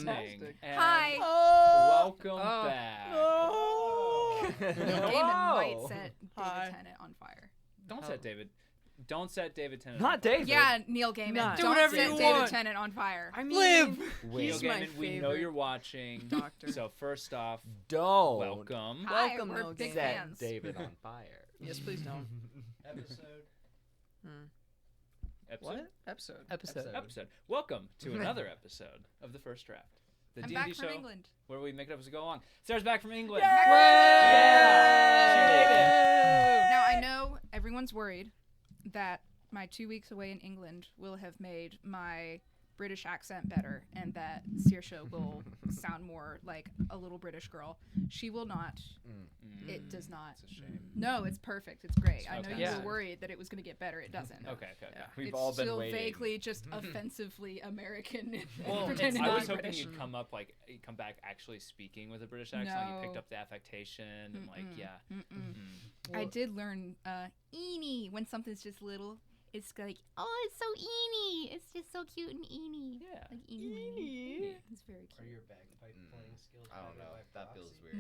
Fantastic. And Hi. welcome Oh. back. Oh. Gaiman might set Hi. David Tennant on fire. Don't set David. Don't set David Tennant. Not on fire. David. Yeah, Neil Gaiman. Nah. Don't Do whatever set you David want. Tennant on fire. I mean, Live. Neil he's my Gaiman, we know favorite you're watching. doctor. So first off, Don't welcome. Hi, Welcome, we're Neil big Gaiman. set fans. David on fire. Yes, please don't. Episode. Episode? What? Episode. Episode. Welcome to another episode of the First Draft, the I'm D&D back show from England. where we make it up as we go along. Sarah's back from England. Yeah. Now, I know everyone's worried that my 2 weeks away in England will have made my British accent better and that Saoirse will sound more like a little British girl. She will not. It does not. It's a shame. No, it's perfect. It's great. I know Okay. you Yeah. were worried that it was going to get better. It doesn't. Okay. We've It's all been still waiting. vaguely just offensively American. Well, pretending I to was be hoping British. you'd come back actually speaking with a British accent. Like you picked No. up the affectation and I did learn eeny when something's just little. It's like, oh, it's so eeny. It's just so cute and eeny. Yeah. Like eeny. It's very Are cute. your bagpipe playing skills? I don't guided know. by That feels proxy? weird.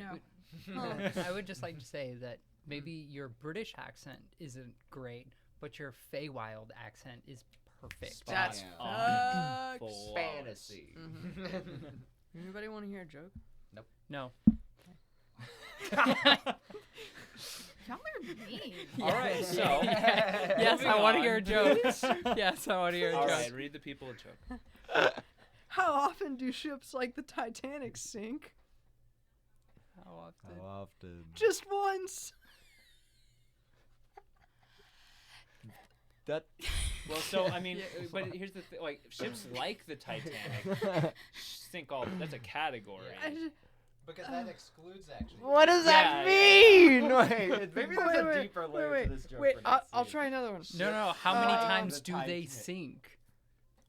No. I would just like to say that maybe your British accent isn't great, but your Feywild accent is perfect. That's Yeah. facts. Flawless. Fantasy. Anybody want to hear a joke? No. Y'all are mean. All right, so Yes, moving I want to on. hear a joke. Yes, I want to hear a All joke. right, read the people a joke. How often do ships like the Titanic sink? How often? How often? Just once. That. Well, so I mean, but here's the thing: like ships like the Titanic sink all. That's a category. Because that excludes actually. What does that Yeah, mean? Wait, maybe there's a Wait, deeper layer to this joke. Wait, we're not I'll seeing. try another one. No. How many Uh, times the do they Titanic. sink?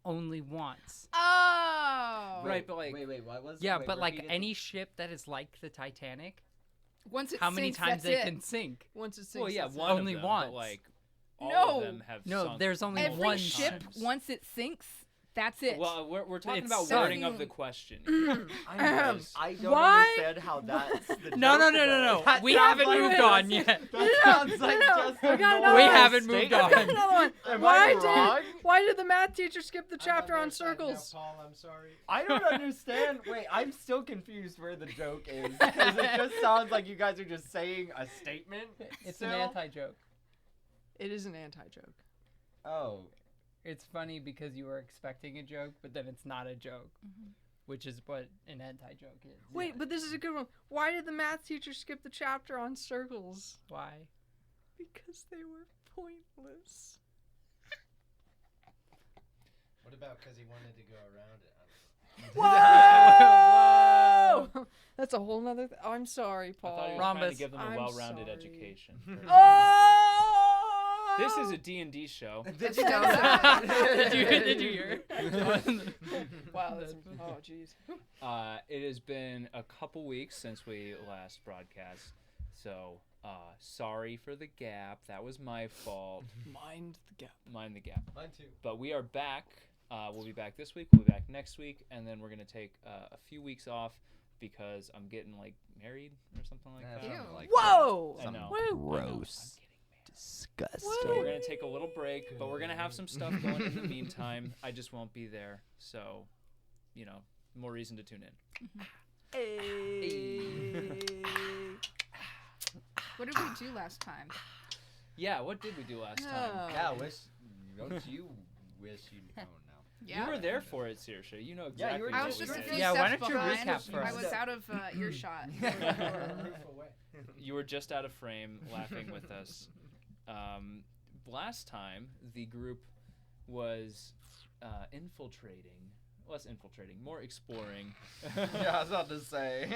Only once. Oh. Right, but like, Wait, what was? Yeah, wait, but like repeat it. any ship that is like the Titanic, Once it how many sinks, times that's they it. can sink? Once it sinks. well, yeah, that's it. one Only of them, once. But like, all No. of them have No, sunk there's only Every one ship, time. once it sinks, that's it. Well, we're talking It's about sunk. wording of the question. I don't Why? understand how that's the No. joke, though. That We sounds haven't like moved this. on yet. That sounds like no, just I a got another normal We one. haven't moved statement. on. I got another one. Am Why I wrong? did the math teacher skip the I'm chapter on their side now, circles? Paul, I'm sorry. I don't understand. Wait, I'm still confused where the joke is. Because it just sounds like you guys are just saying a statement. It's still. an anti-joke. It is an anti-joke. Oh. It's funny because you were expecting a joke, but then it's not a joke, which is what an anti-joke is. Wait, but this is a good one. Why did the math teacher skip the chapter on circles? Why? Because they were pointless. What about because he wanted to go around it? I don't know. Whoa! That's a whole nother. I'm sorry, I Paul. thought he was trying to Rhombus. give them a I'm well-rounded sorry. education. Oh! This is a D&D show. Did you know that? Did you hear? Wow. That's, oh, jeez. It has been a couple weeks since we last broadcast, so sorry for the gap. That was my fault. Mind the gap. Mind the gap. Mine too. But we are back. We'll be back this week. We'll be back next week, and then we're gonna take a few weeks off because I'm getting like married or something like that. Ew. Whoa! I know. Woo! Gross. Disgusting. So we're gonna take a little break, but we're gonna have some stuff going in the meantime. I just won't be there, so more reason to tune in. What did we do last time? Yeah, what did we do last time? Yeah, don't you wish you know now? You were there for it, Saoirse. You know Yeah, you exactly were I what was we just a did. few Yeah, why steps don't you behind. recap for I us? was out of earshot. Proof away. You were just out of frame laughing with us. Last time, the group was more exploring. Yeah, I was about to say.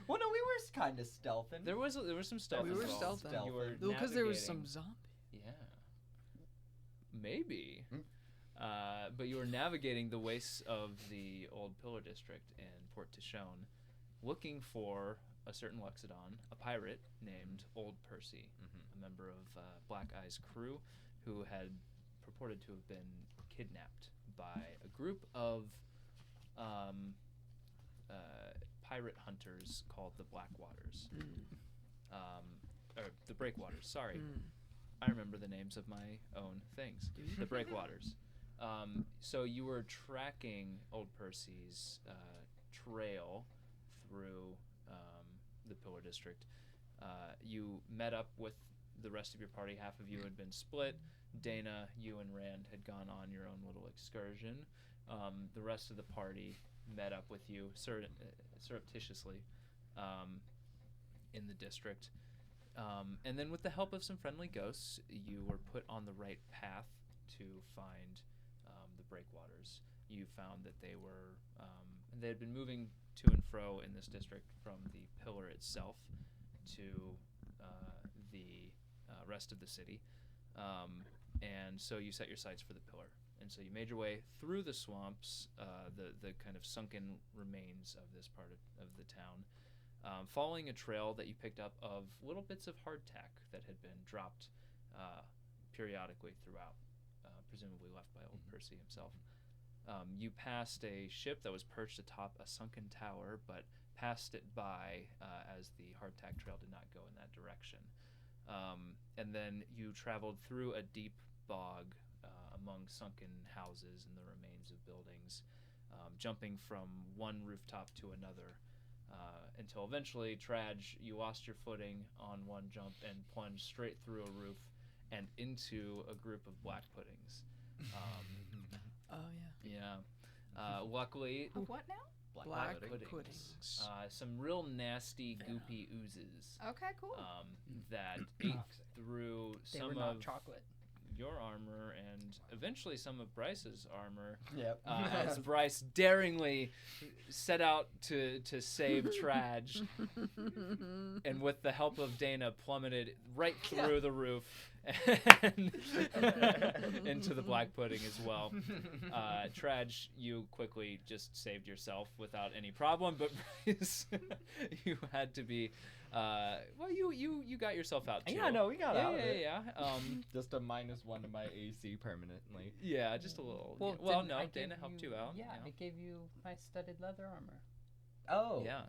Well, no, we were kind of stealthing. There was some stealth We were involved. stealthing. You were Because there was navigating. some zombie. Yeah. Maybe. But you were navigating the wastes of the old Pillar District in Port Tishone, looking for a certain Luxodon, a pirate named Old Percy, a member of Black Eye's crew, who had purported to have been kidnapped by a group of pirate hunters called the Blackwaters. Or the Breakwaters, sorry. I remember the names of my own things. The Breakwaters. So you were tracking Old Percy's trail through the Pillar District. You met up with the rest of your party. Half of you had been split. Deyna, you and Rand had gone on your own little excursion. The rest of the party met up with you surreptitiously in the district. And then with the help of some friendly ghosts, you were put on the right path to find the Breakwaters. You found that they had been moving to and fro in this district from the pillar itself to the rest of the city. And so you set your sights for the pillar. And so you made your way through the swamps, the kind of sunken remains of this part of the town, following a trail that you picked up of little bits of hardtack that had been dropped periodically throughout, presumably left by Old Percy himself. You passed a ship that was perched atop a sunken tower, but passed it by as the hardtack trail did not go in that direction. And then you traveled through a deep bog among sunken houses and the remains of buildings, jumping from one rooftop to another, until eventually, Tradj, you lost your footing on one jump and plunged straight through a roof and into a group of black puddings. Oh yeah. Yeah. Luckily, Of what now? Black puddings. puddings. Some real nasty, goopy oozes Okay, cool. that ate through They some were not of chocolate. your armor and eventually some of Bryce's armor. Yep. As Bryce daringly set out to save Tradj, and with the help of Deyna, plummeted right through the roof and into the black pudding as well. Tradj, you quickly just saved yourself without any problem, but Bryce, you had to be. Well, you got yourself out too. Yeah, no, we got out. Yeah. Just a -1 to my AC permanently. Yeah, just a little. Well, Well, didn't no, I give Deyna helped you out. Yeah, I gave you my studded leather armor. Oh. Yeah.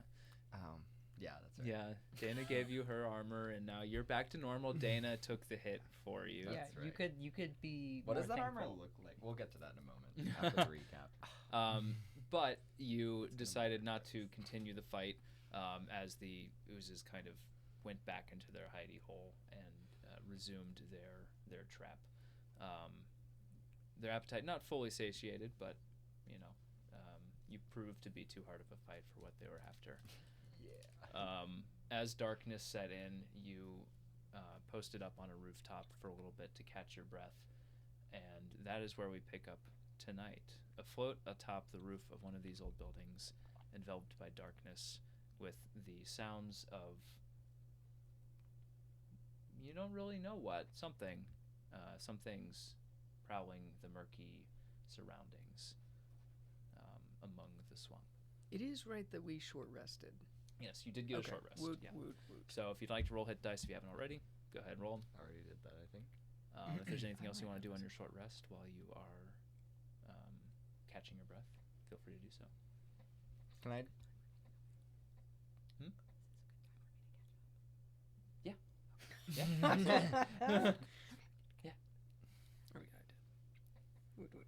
Yeah, that's right. Yeah, Deyna gave you her armor, and now you're back to normal. Deyna took the hit for you. Yeah, That's you right. could be. What more does that armor thankful. look like? We'll get to that in a moment after the recap. But you decided not to continue the fight as the oozes kind of went back into their hidey hole and resumed their trap. Their appetite not fully satiated, but you proved to be too hard of a fight for what they were after. Yeah. As darkness set in, you posted up on a rooftop for a little bit to catch your breath, and that is where we pick up tonight. Afloat atop the roof of one of these old buildings, enveloped by darkness, with the sounds of you don't really know what, some things prowling the murky surroundings among the swamp. It is right that we short rested. Yes, you did get a short rest. Woot, Yeah. woot, woot. So if you'd like to roll hit dice, if you haven't already, go ahead and roll 'em. Already did that, I think. If there's anything else you want to do on your short rest while you are catching your breath, feel free to do so. Can I? Yeah. Oh, yeah, I did. Woot, woot,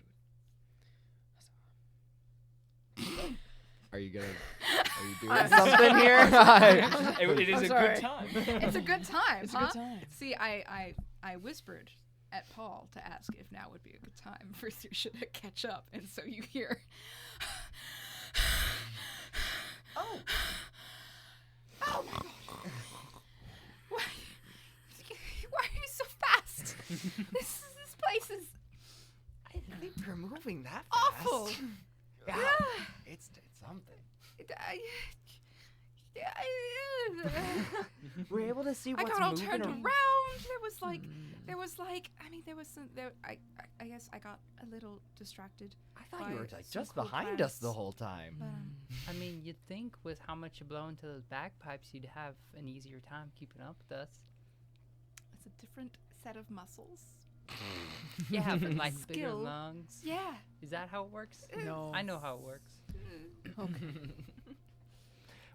woot. Are you doing something here? It is I'm a sorry. good time. It's a good time, It's huh? a good time. See, I whispered at Paul to ask if now would be a good time for Saoirse to catch up, and so you hear. Oh. Oh my god! Why are you so fast? this place is I didn't think we were moving that awful. fast. Yeah. It's something. We're able to see I what's got all moving turned around. around. There was some. I guess I got a little distracted. I thought you were by like some just cool behind us the plants. whole time. But, I mean, you'd think with how much you blow into those bagpipes, you'd have an easier time keeping up with us. it's a different set of muscles. Yeah, but like bigger Skill. lungs. Yeah. Is that how it works? No. I know how it works.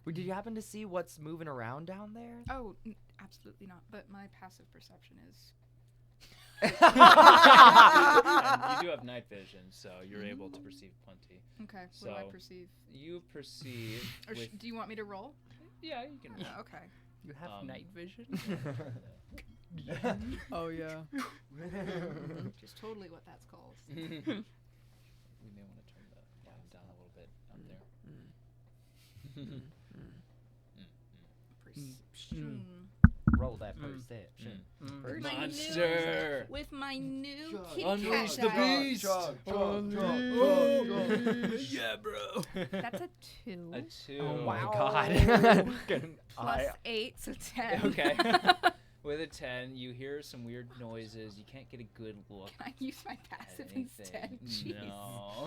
Well, did you happen to see what's moving around down there? Oh, absolutely not. But my passive perception is. And you do have night vision, so you're able to perceive plenty. Okay. What do I So- perceive? You perceive. Or with, do you want me to roll? yeah, you can. Okay. You have night vision? Oh yeah. Which is totally what that's called. We may want to turn the volume down a little bit up there. Perception. Roll that perception. With my Monster! With my new Chug. Kit Unleash Kat the dice. beast! Yeah, bro. That's a 2. A 2. Oh my Wow. god. Plus 8, so 10. Okay. With a 10, you hear some weird noises. You can't get a good look Can I use my at passive anything. instead? Jeez. No.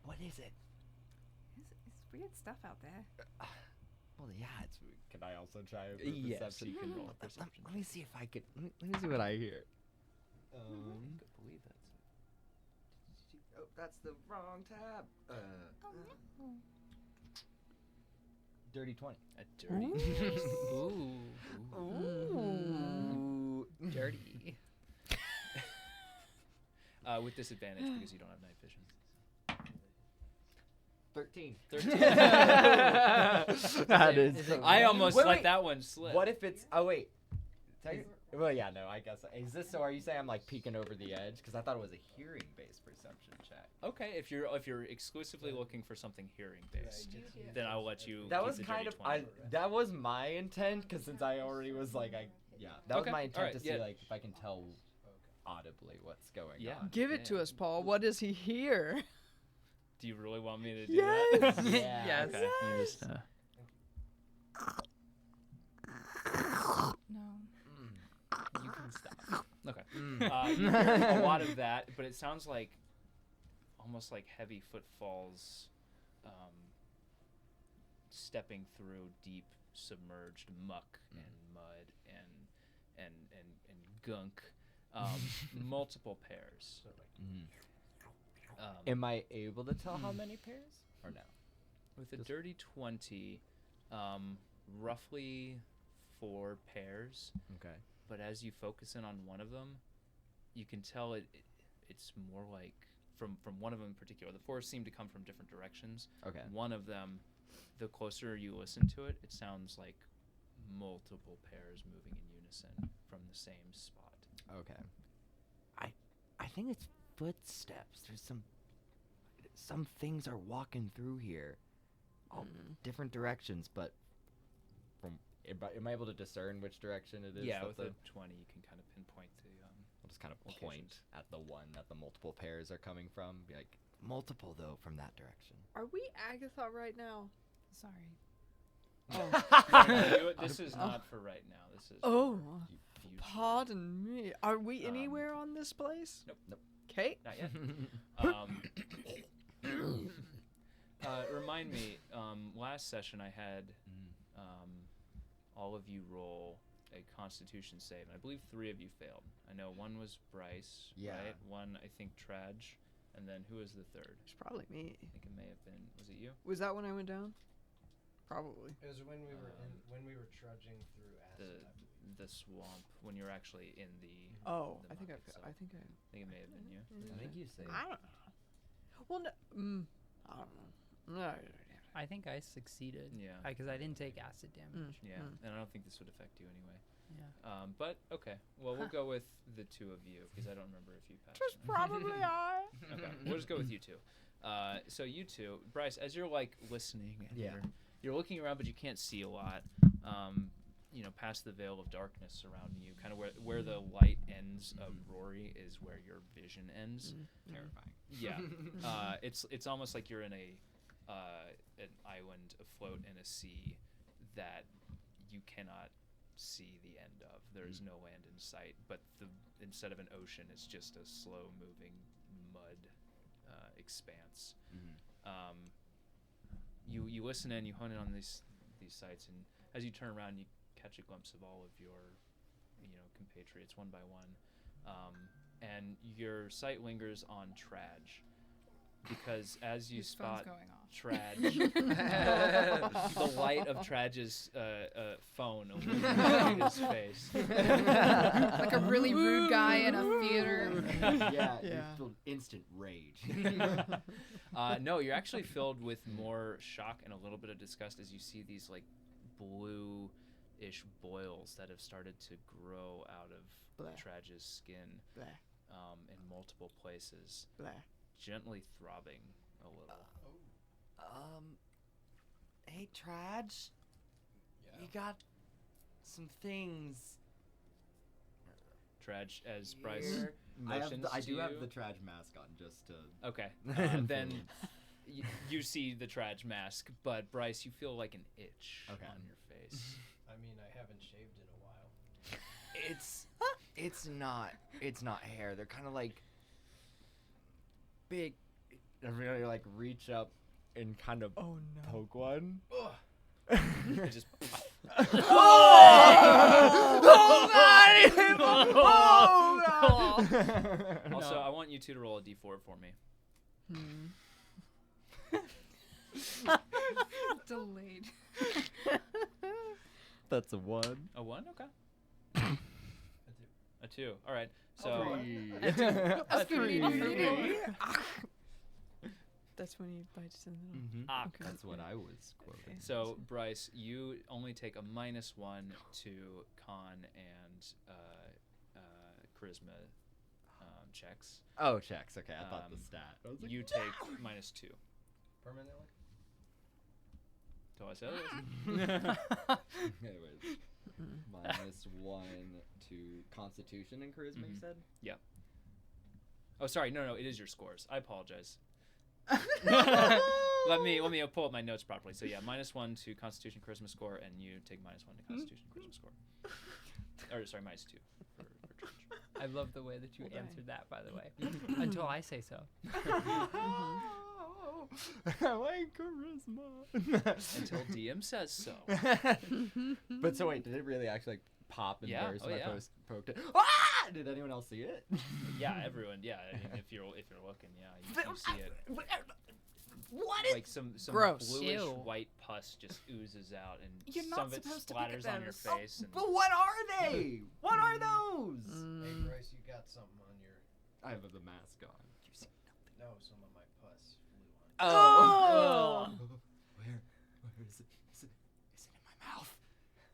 What is it? It's weird stuff out there. Well, yeah, it's. Can I also try a Yes, perception? you can roll a Let perception. me see if I could. Let me see what I hear. I believe that's it. Oh, that's the wrong tab. Dirty 20. A dirty. Ooh. Ooh. Dirty. With disadvantage because you don't have night vision. 13. 13. That Is is. it I almost Wait, let wait. that one slip. What if it's? Oh wait. Well, yeah, no. I guess. Is this so? Are you saying I'm like peeking over the edge? Because I thought it was a hearing-based perception check. Okay, if you're exclusively looking for something hearing based, then I'll let you. That keep was the kind dirty of. 20. That was my intent. Because since I already was like, that was Okay, my intent alright, to see yeah. like if I can tell audibly what's going Yeah. on. Give it to us, Paul. What does he hear? Do you really want me to do Yes. that? Yeah. Yes. Okay. Let me just, No. You can stop. okay. Mm. You hear a lot of that, but it sounds like almost like heavy footfalls stepping through deep submerged muck and mud and gunk. Multiple pairs. Am I able to tell how many pairs or no? With a dirty 20, roughly 4 pairs. Okay. But as you focus in on one of them, you can tell it's more like from one of them in particular. The 4 seem to come from different directions. Okay. One of them, the closer you listen to it, it sounds like multiple pairs moving in unison from the same spot. Okay. I think it's footsteps. There's some things are walking through here, all different directions. But am I able to discern which direction it is? Yeah, that with the, a 20, you can kind of pinpoint the. I'll just kind of point locations. at the one that the multiple pairs are coming from. Be like, multiple though from that direction. Are we Agatha right now? Sorry. This is not for right now. This is Oh, for future. pardon me. Are we anywhere on this place? Nope. Okay. Not yet. Remind me, last session I had all of you roll a Constitution save, and I believe 3 of you failed. I know one was Bryce, Yeah. right? One, I think, Tradj, and then who was the third? It's probably me. I think it may have been. Was it you? Was that when I went down? Probably. It was when we were when we were trudging through acid. I believe. The swamp when you're actually in the. Oh, the I think muck I itself. think I. I think it may have been you. I think you say. I don't know. Well, no, I don't know. No. I think I succeeded. Yeah. Because I didn't take acid damage. Yeah, and I don't think this would affect you anyway. Yeah. But okay, well we'll go with the 2 of you because I don't remember if you passed. Just or not. probably I. Okay, we'll just go with you 2. So you 2, Bryce, as you're like listening and Yeah. you're looking around but you can't see a lot. Past the veil of darkness surrounding you, kind of where the light ends of Rory is where your vision ends. Terrifying. Yeah, it's almost like you're in an island afloat in a sea that you cannot see the end of. There is no land in sight, but instead of an ocean, it's just a slow moving mud expanse. You listen in, you hone in on these sights, and as you turn around, you catch a glimpse of all of your compatriots one by one, and your sight lingers on Tradj, because as you His phone's spot going off. Tradj, the light of Tradj's phone illuminating his face. Like a really rude guy in a theater. Yeah, you Yeah. feel instant rage. No, you're actually filled with more shock and a little bit of disgust as you see these like blue-ish boils that have started to grow out of Bleh. Tradj's skin Bleh. in multiple places, Bleh. gently throbbing a little. Hey, Tradj, Yeah. you got some things. Tradj, as Bryce Here. motions I to do have you. the Tradj mask on just to. Okay, then you see the Tradj mask, but Bryce, you feel like an itch Okay. on your face. I mean, I haven't shaved in a while. It's not hair. They're kind of like big. I really like reach up and kind of Oh no. poke one. It just also, I want you two to roll a d4 for me. Delayed. That's a 1. A 1? Okay. A 2. All right. So A three. Three. That's when he bites in the middle. ah, Okay. That's what I was quoting. so Bryce, you only take a -1 to con and charisma checks. Oh, checks. Okay, I thought the Um, stat. I was like, You take -2. Permanently? So I said it. Anyways, -1 to Constitution and Charisma. You Mhm. said. Oh, sorry. No. It is your scores. I apologize. let me pull up my notes properly. So yeah, -1 to Constitution Charisma score, and you take -1 to Constitution Charisma score. Or sorry, -2 for Tradj. I love the way that you Well done. answered that, by the way. Until I say so. I like charisma. Until DM says so. But so wait, did it really actually like pop and Yeah, burst oh when yeah. I poked it? Ah! Did anyone else see it? Yeah, everyone. Yeah, I mean, if you're looking, yeah, you see it. What is? Like some Gross. bluish Ew. white pus just oozes out, and You're some not of it supposed to pick at splatters on your those. face. And But what are they? What are those? Hey, Bryce, you got something on your... I have the mask on. You see No, some of my pus flew on. Oh. Where is it? Is it in my mouth?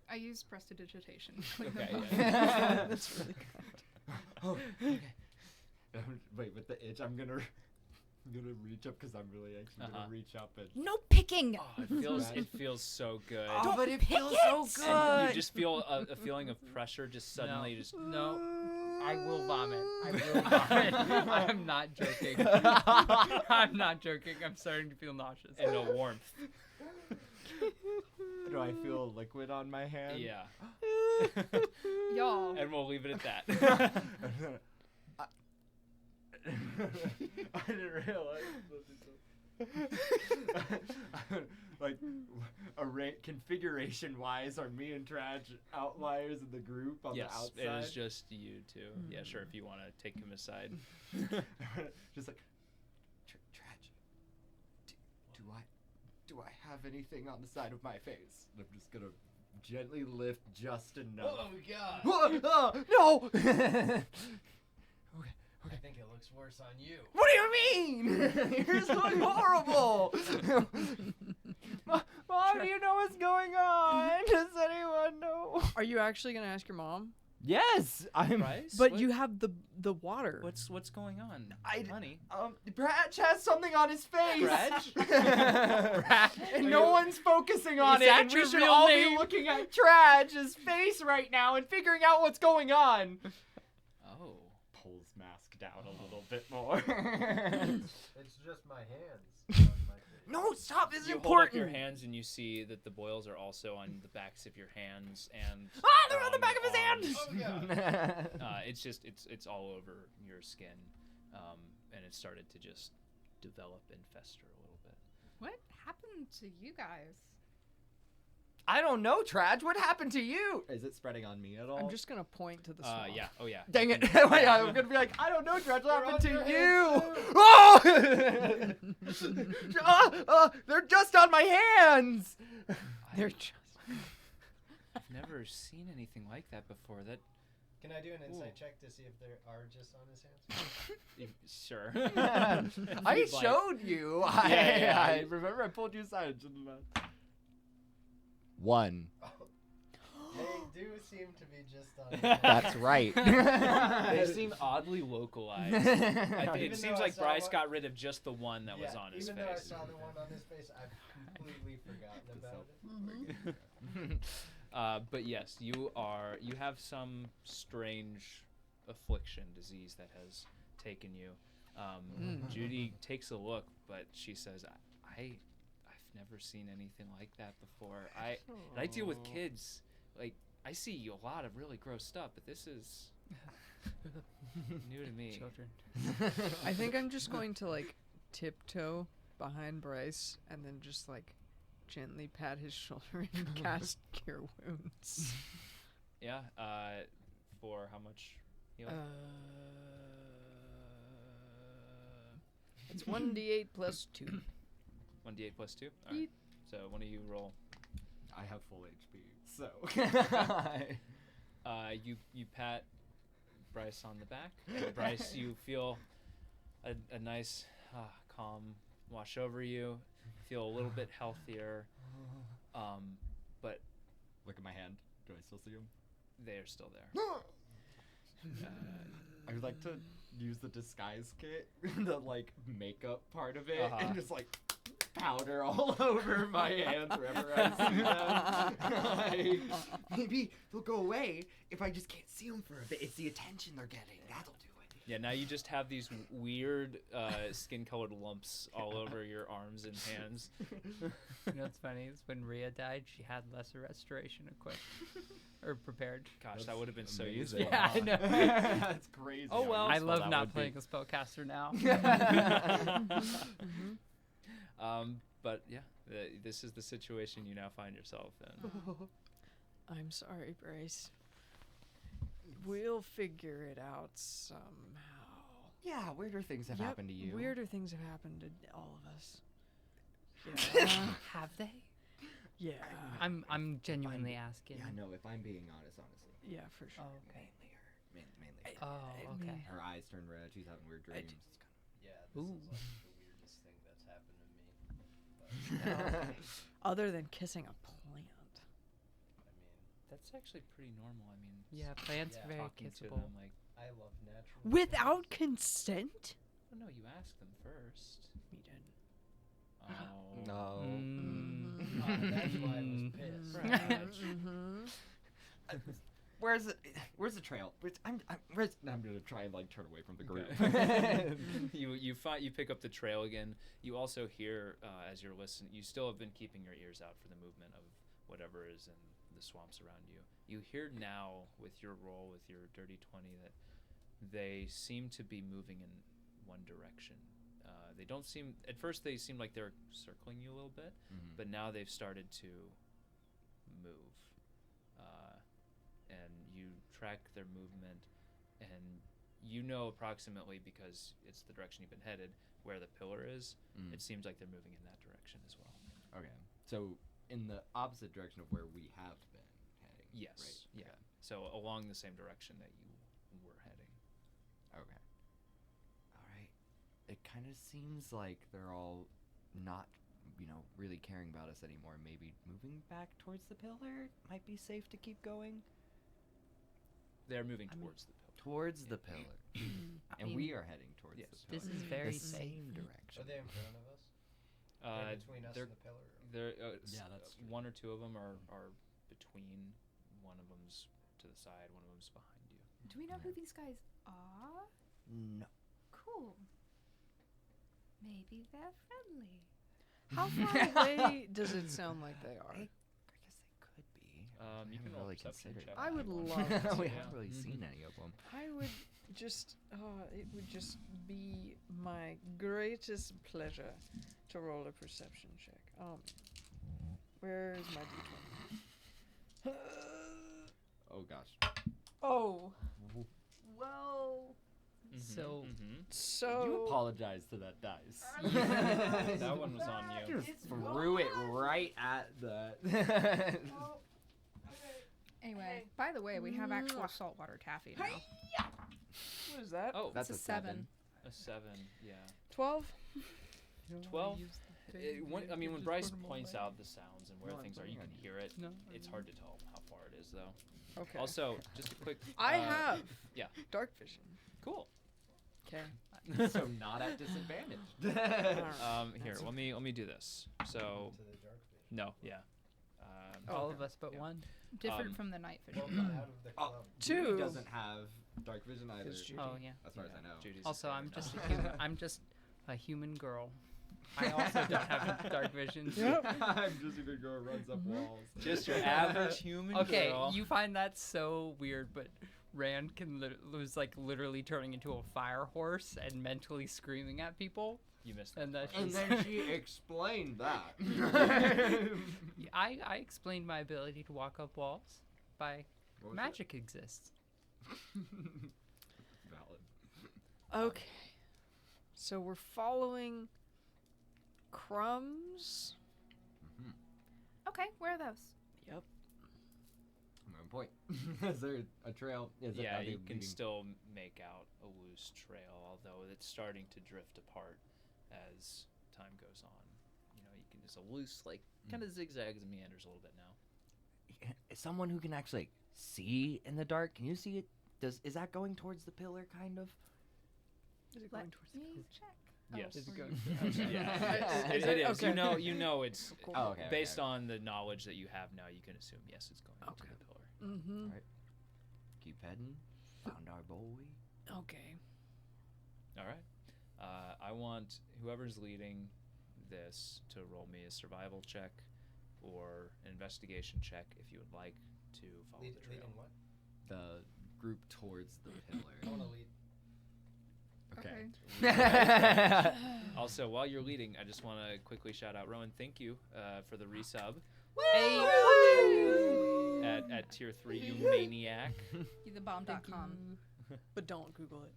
I use prestidigitation. Okay, yeah. That's really good. Oh, okay. Wait, with the itch, I'm gonna reach up because I'm really actually Uh-huh. gonna reach up and. No picking. Oh, it feels so good. Oh, but it feels so And you good. just feel a feeling of pressure just suddenly just No, I will vomit. I will vomit. I'm not joking. I'm not joking. I'm starting to feel nauseous. in a warmth. Do I feel liquid on my hand? Yeah. Y'all. And we'll leave it at that. I didn't realize. Like, configuration-wise, are me and Tradj outliers in the group on the Yes, outside? it is just you two. Yeah, sure, if you want to take him aside. Just like, Tradj, do I have anything on the side of my face? And I'm just gonna gently lift just enough. Oh, God! No! I think it looks worse on you. What do you mean? Yours look horrible. Mom, do you know what's going on? Does anyone know? Are you actually gonna ask your mom? Yes, I'm. Bryce? But What- you have the water. What's going on, honey? Tradj has something on his face. Tradj? And no one's focusing on Is it. that And we your should real all name? be looking at Tradj's face right now and figuring out what's going on. Oh. Pulls mask down a little bit more. It's just my hands on my face. No, stop! This is You hold important. up your hands and you see that the boils are also on the backs of your hands and They're on the back of his hand. Oh, God! it's just it's all over your skin, and it started to just develop and fester a little bit. What happened to you guys? I don't know, Tradj. What happened to you? Is it spreading on me at all? I'm just gonna point to the swamp. Yeah. Oh yeah. Dang it! You Wait, can- I'm gonna be like, I don't know, Tradj. What happened on to your you? hands, Oh! They're just on my hands. They're just. I've never seen anything like that before. That Can I do an insight Ooh. check to see if there are just on his hands? sure. I You'd like- showed you. yeah. I remember I pulled you aside. One. They do seem to be just on his That's right. They seem oddly localized. Even It though seems I like saw Bryce one- got rid of just the one that was on his even though I face. saw the one on his face, I've completely forgotten about it. But yes, you have some strange affliction, disease that has taken you. Judy takes a look, but she says, I've never seen anything like that before. I deal with kids. Like, I see a lot of really gross stuff, but this is new to me. Children. I think I'm just going to like tiptoe behind Bryce and then just like gently pat his shoulder and cast Cure Wounds. Yeah. For how much healing? It's 1d8 plus 2. 1d8 plus 2? All right. So one of you roll. I have full HP, so. You pat Bryce on the back. And Bryce, you feel a nice calm wash over you. Feel a little bit healthier. But Look at my hand. Do I still see him? they are still there. I would like to use the disguise kit, the like makeup part of it, Uh-huh. and just like powder all over my hands wherever I see them. Maybe they'll go away if I just can't see them for a bit. It's the attention they're getting. That'll do it. Yeah, now you just have these weird skin-colored lumps all over your arms and hands. You know what's funny is when Rhea died, she had lesser restoration equipped or prepared. Gosh, that would have been so amazing. useful. Yeah, I know. That's crazy. Oh, well. I useful love that not would playing be. a spellcaster now. But yeah, this is the situation you now find yourself in. I'm sorry, Bryce. We'll figure it out somehow. Yeah, weirder things have Yep, happened to you. Weirder things have happened to all of us. Have they? Yeah. I'm genuinely asking. Yeah, no, if I'm being honestly. Yeah, for sure. Oh, okay. Mainly her. Oh, okay. Her eyes turn red. She's having weird dreams. It's Yeah, this Ooh. is like the weirdest thing that's happened to me. Other than kissing a plant. I mean, That's actually pretty normal. I mean, Yeah, plants Yeah. are very talking to kissable. them like, I love natural. Without consent? oh no, you asked them first. We didn't. Oh. No. That's why I was pissed. Mm-hmm. Where's the trail? I'm gonna try and like turn away from the group. Okay. you pick up the trail again. You also hear as you're listening. You still have been keeping your ears out for the movement of whatever is in the swamps around you. You hear now with your roll, with your dirty 20, that they seem to be moving in one direction. They don't seem at first. They seem like they're circling you a little bit, but now they've started to move. And you track their movement, and you know approximately, because it's the direction you've been headed, where the pillar is. It seems like they're moving in that direction as well. Okay. So in the opposite direction of where we have been heading. Yes. Right. Yeah. So along the same direction that you were heading. Okay. All right. It kind of seems like they're all not, really caring about us anymore. Maybe moving back towards the pillar might be safe to keep going. They're moving I mean, towards the pillar. Towards the pillar. And we are heading towards Yes. the pillar. This is very the safe. same direction. Are they in front of us? They're between us they're, and the pillar. they're, Yeah, that's true. one or two of them are between. One of them's to the side. One of them's behind you. Do we know who these guys are? No. Cool. Maybe they're friendly. How far away does it sound like they are? I guess they could be. You can haven't roll really perception considered check I if would you want. love to. We Yeah. haven't really seen any of them. I would just, it would just be my greatest pleasure to roll a perception check. Where's my d20? Oh gosh. Oh. Well, So So You apologize to that dice. That one was on you. Just threw it right at the. Anyway, by the way, we have actual saltwater taffy now. what is that? Oh, That's It's a a 7. a 7. Yeah. 12. 12. When Bryce points out the sounds and where things are, you can hear it. No, It's hard to tell how far it is, though. Okay. Also, just a quick. I have yeah. dark vision. Cool. Okay. So not at disadvantage. Here, let me do this. So, To the dark vision. no, yeah. all okay. of us but Yeah. one. Different from the night vision. Welcome out of the Oh, club. Two. Judy doesn't have dark vision either. Is Judy. Oh yeah. As far as I know. Judy's Also, a I'm standard just now. a human. I'm just a human girl. I also don't have dark vision. I'm just a good girl who runs up walls. Just your average human Okay, girl. you find that so weird, but Rand can was like literally turning into a fire horse and mentally screaming at people, You missed that. and that And just- then she explained that. I explained my ability to walk up walls by What was magic exists. that? Valid. Okay. So we're following crumbs. Okay, where are those? Yep. I'm on point. Is there a trail? Are Yeah, they you can leading- still make out a loose trail, although it's starting to drift apart as time goes on. You know, you can just a loose, like, kind of zigzags and meanders a little bit now. Someone who can actually see in the dark. Can you see it? Is that going towards the pillar, kind of? Is it Let going towards the me check. Yes. Is it going- Yeah, Is it it? is. Okay. You know it's Cool. Oh, okay. based on the knowledge that you have now. You can assume yes, it's going Okay. to the pillar. Mm-hmm. Keep heading. Found our boy. Okay. All right. I want whoever's leading this to roll me a survival check or an investigation check if you would like to follow Lead, the trail. leading what? The group towards the I pillar. want to lead. Okay. Also, while you're leading, I just want to quickly shout out Rowan. Thank you for the resub at tier 3, you maniac. Thebomb.com. But don't Google it.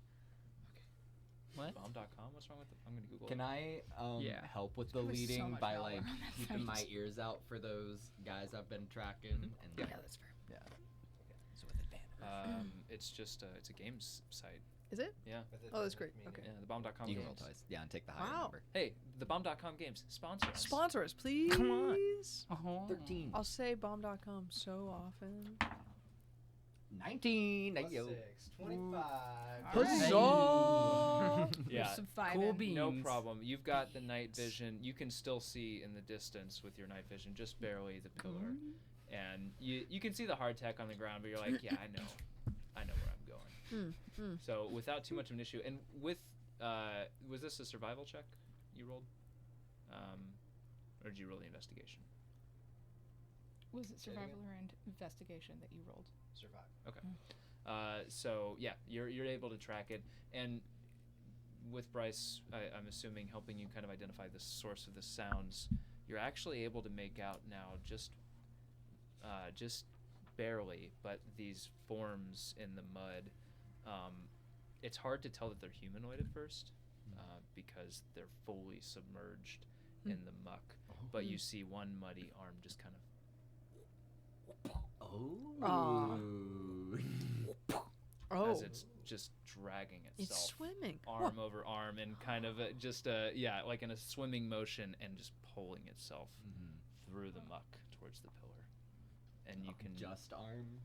What? Bomb.com? What's wrong with it? I'm gonna Google Can it. I Yeah. help with the There was so leading much by malware like on that keeping my site. ears out for those guys I've been tracking? And Yeah, that's fair. So with advantage. It's just it's a games site. Is it? Yeah. With it, Oh, that's with great. me. Okay. Yeah, the bomb.com You games. can roll twice. Yeah, and take the higher Wow. number. Hey, the bomb.com games sponsor us. Sponsor us, please. Come on. Oh. 13. I'll say bomb.com so often. 19. Plus Yo. 6. 25. Huzzah! Yeah. Some five Cool in. beans. No problem. You've got the night vision. You can still see in the distance with your night vision, just barely the pillar. And you can see the hardtack on the ground, but you're like, yeah, I know where I'm going. So without too much of an issue, and with was this a survival check you rolled, or did you roll the investigation? Was it Say it again. survival or investigation that you rolled? Survive. So yeah, you're able to track it, and with Bryce, I'm assuming helping you kind of identify the source of the sounds, you're actually able to make out now just barely, but these forms in the mud. It's hard to tell that they're humanoid at first, because they're fully submerged in the muck. But you see one muddy arm just kind of Oh. Oh, as it's just dragging it's itself swimming. arm over arm and kind of just like in a swimming motion and just pulling itself through the muck towards the pillar, and you can just arm.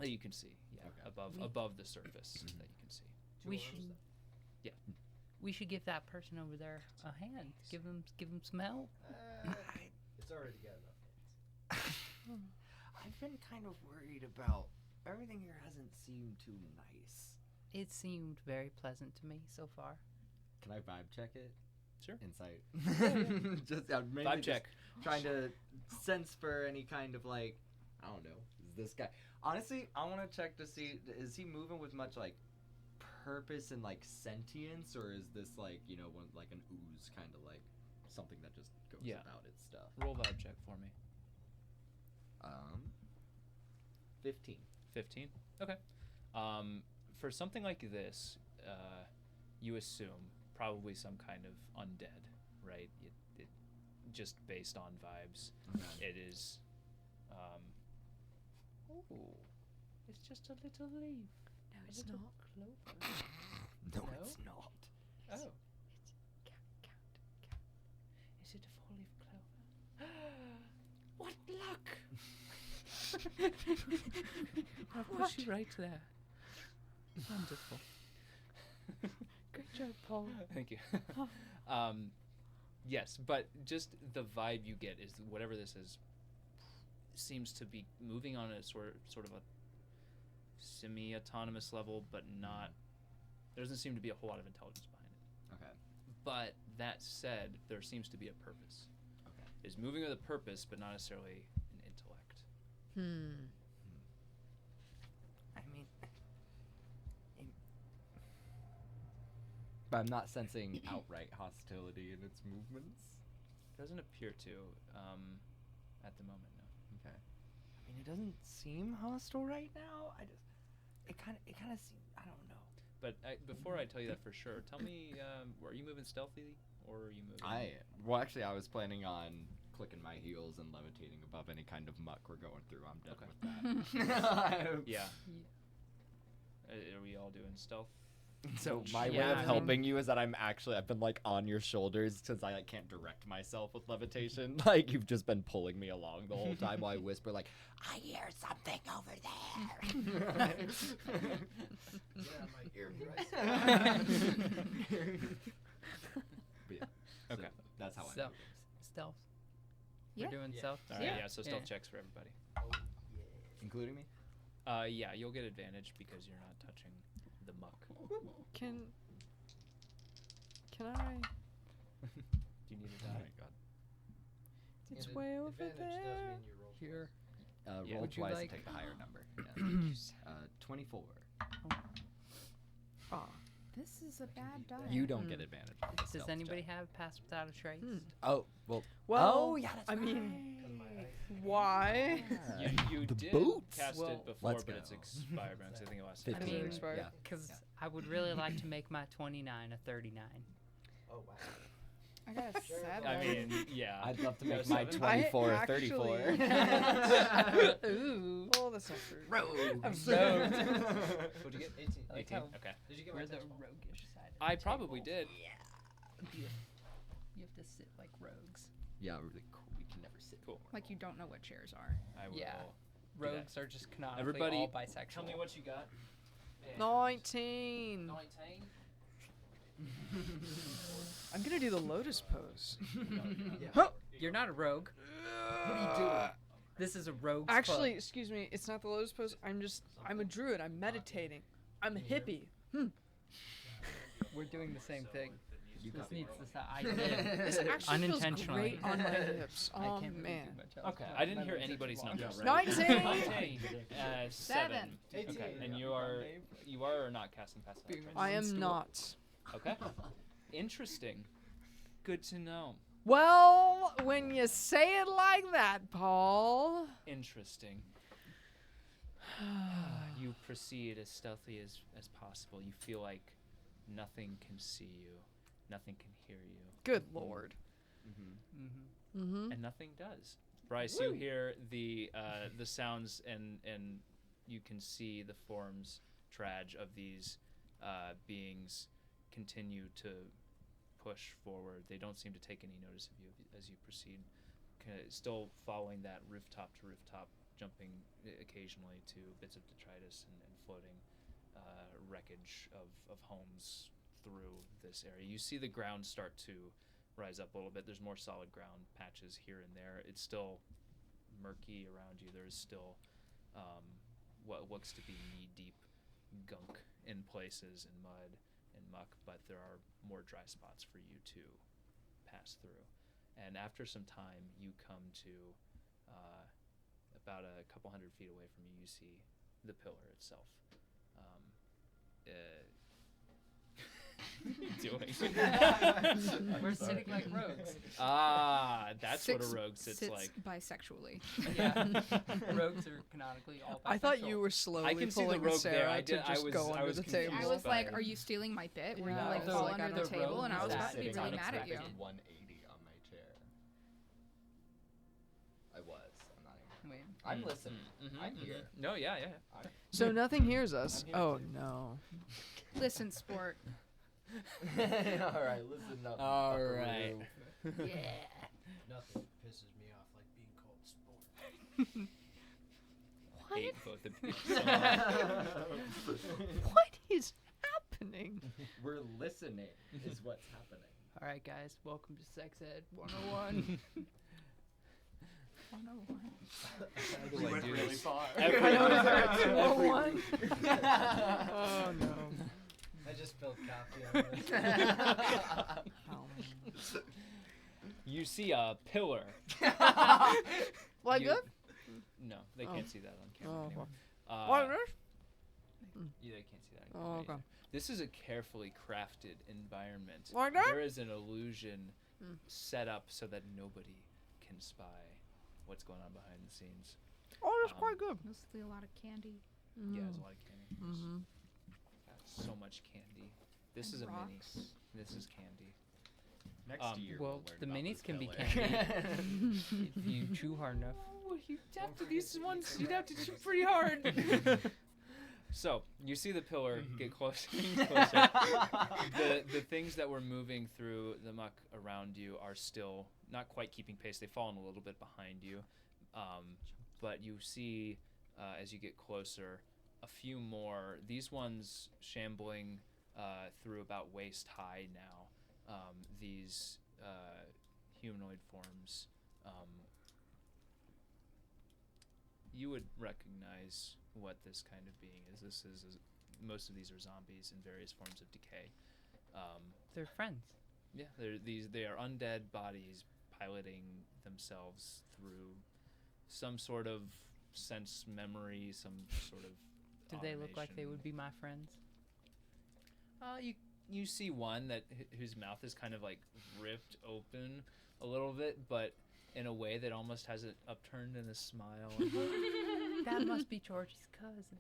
you can see Okay. above the surface that you can see. We Two arms should- then. We should give that person over there a hand. Give him some help. It's already got enough hands. I've been kind of worried about everything here. Hasn't seemed too nice. It seemed very pleasant to me so far. Can I vibe check it? Sure. Insight. Just mainly Vibe just check. Trying to sense for any kind of like, I don't know, is this guy? Honestly, I want to check to see, is he moving with much like purpose and like sentience, or is this like, you know, one, like an ooze kind of like something that just goes Yeah. about its stuff? Roll vibe check for me. 15. 15. Okay. For something like this, you assume probably some kind of undead, right? It just based on vibes. It is. It's just a little leaf. No, it's not. No, No? it's not. Oh. Count. Is it a four-leaf clover? What luck! I'll push you right there. Wonderful. Great job, Paul. Thank you. Yes, but just the vibe you get is whatever this is seems to be moving on a sort of a semi-autonomous level, but not. There doesn't seem to be a whole lot of intelligence behind it. Okay. But that said, there seems to be a purpose. Okay. It's moving with a purpose, but not necessarily an intellect. I mean, but I'm not sensing outright hostility in its movements. Doesn't appear to at the moment. No. Okay. I mean, it doesn't seem hostile right now. It kind of seems. I don't know. But before I tell you that for sure, tell me, are you moving stealthily or are you moving? Well, actually, I was planning on clicking my heels and levitating above any kind of muck we're going through. I'm done with that. Yeah. Are we all doing stealth? So my way Yeah, of I helping you is that I've been like on your shoulders since I can't direct myself with levitation. Like you've just been pulling me along the whole time while I whisper like, I hear something over there. Get out my ear, Bryce. But yeah, Okay. so that's how I So, do stealth. Yeah. We're doing Yeah. stealth. All right. Yeah. Yeah. So stealth Yeah. checks for everybody. Oh, yeah. it. Including me? Yeah, you'll get advantage because you're not touching the muck. Can I? Do you need a Oh die? my god. It's And way over advantage does there. mean you roll Here. Yeah. Roll Would you twice like- and take the higher number. Yeah. 24. Ah, This is a bad die. You don't get advantage. on the Does stealth anybody check. have pass without a trace? Oh, well. well. oh, yeah, that's I mean, Because my height. why? You The did boots? cast Well, it before, let's but go. it's expired. Because I think it lasts 15. mean, expired. Yeah. Because I would really like to make my 29 a 39. Oh, wow. I got a Sure, 7. I mean, yeah. I'd love to You got make a my seven? 24 I 34. Ooh. Oh, that's not true. Rogue. I'm What'd you get? 18. I like 18. how Okay. Did you get my we're the text ball? roguish side. Of I the probably table. did. You have to sit like rogues. Yeah, really cool. We can never sit. Cool. Like you don't know what chairs are. I will. Yeah. Do that. Rogues are just canonically Everybody, all bisexual. Tell me what you got. 19. 19. I'm gonna do the lotus pose. Yeah. Huh. You're not a rogue. What are you doing? This is a rogue. Actually, excuse me, it's not the lotus pose. I'm a druid. I'm meditating. I'm a hippie. we're doing the same thing. You This got needs me. to stop. I This did. actually feels Unintentionally. great on my hips. I Oh can't really man. do much else. Okay, My I didn't hear legs are anybody's too long. numbers. 19. 19. 7. 7. Okay, 18. and you are or not casting pass without a trace? I am Stool. not. Okay. Interesting. Good to know. Well, when you say it like that, Paul. Interesting. You proceed as stealthy as possible. You feel like nothing can see you, nothing can hear you, Good lord. Mm-hmm. Mm-hmm. and nothing does. Bryce, you hear the sounds and you can see the forms, Tradj, of these beings continue to push forward. They don't seem to take any notice of you as you proceed, still following that rooftop to rooftop, jumping occasionally to bits of detritus and floating wreckage of homes through this area. You see the ground start to rise up a little bit. There's more solid ground patches here and there. It's still murky around you. There's still what looks to be knee-deep gunk in places and mud and muck, but there are more dry spots for you to pass through. And after some time, you come to about a couple hundred feet away from you. You see the pillar itself. doing? We're sitting like rogues. That's what a rogue sits like. bisexually. Yeah. Rogues are canonically all I thought you bisexual. were slowly can see the pulling rogue there. Sarah I to did- I just was- go I under was the confused. table. I was like, Fine. are you stealing my bit? Were Yeah. you like The- fall like, under I the don't- table? And I was the about to be sitting really on mad at you. expected. 180 on my chair. I was. I'm not even. Wait. I'm listening. Mhm, I'm mhm. here. No, yeah. So nothing hears us. I'm here Oh too. no. Listen, sport. All right, listen up. All buckaroo. right. Yeah. Nothing pisses me off like being called sport. Hate both of you so much. What is happening? We're listening. Is what's happening. All right, guys. Welcome to Sex Ed 101. 101. How do I do this? far. Everyone. Oh no. I just spilled coffee on this. You see a pillar. Like You- that? No, they Oh. can't see that on camera. Oh, anyway. Like this? Yeah, they can't see that. Oh, On camera okay. either. This is a carefully crafted environment. Like that? There is an illusion Mm. set up so that nobody can spy what's going on behind the scenes. Oh, that's quite good. Mostly a lot of candy. Yeah, there's a lot of candy. Mm-hmm. So much candy. This And is a rocks. mini. This is candy. Next year. Well, we'll the learn about minis this can be pillar. candy if you chew hard enough. Oh, you'd have to these ones. You'd have to chew pretty hard. So you see the pillar get closer and closer. The things that were moving through the muck around you are still not quite keeping pace. They've fallen a little bit behind you, but you see as you get closer a few more. These ones shambling through about waist high now. These humanoid forms. You would recognize what this kind of being is. Most of these are zombies in various forms of decay. They're friends. Yeah, they are undead bodies piloting themselves through some sort of sense memory, some sort of. Do they look like they automation. would be my friends? You see one that whose mouth is kind of like ripped open a little bit, but in a way that almost has it upturned in a smile. That must be Georgie's cousin.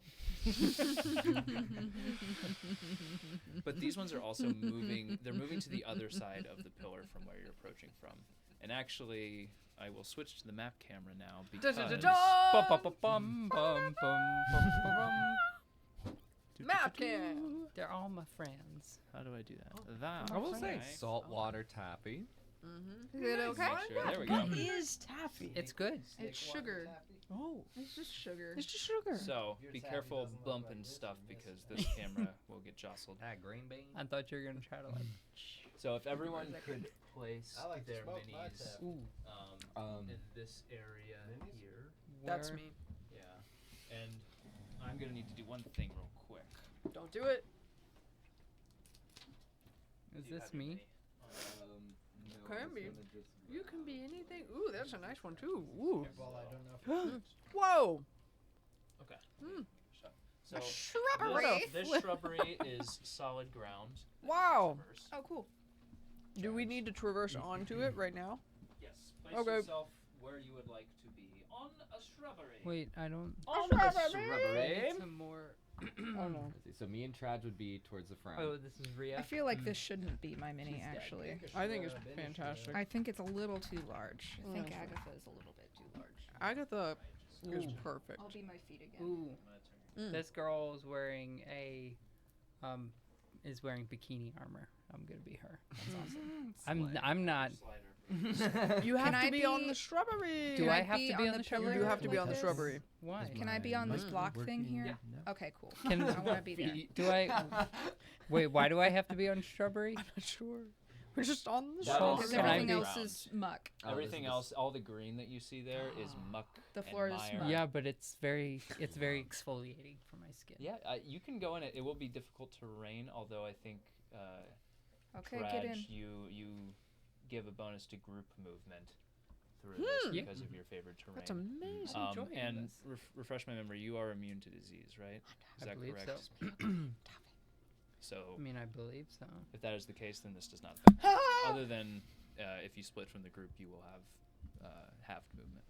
But these ones are also moving. They're moving to the other side of the pillar from where you're approaching from. And actually, I will switch to the map camera now because Bum, bum, bum, bum, bum, bum, bum. Map cam. They're all my friends. how do I do that? I will say Okay. saltwater taffy. Is it okay? Sure, there we go. What is taffy? It's good. It's sugar. Oh, It's just sugar. it's just sugar. So Your be taffy careful doesn't look bumping like this stuff and this because and this camera will get jostled. Green bean. I thought you were gonna try to like. So if everyone could place I like to their smoke my minis taffy. Ooh, in this area Minis? here. That's where- me. Yeah. And I'm gonna need to do one thing real quick. Don't do it. Is Do you this have your me? mini? No, Can it's be. gonna just You can be anything. Ooh, that's a nice one too. Ooh. Well, I don't know if Whoa. Okay. Hmm. So A shrubbery. This shrubbery is solid ground. that you Wow. traverse. Oh, cool. Do we need to traverse onto it right now? Yes. Place Okay. yourself where you would like to be on a shrubbery. Wait, I don't. On shrubbery. a shrubbery. Need some more. Oh no. Let's see, so me and Tradj would be towards the front. Oh, this is Rhea. I feel like this shouldn't be my mini, actually. I think it's fantastic. I think it's a little too large. I think Mm. Agatha is a little bit too large. Agatha is Ooh. perfect. I'll be my feet again. Ooh, Mm. this girl is wearing is wearing bikini armor. I'm gonna be her. That's awesome. I'm not. Slider. You have Can to I be on be- the shrubbery. Do Can I I have be to be on on the the pillar? You shrubbery? do have to be like on the this? shrubbery. Why? Can I be on this Mm. block thing here? No. Okay, cool. Can- I want to be there. Do I? Wait, why do I have to be on shrubbery? I'm not sure. We're just on the That Well, Because is can I everything be- else is muck. Oh, Everything this is- else, all the green that you see there is muck. The and floor is mire. muck. Yeah, but it's very exfoliating for my skin. Yeah, you can go in it. It will be difficult terrain, although I think Okay, get in. Tradj, you give a bonus to group movement through Hmm. this Yeah. because of your favorite terrain. That's amazing. I'm enjoying and this. refresh my memory. You are immune to disease, right? Is I that believe correct? so. So I mean, I believe so. if that is the case, then this does not affect you. Other than if you split from the group, you will have halved movement.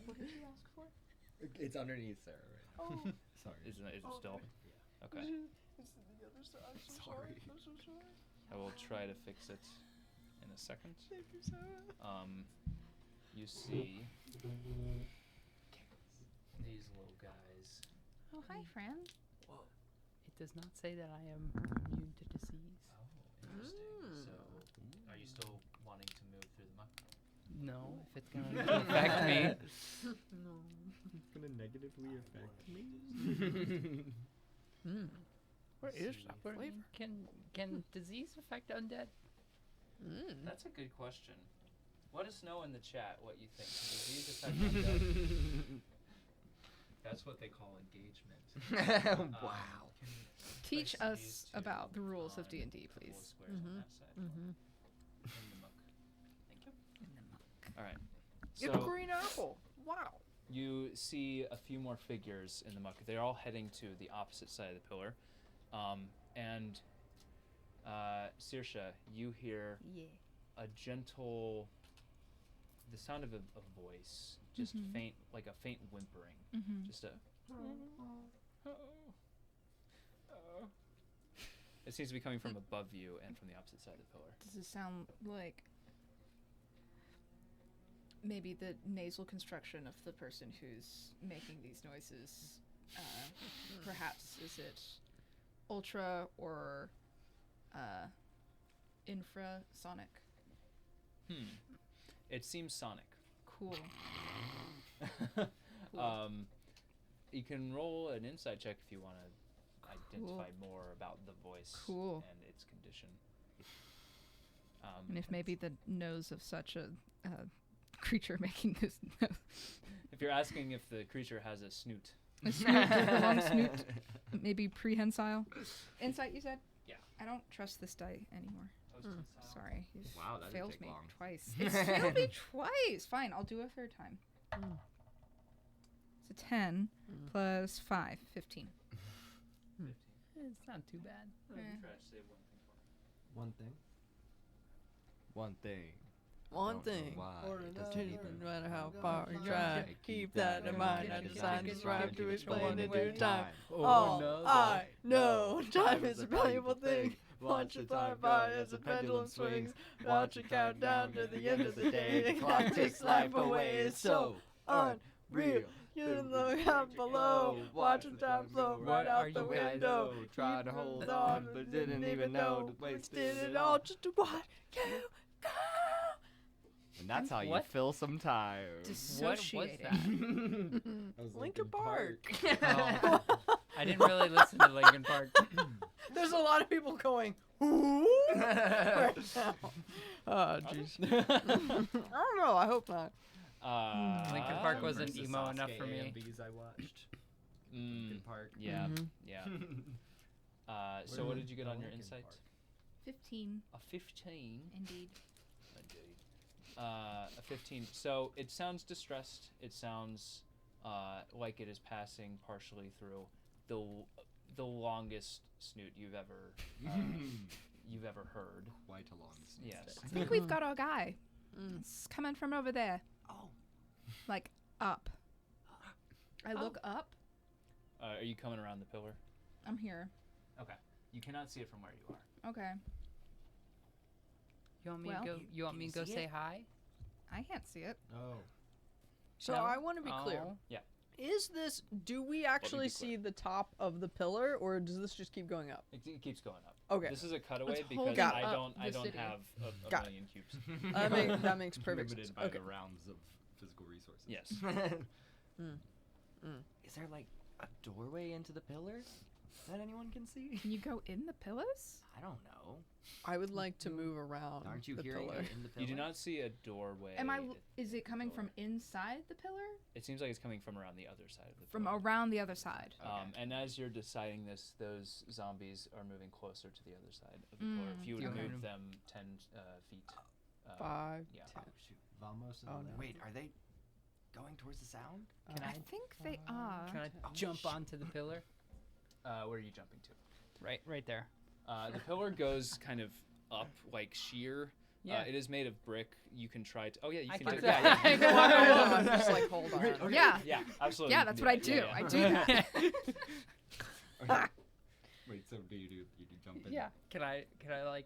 What did you ask for? It's underneath Sarah right now. Oh, Sorry. Is it still? Okay. it's the other side. I'm so sorry. Sorry. I'm so sorry. I will try to fix it in a second. Thank you, Sarah. You see These little guys. Oh, hi, friend. It does not say that I am immune to disease. Oh, interesting. So, are you still wanting to move through the muck? No, if it's going to affect me. No. It's gonna negatively affect me. What is See. that I flavor? mean, can disease affect undead? That's a good question. Let us know in the chat what you think. Can disease affect undead? That's what they call engagement. Wow. Can Teach place us these two about the rules of on D&D, a couple of please. squares on that side. In the muck. Thank you. All right. It's a green apple. Wow. You see a few more figures in the muck. They're all heading to the opposite side of the pillar. And Saoirse, you hear Yeah. a gentle, the sound of a voice, just faint, like a faint whimpering. Just a. It seems to be coming from above you and from the opposite side of the pillar. Does it sound like maybe the nasal construction of the person who's making these noises? Perhaps is it ultra or infrasonic? It seems sonic. Cool. You can roll an insight check if you want to identify more about the voice Cool. and its condition. And if maybe the nose of such a creature making this If you're asking if the creature has a snoot, a snoot, a long snoot, maybe prehensile. Insight, you said? Yeah. I don't trust this die anymore. Sorry. You've Wow, that didn't failed take me long. twice. It's failed me twice. Fine, I'll do a third time. It's a 10 plus 5, 15. It's not too bad. Tradj, say one thing for me. One thing. One thing. One Don't know thing, why or it another, doesn't even no matter how go. far you Keep try. Keep that in mind. I designed this rhyme to explain in due time. Oh, All no, I know, time is a valuable thing. Watch it fly by as the pendulum swings. Watch it count down to the end of the day. The clock takes life away. It's so unreal. You look out below, watch the time flow right What are out the you guys window. Tried to Keep hold it on, but didn't even know the wasted it all just to watch you go. And that's how you What? fill some time. What was Dissociating. that? Linkin Park. Oh, I didn't really listen to Linkin Park. There's a lot of people going, ooh, right now. Oh, jeez. I don't know. I hope not. Linkin Park Remember wasn't emo Sasuke enough for me. AMVs I watched. Linkin Park. Yeah, Mhm. yeah. So What what are did you get on your Linkin insight? Park? 15, A 15. indeed. Indeed. A 15. So it sounds distressed. It sounds like it is passing partially through the longest snoot you've ever heard. Quite a long Yes. I think we've got our guy. It's coming from over there. Oh. Like, up. I look up. Are you coming around the pillar? I'm here. Okay. You cannot see it from where you are. Okay. You want me Well, to go? You want can me you to go see say it? hi? I can't see it. Oh. So No? I want to be clear. Oh. Is this, do we actually see the top of the pillar, or does this just keep going up? It keeps going up. Okay. This is a cutaway Let's because hold Got I it. don't the city. have a Got it. million cubes. That makes perfect sense. Limited by Okay. the rounds of physical resources. Yes. Is there like a doorway into the pillar that anyone can see? Can you go in the pillars? I don't know. I would like to move around Aren't you the hearing pillar. it in the pillar? You do not see a doorway. Is it coming from inside the pillar? It seems like it's coming from around the other side of the From pillar. around the other side. And as you're deciding this, those zombies are moving closer to the other side of the pillar. If you would Okay. move them 10 feet. 5, Yeah. 10. Oh, shoot. Vamos to Oh, the no. left. Wait, are they going towards the sound? I think they are. Can I Oh, jump shit. onto the pillar? Where are you jumping to? Right there. The pillar goes kind of up, like sheer. Yeah. It is made of brick. You can try to. Oh yeah, you I can. can do, do yeah, that. yeah, I can walk I'm just like, hold on. Yeah. yeah, absolutely. Yeah, you that's can what I that. do. Yeah, yeah. I do that. Okay. Wait, so do you jump in? Yeah. Can I like?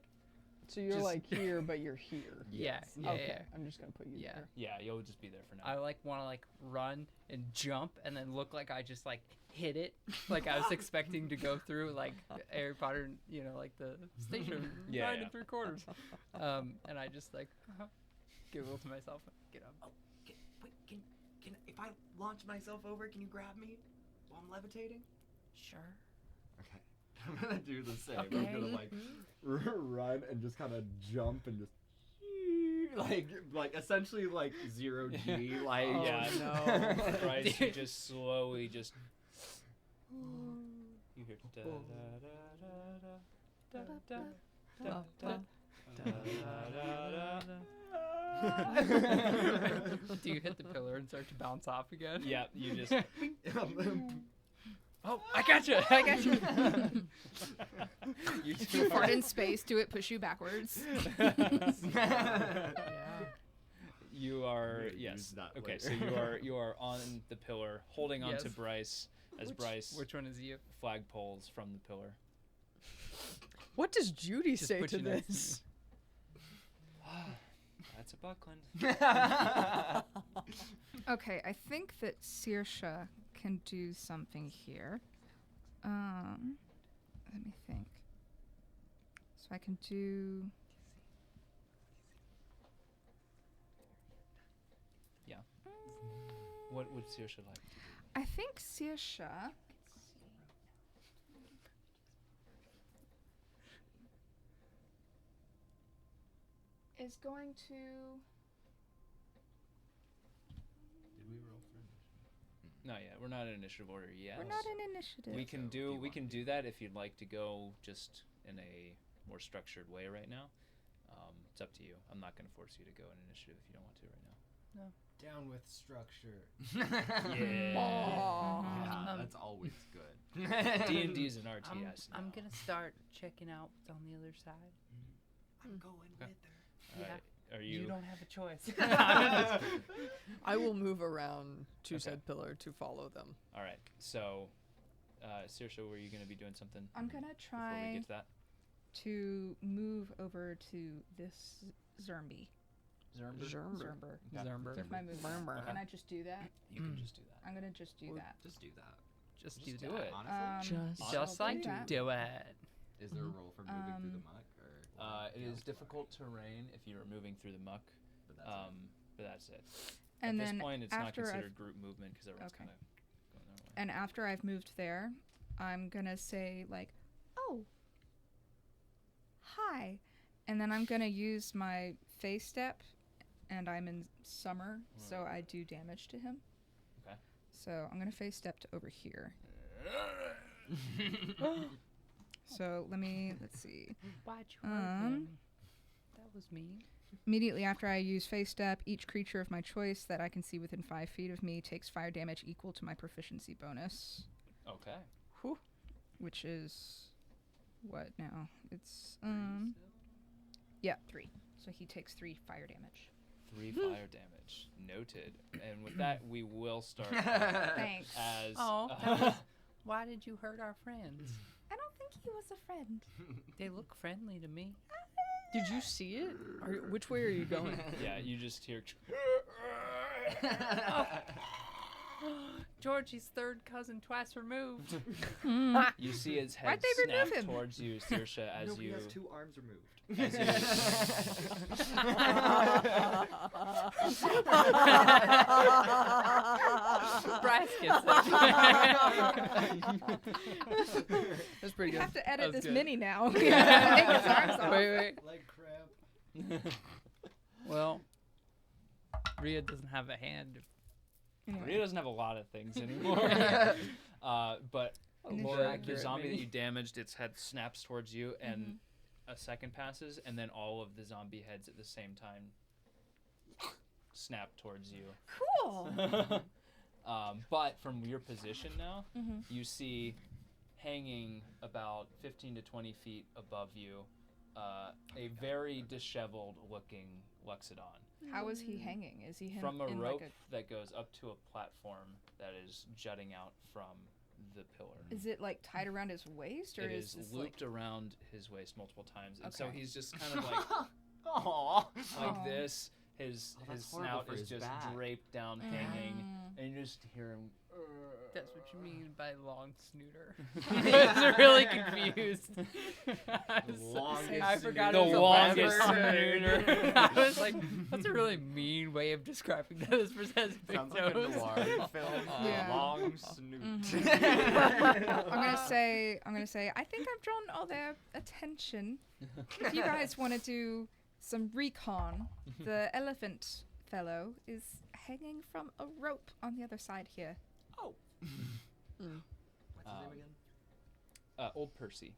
So you're Just- like here, but you're here. Yeah. Yes. Yeah. Okay, Yeah. I'm just gonna put you Yeah. there. Yeah, you'll just be there for now. I like want to like run and jump and then look like I just like hit it, like I was expecting to go through like Harry Potter, you know, like the station Yeah, 9 yeah. and 3/4. And I just like giggle to myself, get up. Oh, wait, can if I launch myself over, can you grab me while I'm levitating? Sure. Okay. I'm gonna do the same. Okay. I'm gonna like run and just kind of jump and just like essentially like 0G like Oh, yeah, no. Bryce, you just slowly just. You hear da da da da da da da da da. Do you hit the pillar and start to bounce off again? Yeah, you just. Oh, I got you. I got you. You You fart in space, do it push you backwards. You are We'll use yes. that Okay, so later. you are on the pillar, holding on to Yes. Bryce as Bryce Which one is you? flagpoles from the pillar. What does Judy Just say put to you next to this? That's a Buckland. Okay, I think that Saoirse can do something here. Let me think. So I can do. What would Saoirse like? I think Saoirse. Is going to. Did we roll for initiative? Not yet. We're not in initiative order yet. We're not in initiative. We can So if you we want can to. do that if you'd like to go just in a more structured way right now. It's up to you. I'm not going to force you to go in initiative if you don't want to right now. Down with structure. Yeah, that's always good. D&D is an RTS. I'm now. gonna start checking out what's on the other side. I'm going Okay. with her. All Yeah. right. Are You you? don't have a choice. I will move around to Okay. said pillar to follow them. All right. So, Saoirse, were you going to be doing something I'm gonna before we try get to that? to move over to this Zermby. Zermber? Zermber. Okay. Zermber. With my movement. Zermber. Can I just do that? You can just do that. I'm gonna just do that. Just do that. Just Just do do that. it. Honestly, Just Just I'll like do that. do it. is there a role for moving through the Um, muck or? It is difficult terrain if you're moving through the muck, But that's but that's it. And At then this point, it's not after I've considered group movement because everyone's Okay. kind of going their way. And after I've moved there, I'm gonna say like, "Oh, hi," and then I'm gonna use my phase step, and I'm in summer, so I do damage to him. Okay. So I'm gonna phase step to over here. So let's see. Why'd you hurt him? That was mean. Immediately after I use phase step, each creature of my choice that I can see within 5 feet of me takes fire damage equal to my proficiency bonus, Okay. which is what now? It's yeah, 3. So he takes 3 fire damage. 3 fire damage. Noted. And with that, we will start Thanks. as. Oh, that was, why did you hurt our friends? I don't think he was a friend. They look friendly to me. Did you see it? Which way are you going? Yeah, you just hear. Georgie's third cousin twice removed. You see his head Why'd they remove snap him? towards you, Saoirse, as no, he you. has 2 arms removed. Bryce gets it. That's pretty We good. have to edit was this good. mini now. We have to take his arms off. Wait. Like crap. Well, Rhea doesn't have a hand. Maria doesn't have a lot of things anymore. But More the accurate, zombie that maybe. you damaged, its head snaps towards you, and a second passes, and then all of the zombie heads at the same time snap towards you. Cool. But from your position now, you see hanging about 15 to 20 feet above you, a very disheveled looking Luxodon. How is he hanging? Is he From a in rope like that goes up to a platform that is jutting out from the pillar. Is it like tied around his waist, or It is is this looped around his waist multiple times, and so Okay. he's just kind of like Aww. like Aw. this. His Oh, that's his horrible snout for is his just back. draped down, like hanging, and you just hear him. That's what you mean by long snooter. I was really confused. I forgot The it was a longest leopard. snooter. I was like, that's a really mean way of describing this possessed big Sounds like a nose. noir film. Yeah. Long snoot. I'm gonna say I think I've drawn all their attention. If you guys want to do some recon, the elephant fellow is hanging from a rope on the other side here. Oh. What's his name again? Old Percy.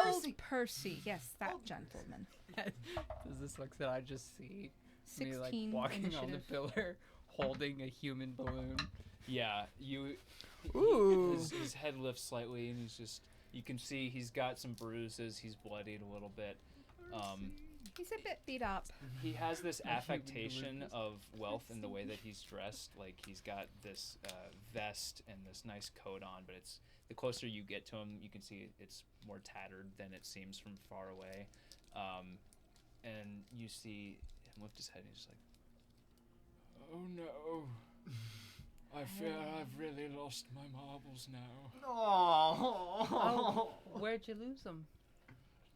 Old Percy, yes, that gentleman. Does this look that I just see me like 16 walking on the initiative. pillar holding a human balloon? Yeah, you. Ooh. His head lifts slightly, and you can see he's got some bruises. He's bloodied a little bit. He's a bit beat up. He has this affectation of wealth in the way that he's dressed. Like he's got this vest and this nice coat on, but it's the closer you get to him, you can see it's more tattered than it seems from far away. And you see him lift his head, and he's just like, "Oh no, I fear I've really lost my marbles now. Oh. Where'd you lose them?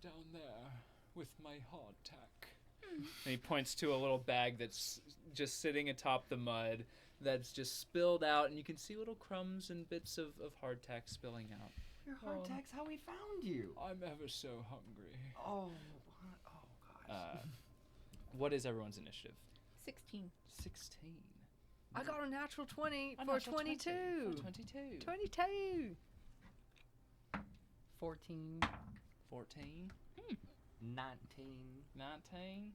Down there with my hardtack." And he points to a little bag that's just sitting atop the mud that's just spilled out, and you can see little crumbs and bits of hardtack spilling out. Your hardtack's how we found you. I'm ever so hungry. Oh. Gosh. What is everyone's initiative? 16. 16. I got a natural 20 A for natural 22. 22. 22. 14. 14. 19. 19.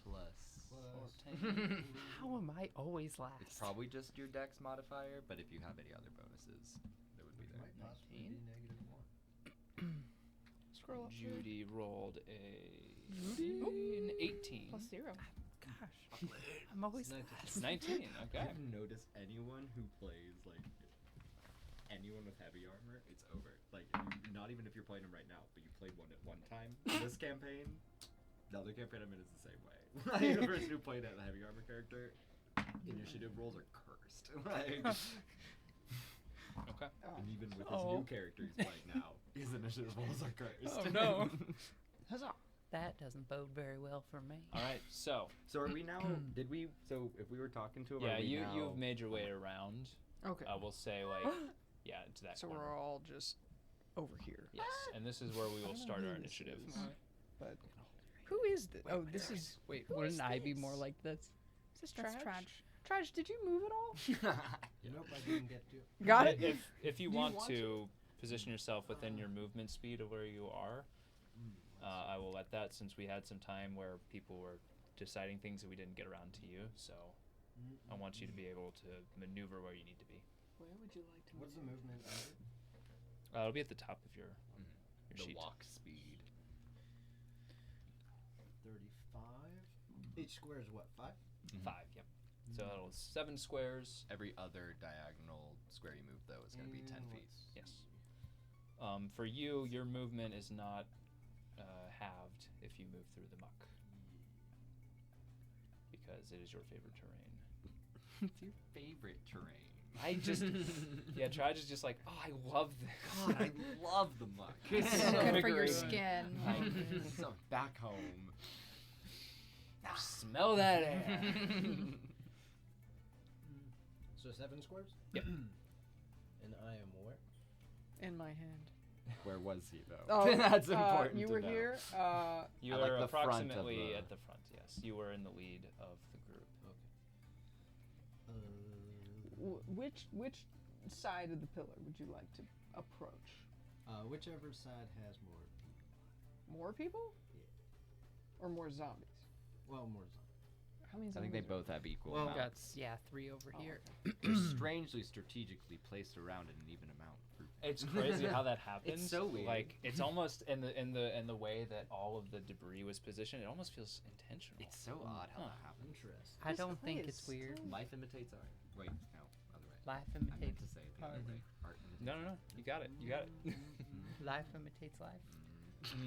Plus. 14. How am I always last? It's probably just your dex modifier, but if you have any other bonuses, it would be there. Might possibly 19. be -1. Scroll up. Judy rolled an 18. Plus 0. Gosh, I'm always last. 19. Okay. I've noticed anyone who plays like anyone with heavy armor, it's over. Like not even if you're playing them right now, but you played one at one time. This campaign, the other campaign I'm in is the same way. Like the person who played a heavy armor character, initiative rolls are cursed. Like, Okay. and even with his Oh. new character he's playing now, his initiative rolls are cursed. Oh, no. Huzzah. That doesn't bode very well for me. All right. So, So are we now? Did we? So if we were talking to him, yeah, are we now, you've made your way around. Okay. I will say, like, yeah, to that So corner. we're all just over here. Yes, and this is where we will I don't start know our who this initiative. is, But who is this? Oh, this is. Wait, Who wouldn't is I be this? more like this? Is this That's Tradj? Tradj. Tradj, did you move at all? Nope, I didn't get to. Got it. If you Do you want want to position yourself within your movement speed of where you are, I will let that, since we had some time where people were deciding things that we didn't get around to you. So I want you to be able to maneuver where you need to be. Where would you like to What's the movement under? It'll be at the top of your the sheet. walk speed. 35. Each square is what, 5? 5. Yep. So it'll 7 squares. Every other diagonal square you move though is going to be 10 feet. Yes. For you, your movement is not halved if you move through the muck, because it is your favorite terrain. It's your favorite terrain. I just, yeah, Tradj is just like, oh, I love this. God, I love the muck. It's so good for your skin. So back home. Smell that air. So 7 squares? Yep. And I am where? in my hand? Where was he though? Oh, That's important. You to were know. here. You At, were like, the front of approximately the- at the front, yes. You were in the lead of the group. Which side of the pillar would you like to approach? Whichever side has more people. More people? Or more zombies? Well, more zombies. How many I zombies? think they are both have equal Well, amounts. Got 3 over Oh, here. okay. They're strangely strategically placed around in an even amount. It's crazy how that happens. so weird. Like it's almost in the way that all of the debris was positioned. It almost feels intentional. It's so odd how that happens. Interesting. I don't think it's weird. Life imitates art. Wait, no, other way. Life I meant imitates to say it the other art. way. Art imitates No. You got it. You got it. Life imitates life.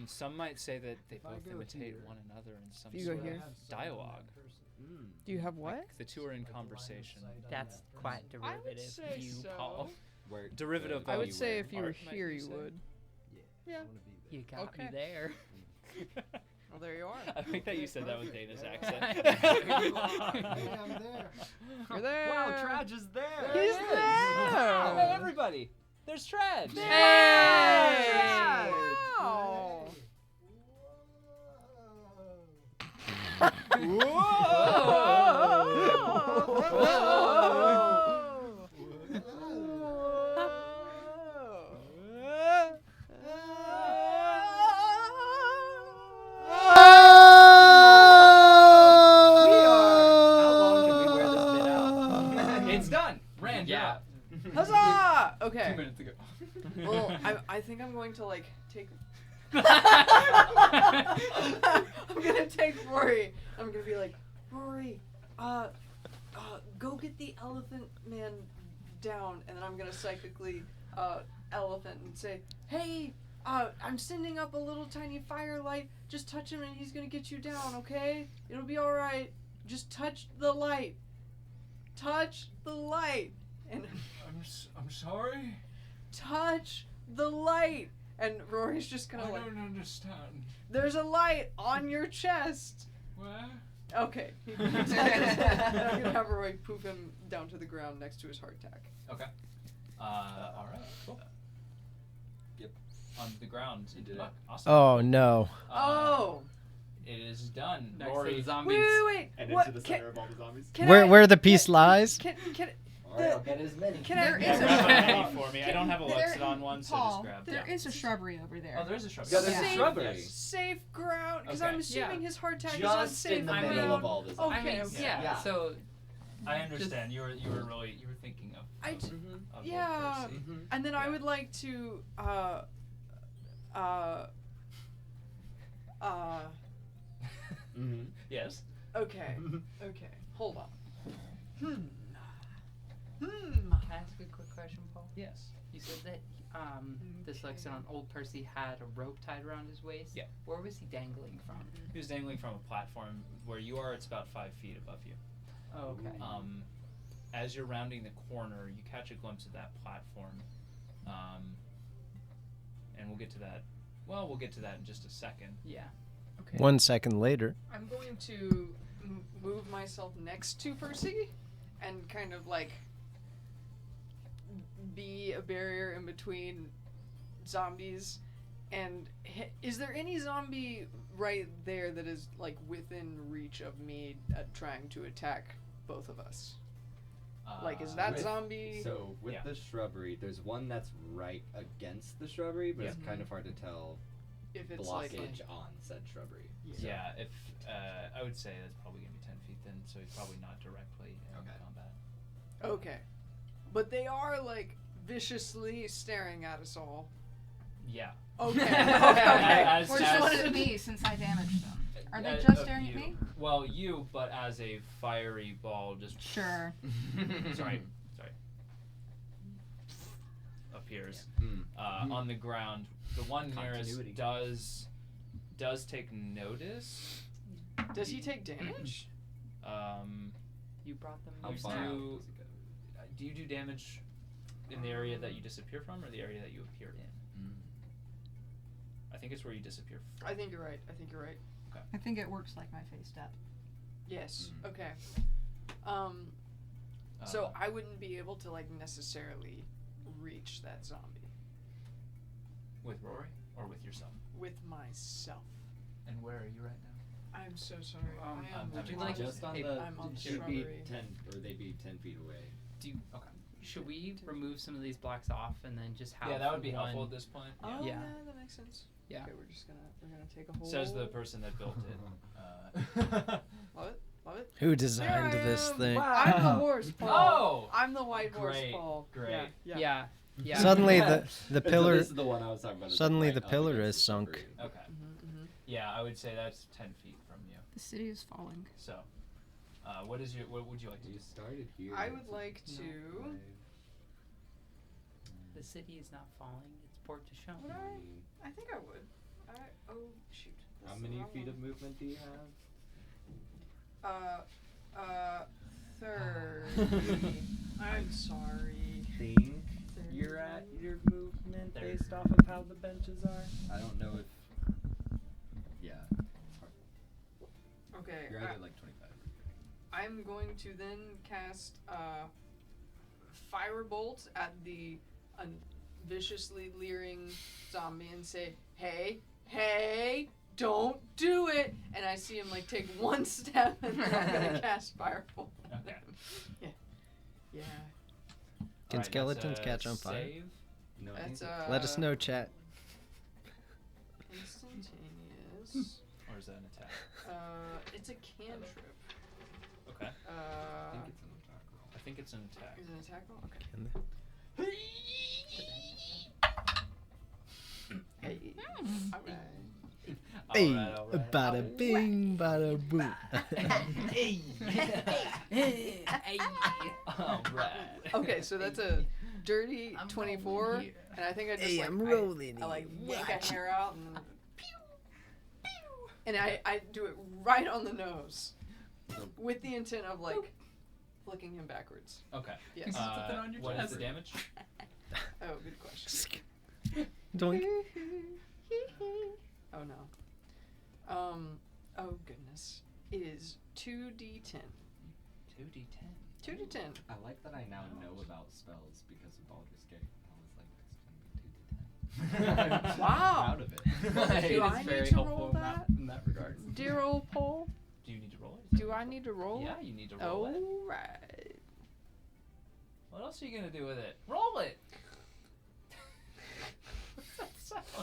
Some might say that they If I both go imitate here- one another in some If you go sort here- of dialogue. Do you have what? Like the two are in Like line of conversation. sight on That's that quite person. I would derivative. say You, so. Paul. Where Derivative the I of would say if you were art, might here, you you say? would. Yeah. Yeah. I wanna be there. You got me Okay. there. Well, there you are. I think that you said that with Dana's accent. Hey, I'm there. You're there. Wow, Tradj is there. He's Hey, there. everybody! There's Tradj! Hey! Wow. How long can we wear this bit out? It's done! Rand, you're Yeah. up. Huzzah! 2 Okay. minutes ago. Well, I think I'm going to like take. I'm gonna take Rory. I'm gonna be like, Rory, go get the elephant man down, and then I'm gonna psychically elephant and say, hey, I'm sending up a little tiny firelight. Just touch him, and he's gonna get you down. Okay? It'll be all right. Just touch the light. Touch the light. And I'm sorry. touch the light. And Rory's just gonna I like, don't understand. there's a light on your chest. Where? Okay. And I'm gonna have Rory poof him down to the ground next to his hardtack. Okay. Alright, cool. Yep. On the ground. You did it. Awesome. Oh no. Oh. It is done. Next to Rory. the zombies. Wait. And What? into the Can, center of all the zombies. can Where I, where the piece lies? Can Alright, I'll get as many. can There I? is Grab a a- mini for me. I don't have a There- Lexodon one, so Paul, just grab there that. is a shrubbery over there. Oh, there's a shrubbery. Yeah, there's Safe- a shrubbery. Safe ground, because Okay. I'm assuming his hardtack is on Just safe in the ground. middle of all this. Okay, I mean, okay. yeah. So I understand. You were thinking of. I of, d- of Old yeah. Percy. And then I Yeah. would like to Yes. okay. Okay. Hold on. can I ask a quick question, Paul? Yes. You said that this Lexodon, Old Percy, had a rope tied around his waist. Yeah. Where was he dangling from? He was dangling from a platform where you are. It's about 5 feet above you. Oh, okay. As you're rounding the corner, you catch a glimpse of that platform, and we'll get to that. Well, we'll get to that in just a second. Yeah. Okay. 1 second later. I'm going to move myself next to Percy and kind of like be a barrier in between zombies. And is there any zombie right there that is like within reach of me trying to attack both of us? Like, is that with- zombie? So with Yeah. the shrubbery, there's one that's right against the shrubbery, but it's kind of hard to tell If it's like blockage on said shrubbery. Yeah. If I would say that's probably gonna be 10 feet then, so he's probably not directly in Okay. combat. okay, but they are like viciously staring at us all. Yeah. Okay. As- Or as- just at me since I damaged them. Are they Uh, just of staring at you. me? Well, you, but as a fiery ball, just Sure. sorry, appears Mm. on the ground. The one Continuity. nearest does take notice. Does he take damage? You brought them. How You far do- out does it go? Do you do damage in the area that you disappear from, or the area that you appear in? I think it's where you disappear from. I think you're right. I think it works like my face step. Yes. Mhm. Okay. So Uh, I wouldn't be able to like necessarily reach that zombie with Rory or with yourself. with myself. And where are you right now? I'm so sorry. I am would you on like the- just on Hey, the I'm on the should be shrubbery. 10 or they'd be 10 feet away. Do you, Okay. should we remove some of these blocks off and then just have Yeah, that would be one? helpful at this point. Oh Yeah. yeah, that makes sense. Yeah. Okay, we're gonna take a whole. Says the person that built it. Love it. Love it. Who designed There I this am. thing? I'm the horse, Paul. Oh! I'm the white horse, Great, Paul. great. Yeah. Yeah. Yeah. Yeah. Suddenly the So pillar. This is the one I was talking about. It's, Suddenly right the up pillar against is the sunk. shrubbery. Okay. Yeah, I would say that's 10 feet from you. The city is falling. So, what would you like to do? You started here. I would like to. The city is not falling. It's Port de Champs. Would I think I would. Oh shoot. How That's the many wrong feet one. of movement do you have? 30. I'm sorry. Think you're at your movement based off of how the benches are. I don't know if. Yeah. It's hard. Okay. You're at like 25. I'm going to then cast Firebolt at the viciously leering zombie and say, hey, don't do it! And I see him like take one step and then I'm gonna cast Firebolt. Okay. Yeah. Can Alright, skeletons that's a catch on fire? save. No, I That's think Let us know, chat. Instantaneous. Or is that an attack? It's a cantrip. Okay. I think it's an attack roll. I think it's an attack. Is it an attack roll? Okay. Can Hey. Alright. Hey, Alright. bada bing, bada boom. Alright. Okay, so that's a dirty I'm 24, rolling here. and I think I just Hey, like I'm I- rolling. I like yank Watch. a hair out and and I do it right on the nose with the intent of like flicking him backwards. Okay. Yes. Something on your What is chest. the damage? Oh, good question. Doink. Oh no. Oh goodness. It is 2d10. 2d10. 2d10. I like that I now know about spells because of Baldur's Gate. I was like, it's gonna be 2d10. Wow. I'm proud of it. Do I It's need very to helpful roll in in that regard. Dear old Paul, Do you need to roll it? do I need to roll? Yeah, you need to roll it. Alright. What else are you gonna do with it? Roll it!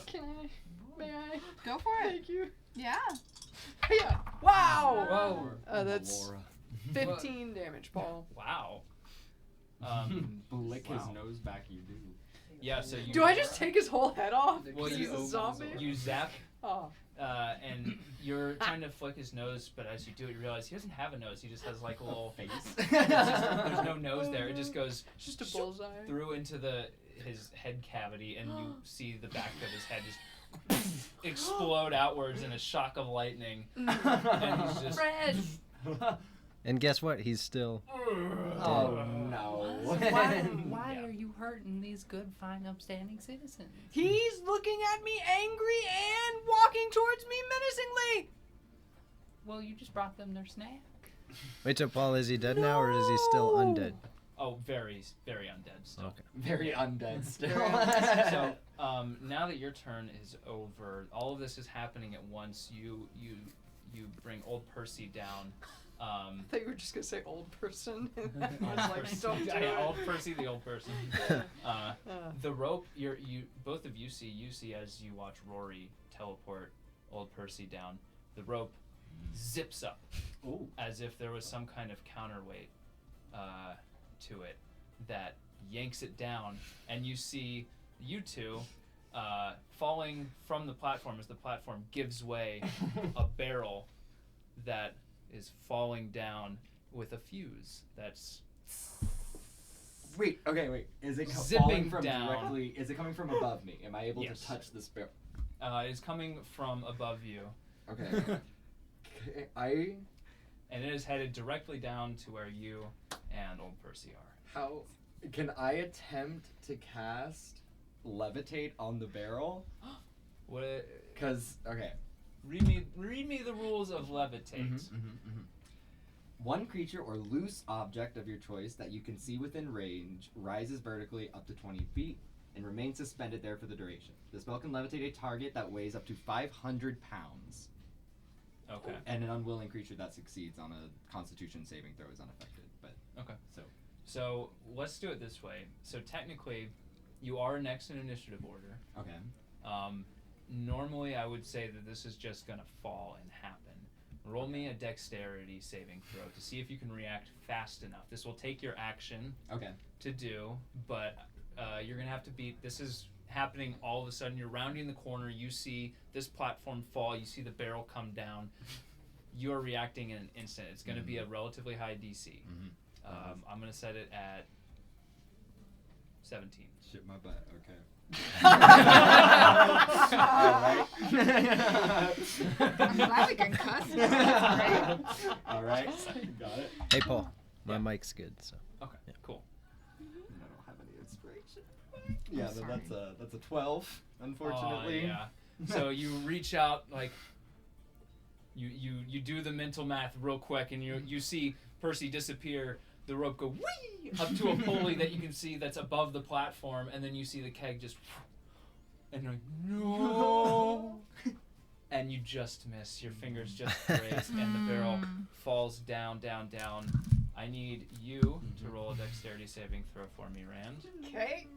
Can I? May I? Go for it. Thank you. Yeah. Yeah. Wow. Whoa. That's Laura. 15 damage, Paul. Wow. Lick his wow. nose back, you do. Yeah, so you. Do I just take his whole head off? Well, Because you he's a zombie? You zap, Oh. and you're trying to flick his nose, but as you do it, you realize he doesn't have a nose. He just has like a little Face. There's no nose there. It just goes It's just a bullseye. through into his head cavity, and you see the back of his head just explode outwards in a shock of lightning, and he's just. Red. And guess what? He's still. Oh no. Why Yeah. are you hurting these good, fine, upstanding citizens? He's looking at me angry and walking towards me menacingly. Well, you just brought them their snack. Wait, so Paul, is he dead now or is he still No. undead? Oh, very, very undead still. Okay. Very undead still. So, now that your turn is over, all of this is happening at once. You bring old Percy down. I thought you were just gonna say old person. I was like, don't do Yeah, it. old Percy, the old person. The rope. You both of you see as you watch Rory teleport old Percy down. The rope zips up Ooh. as if there was some kind of counterweight to it that yanks it down, and you see you two falling from the platform as the platform gives way. A barrel that is falling down with a fuse that's Wait. Is it Zipping falling from down. directly? Is it coming from above me? Am I able Yes. to touch this barrel? is coming from above you, Okay. I. and it is headed directly down to where you and old Percy are. How can I attempt to cast levitate on the barrel? What? Cause okay. Read me the rules of levitate. One creature or loose object of your choice that you can see within range rises vertically up to 20 feet and remains suspended there for the duration. The spell can levitate a target that weighs up to 500 pounds. Okay. And an unwilling creature that succeeds on a Constitution saving throw is unaffected. But Okay. so So let's do it this way. So technically, you are next in initiative order. okay. Normally, I would say that this is just gonna fall and happen. Roll me a dexterity saving throw to see if you can react fast enough. This will take your action Okay. to do, but you're gonna have to beat. This is happening all of a sudden. You're rounding the corner. You see this platform fall. You see the barrel come down. You're reacting in an instant. It's gonna be a relatively high DC. I'm gonna set it at 17. Shit my butt. Okay. I'm glad we can cuss. That's great. All right. Got it. Hey, Paul. My mic's good, so. Okay, cool. I don't have any inspiration. Yeah, sorry. that's a 12, unfortunately. Oh, yeah. So you reach out, like, you do the mental math real quick, and you see Percy disappear. The rope go whee up to a pulley that you can see that's above the platform, and then you see the keg just, and you're like, no, and you just miss. Your fingers just grazed, and the barrel falls down, down, down. I need you to roll a dexterity saving throw for me, Rand. Okay.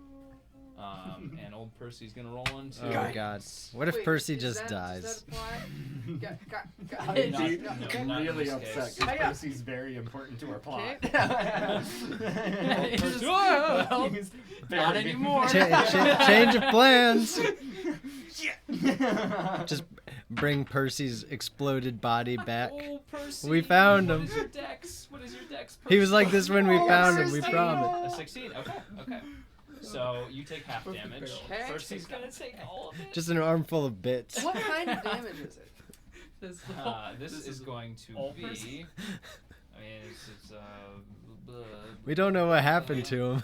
And old Percy's gonna roll one too. Oh, God. What if Wait, Percy does just that- dies? Does that apply? Got Not- I'm no, not in really this upset case. because Hiya. Percy's very important to our plot. Old Percy- Well, He's not very- anymore. Change of plans. Just bring Percy's exploded body back. Oh, Percy. We found What him. is your dex? What is your dex? He was like this when we Oh, found him, we 16. promise. A 16. Okay. So you take half damage. barrel. Percy's gonna take all of it. Just an armful of bits. What kind of damage is it? This is going to all be. Percy? I mean, it's We don't know what happened to him.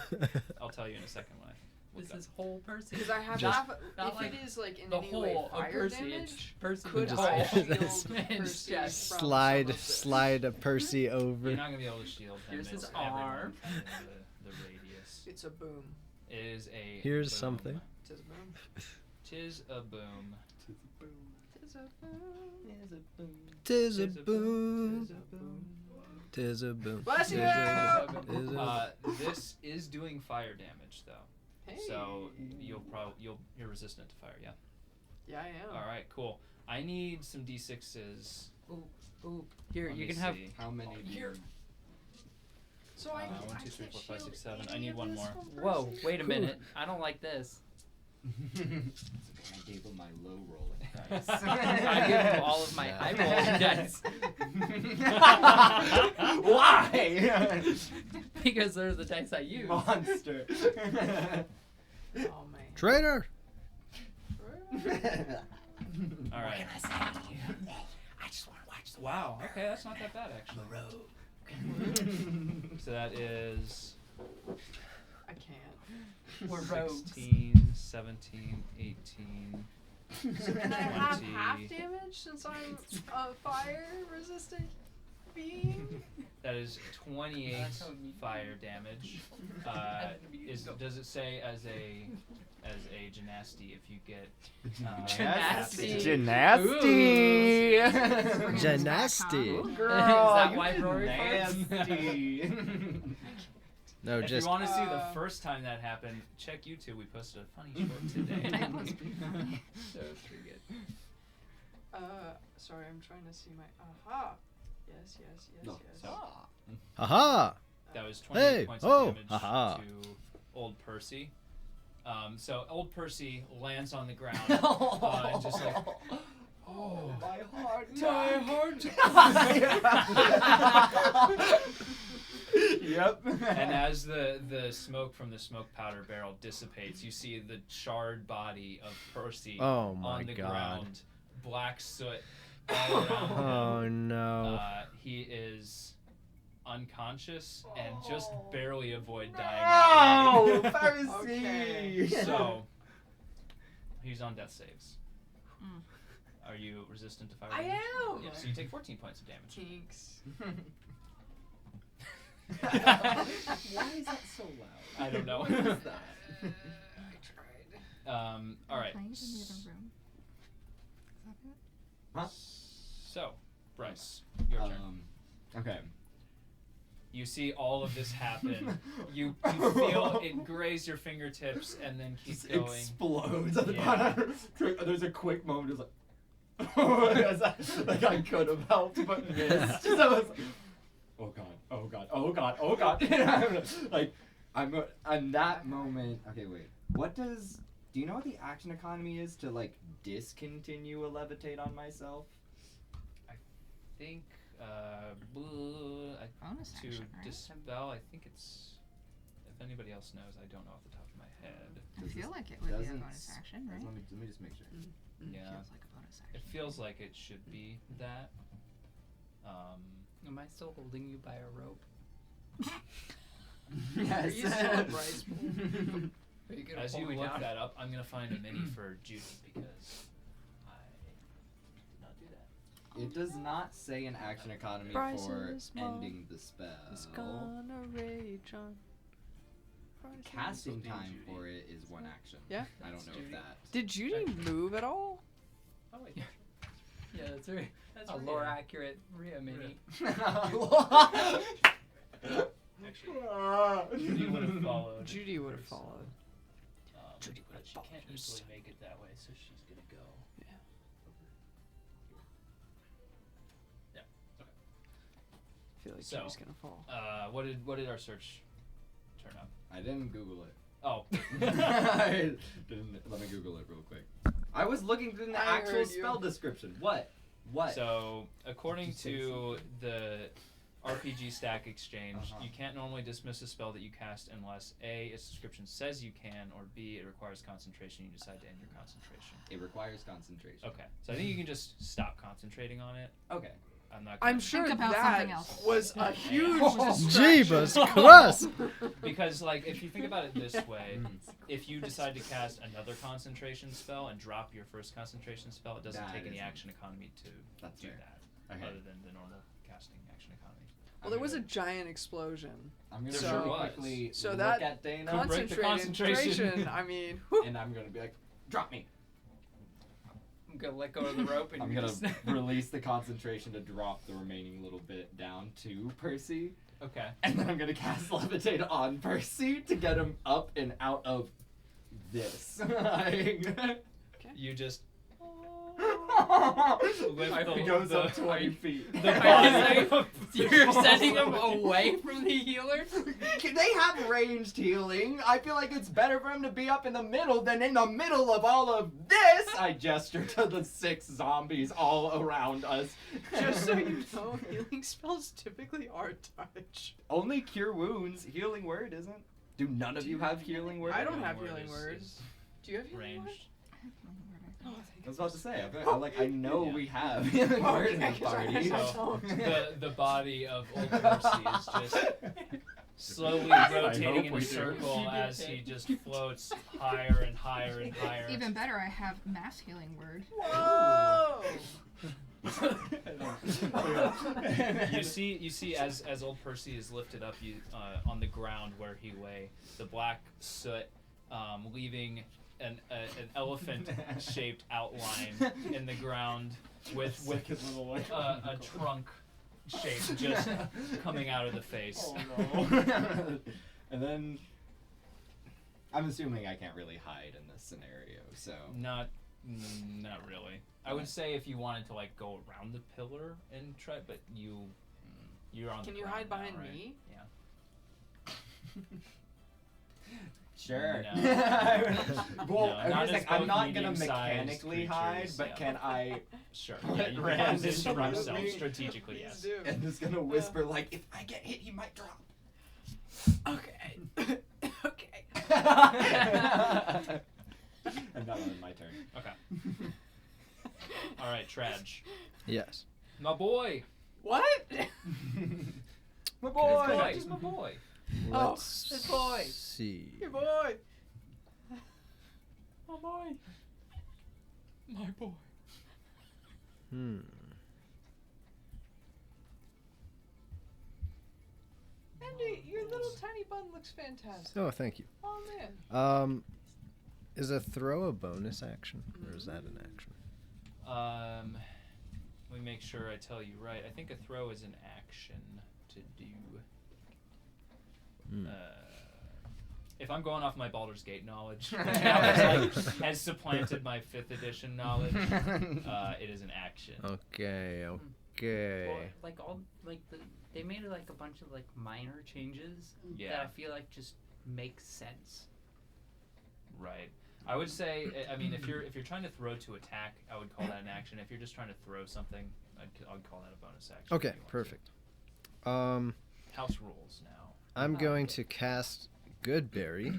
I'll tell you in a second when I. This look is whole Percy. Because I have Just- not if like it is like in The any way whole of fire Percy. It's damage, Percy. could Just- I shield just- Percy just from slide some of this? slide a Percy over. You're not gonna be able to shield him. Here's his It's everyone arm. kind of the radius. It's a boom. It is a. Here's boom. something. It's a boom. Tis a boom. It's a boom. Tis a boom. Tis a boom. Bless Tis you! a- tis a- This is doing fire damage though. Hey. So you're resistant to fire, yeah. Yeah, I am. All right, cool. I need some d6s. Ooh, here Let you me can have. see. How many do you Here. So I 1, 2, 3, 4, 5, 6, 7. I need one more. Whoa, wait a minute. I don't like this. I gave him my low rolling dice. I give him all of my Yeah. high rolling dice Why? because they're the dice I use. Monster. Oh man. Traitor. All right. I just want to watch the Wow. Okay, that's not that bad actually. road. So that is I can't. We're rogues. 16, 17, 18. So can I have 20. half damage since I'm a fire resistant being? That is 28 That's how we- fire damage. Does it say as a gymnasty if you get Gymnasty. Gymnasty. Gymnasty. Is that why Rory Nasty. No, If just you want to see the first time that happened, check YouTube. We posted a funny short today. That was pretty good. Sorry, I'm trying to see my aha. Yes. No, haha. That was 28 Hey, points oh, of damage haha. to old Percy. So old Percy lands on the ground and just like, oh, my heart. Yep. and as the smoke from the smoke powder barrel dissipates, you see the charred body of Percy Oh my on the God. ground, black soot all around him. Oh no. He is unconscious and just barely avoid Oh, dying. Pharisee. Okay. So he's on death saves. Mm. Are you resistant to fire? I damage? am. Yeah, so you take 14 points of damage. Kinks. Why is that so loud? I don't know. What is that? I tried. All right. Playing in the other room. Is that it? Huh? So, Bryce, your turn. Okay. You see all of this happen. You feel it graze your fingertips and then keep Just going. explodes at the Yeah. bottom. There's a quick moment, just like, like I could have helped but missed. So I was like, oh god, oh god, oh god, oh god. Like in that moment. Okay, wait. Do you know what the action economy is to like discontinue a levitate on myself? I think Bonus to action, right? dispel. I think it's. If anybody else knows, I don't know off the top of my head. I feel like it would be a bonus action, right? Let me just make sure. Yeah. Feels like a bonus action. It feels like it should be that. Am I still holding you by a rope? Yes. Are you still a Bryce pool? Are you gonna As pull you me look down? that up, I'm gonna find a mini for Judy because I did not do that. It does not say an action economy Bryce's for mom ending the spell. It's gonna rage on. Bryce's- Casting Supposed to be time Judy. for it is one action. Yeah. I don't That's know Judy. if that. Did Judy move at all? Oh wait. Yeah, that's right. That's A Rhea. lore accurate Rhea mini. Actually, Judy would have followed. Judy would have first, followed. Judy would have followed. She can't easily make it that way, so she's gonna go. Yeah. Yeah. Okay. I feel like So, Judy's gonna fall. What did our search turn up? I didn't Google it. Oh. I didn't. Let me Google it real quick. I was looking through the I actual heard you. spell description. What? So, according Did you say to the RPG Stack Exchange, Uh-huh. you can't normally dismiss a spell that you cast unless A, its description says you can, or B, it requires concentration. You decide to end your concentration. It requires concentration. Okay, so I think you can just stop concentrating on it. Okay. I'm not. I'm gonna- sure Think about that something else. was a huge Jeebus distraction. Christ! Because, like, if you think about it this way, Mm. if you decide to cast another concentration spell and drop your first concentration spell, it doesn't That take any isn't- action economy to That's do fair. that, Okay. other than the normal casting action economy. Well, there was a giant explosion. I'm gonna There really was. quickly So look that at Deyna, Could break the concentration. I mean, whew. and I'm gonna be like, drop me. I'm gonna let go of the rope and I'm you're gonna just- release the concentration to drop the remaining little bit down to Percy, Okay. and then I'm gonna cast Levitate on Percy to get him up and out of this. You just He goes up 20 feet. the Are body you saying you're sending him away from the healer? They have ranged healing. I feel like it's better for him to be up in the middle than in the middle of all of this. I gesture to the 6 zombies all around us. Just so you know, healing spells typically are touch. Only cure wounds. Healing word isn't. Do none of you have healing word? I don't have Word healing is- word. is Do you have healing word? ranged. I was about to say. I know we have healing word in the Okay, 'cause I party. So the body of old Percy is just slowly I rotating hope in we a do. circle as he just floats higher and higher and higher. Even better, I have mass healing word. Whoa! you see as old Percy is lifted up on the ground where he lay, the black soot leaving an elephant shaped outline in the ground with a trunk shape just coming out of the face. Oh no. And then I'm assuming I can't really hide in this scenario, so Not really. I would say if you wanted to like go around the pillar and try, but you're on. Can the you ground hide now, behind right? me? Yeah. sure. No. Well, No, I'm not just as like, I'm both not gonna medium-sized mechanically hide, creatures, but yeah. can I? Sure. Put Yeah, you can Rand in position front of yourself me? strategically. Please Yes. do. And just gonna whisper like, if I get hit, he might drop. Okay. Okay. And that was my turn. Okay. All right, Tradj. Yes. My boy. What? My Tradj is my boy. Oh, Let's his boy. see. Your boy. My boy. My boy. Hmm. Andy, your little tiny bun looks fantastic. Oh, thank you. Oh man. Is a throw a bonus action, or is that an action? Let me make sure I tell you right. I think a throw is an action to do. Hmm. If I'm going off my Baldur's Gate knowledge, which now has supplanted my 5th edition knowledge, it is an action. Okay. Well, Okay. like all like they made like a bunch of like minor changes that Yeah. I feel like just makes sense. Right. I would say, I mean, if you're trying to throw to attack, I would call that an action. If you're just trying to throw something, I'd call that a bonus action. Okay, if you want to. perfect. House rules now. I'm going to cast Goodberry.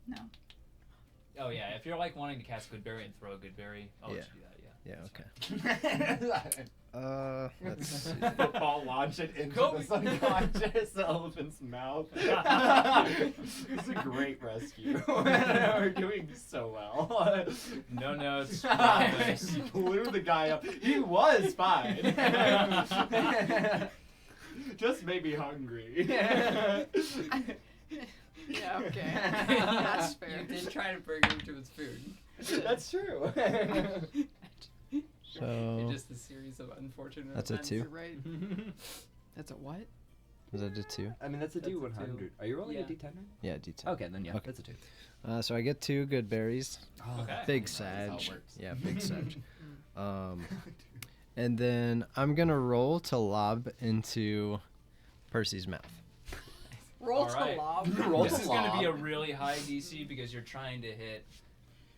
No. Oh yeah, if you're like wanting to cast Goodberry and throw a Goodberry, I'll let you do that. Yeah, okay. Let's see. Football launch it into Kobe. the subconscious elephant's mouth. It's a great rescue. We're doing so well. No notes. He blew the guy up. He was fine. Just made me hungry. Yeah, okay. That's fair. You did try to bring him to his food. That's true. So Just a series of unfortunate That's a events. 2. You're right. That's a what? Was that a 2? I mean, that's a That's a D100. 2. Are you rolling Yeah. a D10 right Yeah, D10. now? Okay, then yeah, Okay. that's a 2. So I get 2 good berries. Oh, Okay. Big that's how Sag. it works. Yeah, big Sag. And then I'm gonna roll to lob into Percy's mouth. Roll All right. to lob. Roll This to is going to be a lob. really high DC because you're trying to hit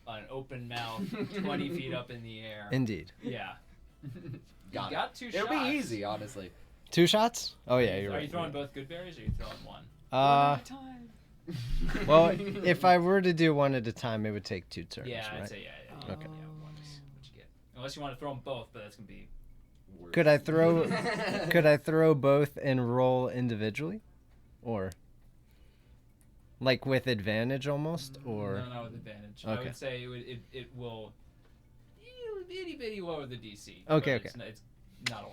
an open mouth 20 feet up in the air. Indeed. Yeah. Got You got 2 It'll shots. be easy, honestly. 2 shots? Oh yeah, you're Are right. you throwing you're both good berries or are you throwing one? right. One at a time. Well, if I were to do one at a time, it would take 2 turns, Yeah, right? I'd say yeah. Okay. Yeah, one is what you get. Unless you want to throw them both, but that's going to be... Could I throw? Could I throw both and roll individually, or like with advantage almost, or? No, not with advantage. I Okay. would say it will... Itty bitty lower the DC. Okay, but okay. It's not a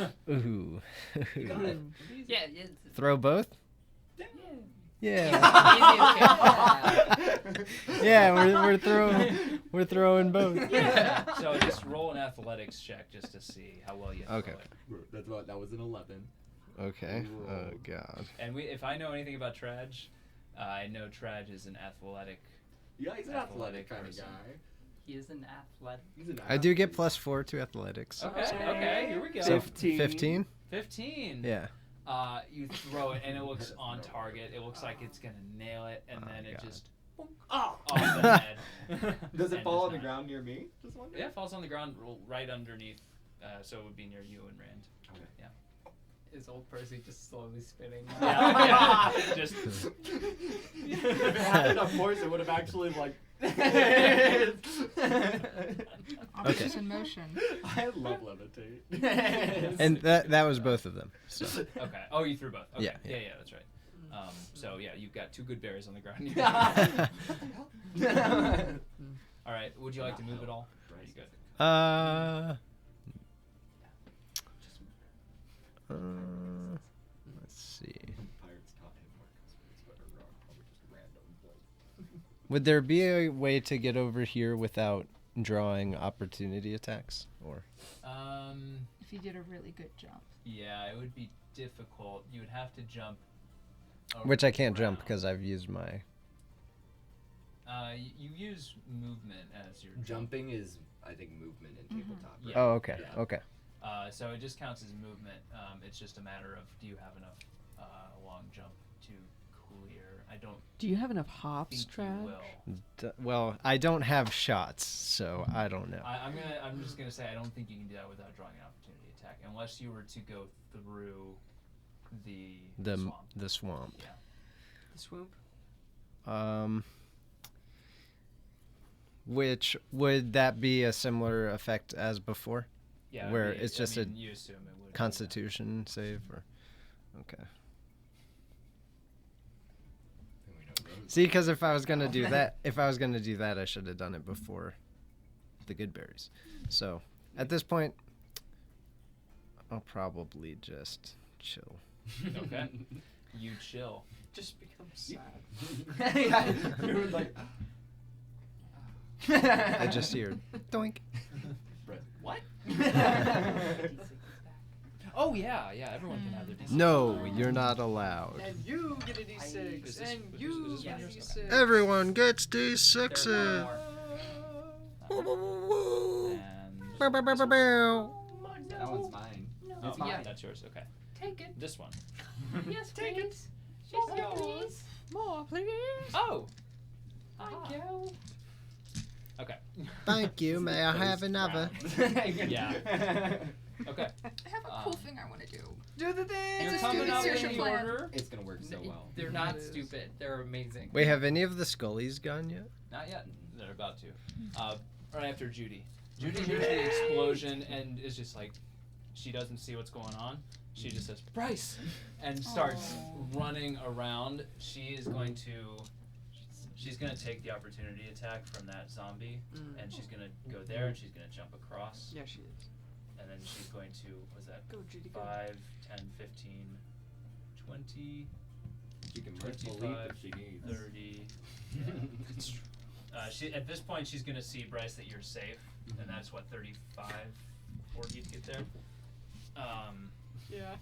lot. Ooh. You got it. Yeah, it's Throw both. Yeah. easy. Yeah, we're throwing both. Yeah. So just roll an athletics check just to see how well you throw Okay. it. That was an 11. Okay. Oh God. And if I know anything about Tradj, I know Tradj is an athletic. Yeah, he's an athletic kind of person. guy. He is an athletic. He's an I do get athlete. +4 to athletics. Okay. Okay. Here we go. So 15. 15. 15. Yeah. You throw it and it looks on target. It looks like it's gonna nail it, and Oh, then it God. just Oh! off the head. Does it And fall does on the not. ground near me? Just wondering. Yeah, it falls on the ground right underneath, so it would be near you and Rand. Is old Percy just slowly spinning? Yeah, just If it had enough force, it would have actually like. Objects in motion. I love levitate. And that was both of them. So. okay. Oh, you threw both. Okay. Yeah, yeah. Yeah, that's right. So yeah, you've got 2 good berries on the ground. All right. Would you like to move at all? Or are you good? Let's see. Pirates taught him Marcus, but it's better probably just random. Would there be a way to get over here without drawing opportunity attacks, or? If you did a really good jump. Yeah, it would be difficult. You would have to jump. over Which I the can't jump ground. because I've used my. You use movement as your Jumping is, I think, movement in tabletop. Yeah. Oh, okay. Yeah. Okay. So it just counts as movement. It's just a matter of do you have enough long jump to clear. I don't Do you have enough hops, think you Tradj? will. Well, I don't have shots, so I don't know. I'm just gonna say I don't think you can do that without drawing an opportunity attack, unless you were to go through the swamp. The swamp. Yeah. The swoop. Which would that be a similar effect as before? Yeah. it'd Where be- it's I just mean, you assume it would. be, Constitution save, or okay. See, because if I was gonna do that, I should have done it before the good berries. So at this point, I'll probably just chill. Okay. You chill. Just become sad. Yeah, you would like. I just hear doink. What? Oh yeah, everyone can have their D6. No, you're not allowed. And you get a D6. Is this- and is you this get a one yours? D6. Everyone gets There are D6s. And Bow, bow, bow, bow, bow. That one's mine. oh, mine. that's yours. Okay. Take it. This one. Yes, Take it. please. Yes, please. More. more, please. Oh. Thank you. Okay. Thank you. May I have another? Yeah. Okay. I have a cool thing I want to do. Do the thing. It's You're a coming stupid up in Saoirse the plan. order. It's gonna work so well. They're not stupid. They're amazing. Wait, have any of the Scullies gone yet? Not yet. They're about to. Right after Judy. Judy hears the explosion and is just like, she doesn't see what's going on. She just says, Bryce! And starts running around. She's going to take the opportunity attack from that zombie. And she's going to go there and she's going to jump across. Yeah, she is. And then she's going to, what's that? Go, Judy, go. 5, 10, 15, 20, She can merciful leap if she needs. 30. Yeah. At this point, she's going to see, Bryce, that you're safe. And that's what, 35, 40 to get there? Yeah.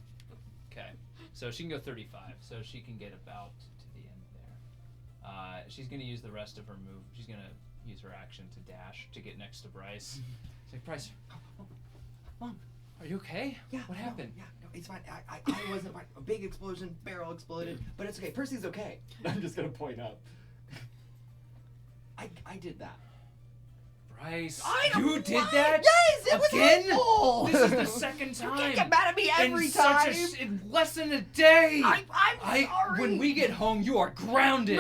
Okay. So she can go 35. So she can get about to the end there. She's going to use the rest of her move. She's going to use her action to dash to get next to Bryce. She's like, Bryce, Mom, are you okay? Yeah. What happened? No, it's fine. I wasn't fine. A big explosion, barrel exploded, but it's okay. Percy's okay. I'm just gonna point up. I did that. Bryce, I don't you know did why. that? Yes, it was again? helpful. This is the second time. You can't get mad at me every in time. in less than a day. I'm sorry. When we get home, you are grounded.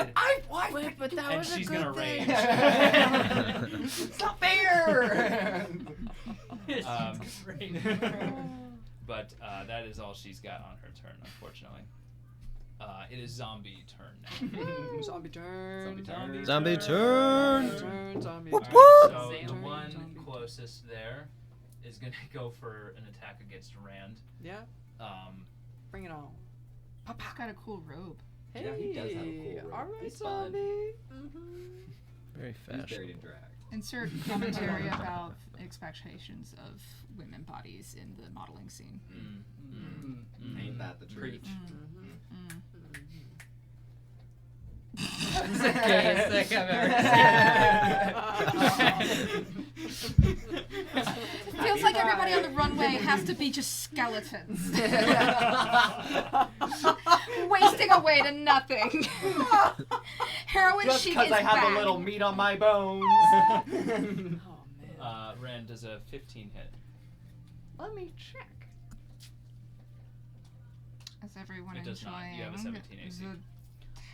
But that And was she's a gonna good thing. rage. It's not fair. But that is all she's got on her turn, unfortunately. It is zombie turn now. Zombie turn. Zombie turn. Zombie Whoop, turn. whoop. So the Turn, one zombie. closest there is gonna go for an attack against Rand. Yeah. Bring it on. He's got a cool robe. Hey. Yeah, he does have a cool robe. All right, He's fun. zombie. Very He's buried in fashionable. drag. Insert commentary about expectations of women bodies in the modeling scene. Ain't that the truth? Preach. Mm. It's the gayest thing I've It feels like everybody on the runway has to be just skeletons. Wasting away to nothing. Heroin Just chic because is I have back. a little meat on my bones. Oh man. Rand does a 15 hit. Let me check. Is everyone It does not. enjoying You have a 17 AC. the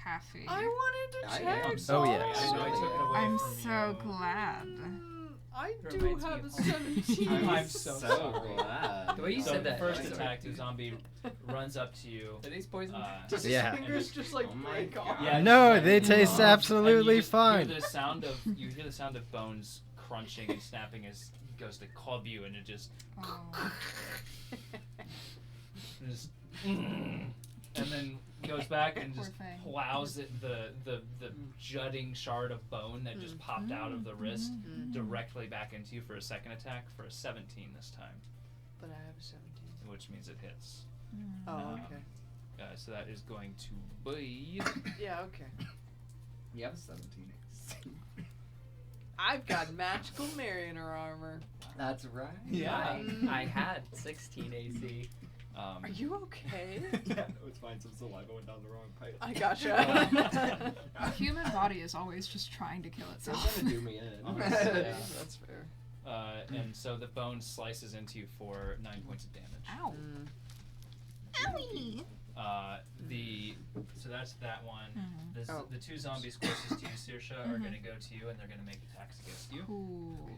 taffy? I wanted to I check. am. I'm sorry. Oh, yes. I know I took it away I'm from so you. glad. I It do reminds me have a of home. 17. I'm so sorry. glad. The way you So said that. first I'm sorry. attack, the zombie runs up to you. Are these poison? Does his Yeah. fingers just like Oh my break off? God. Yeah, No, just they like- taste and you absolutely just fine. Hear the sound of bones crunching and snapping as he goes to club you, and it just, Oh. just and then goes back and Poor just thing. plows it, the jutting shard of bone that just popped out of the wrist directly back into you for a second attack for a 17 this time, But I have a 17. which means it hits. Oh, okay. So that is going to be Yeah, okay. You have a 17. I've got magical Mariner armor. That's right. I had 16 AC. Are you okay? Yeah, no, it's fine. Some saliva went down the wrong pipe. I gotcha. The human body is always just trying to kill It's itself. gonna do me in. Honestly, yeah. That's fair. and so the bone slices into you for 9 points of damage. Ow. Owie. So that's that one. Mhm. Oh. The two zombies closest to you, Saoirse, are going to go to you, and they're going to make attacks against you. Cool.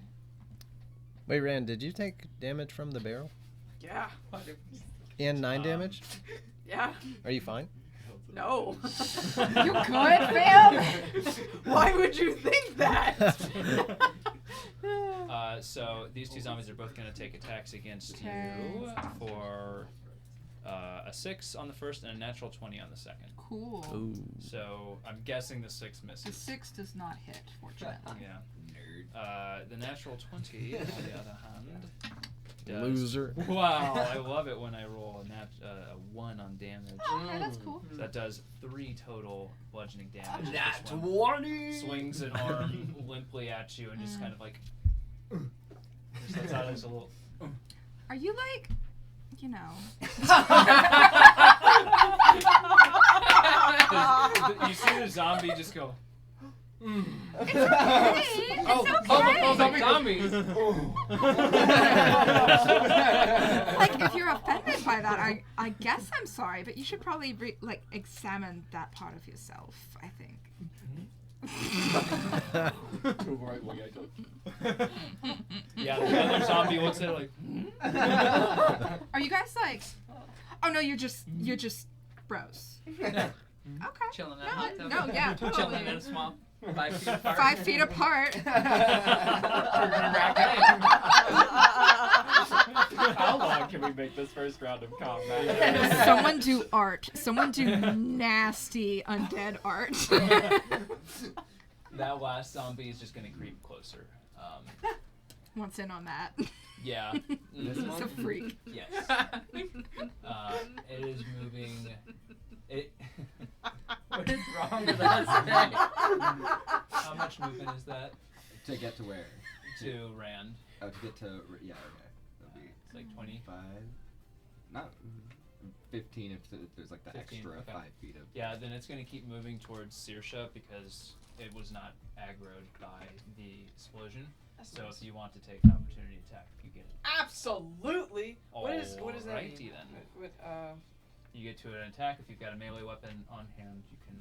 Wait, Rand, did you take damage from the barrel? Yeah. And 9 damage? Yeah. Are you fine? No. You good, fam? Why would you think that? So these two zombies are both going to take attacks against you Okay. for a 6 on the first and a natural 20 on the second. Cool. Ooh. So I'm guessing the 6 The misses. 6 does not hit, fortunately. Yeah. Nerd. The natural 20, on the other hand, does... Loser. Wow, I love it when I roll a 1 on damage. Okay, that's cool. So that does 3 total bludgeoning damage. Nat This one 20! swings an arm limply at you and just kind of like just lets out this little. Are you like, you know? you see the zombie just go. It's okay. Zombies. Like, if you're offended by that, I guess I'm sorry, but you should probably examine that part of yourself, I think. Right, like I don't. Yeah, the other zombie looks at it like. Are you guys like? Oh no, you're just bros. Okay. Chilling in a hot tub. No, yeah, totally. Chilling in a swamp. 5 feet apart. 5 feet apart. How long can we make this first round of combat? Someone do art. Someone do nasty undead art. That last zombie is just gonna creep closer. Wants in on that. Yeah. He's a freak. Yes. It is moving. It. What is wrong with us today? How much movement is that? To get to where? To Rand. Oh, to get to yeah. Okay. That'll be It's like 20. 5. Not 15 if there's like the 15, extra okay. 5 feet of. Yeah, then it's going to keep moving towards Saoirse because it was not aggroed by the explosion. So if you want to take an opportunity attack, you get it. Absolutely. What is that Alrighty mean? then. What, You get to an attack. If you've got a melee weapon on hand, you can.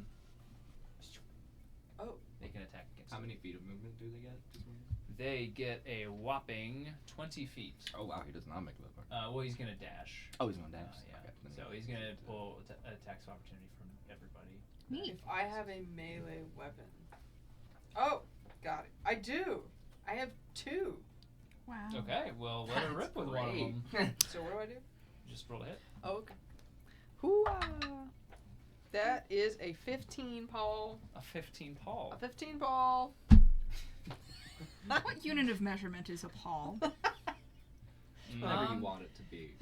Oh. They can attack against. How you. many feet of movement do they get? They get a whopping 20 feet. Oh wow, he does not make that far. Well, he's gonna dash. Oh, he's gonna dash. Yeah. Okay, then So he- he's gonna pull attacks of opportunity from everybody. Neat. if I have a melee weapon. Oh, got it. I do. I have 2. Wow. Okay. Well, let her rip with one of them. So what do I do? Just roll a hit. Oh, okay. Hoo-ah. That is a 15, Paul. A 15 Paul. A 15, Paul. What unit of measurement is a Paul? Whatever you want it to be.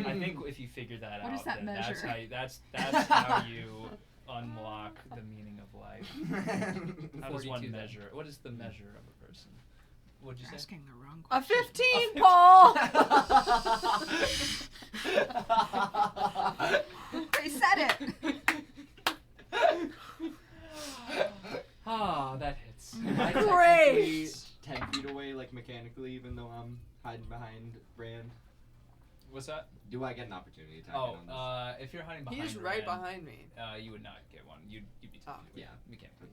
I think if you figure that What out, does that then measure? that's how you unlock the meaning of life. How does 42 one then. measure? What is the measure of a person? What'd you You're say? asking the wrong A question. 15, Paul. They said it. Ah, that hits. Am I Great! technically 10 feet away, like mechanically, even though I'm hiding behind Rand? What's that? Do I get an opportunity attack Oh, on this? if you're hiding behind He's right Rand, behind me. you would not get one. You'd be 10 Ah. feet away. Yeah. Mechanically,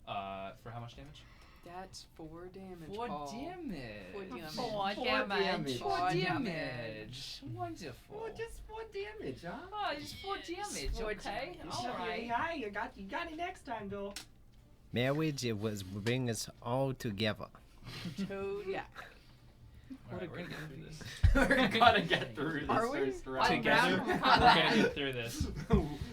yeah. For how much damage? That's 4 damage, 4 Paul. damage. 4 damage. 4 damage. 4 4 damage. Wonderful. Oh, just 4 damage, huh? Oh, just 4 damage. 4 Okay. damage. Alright. Hi, you got it next time, though. Marriage, it was bring us all together. Yeah. Alright, we're gonna get through this. We're gonna get through this Are we? first round. Together, we're gonna get through this.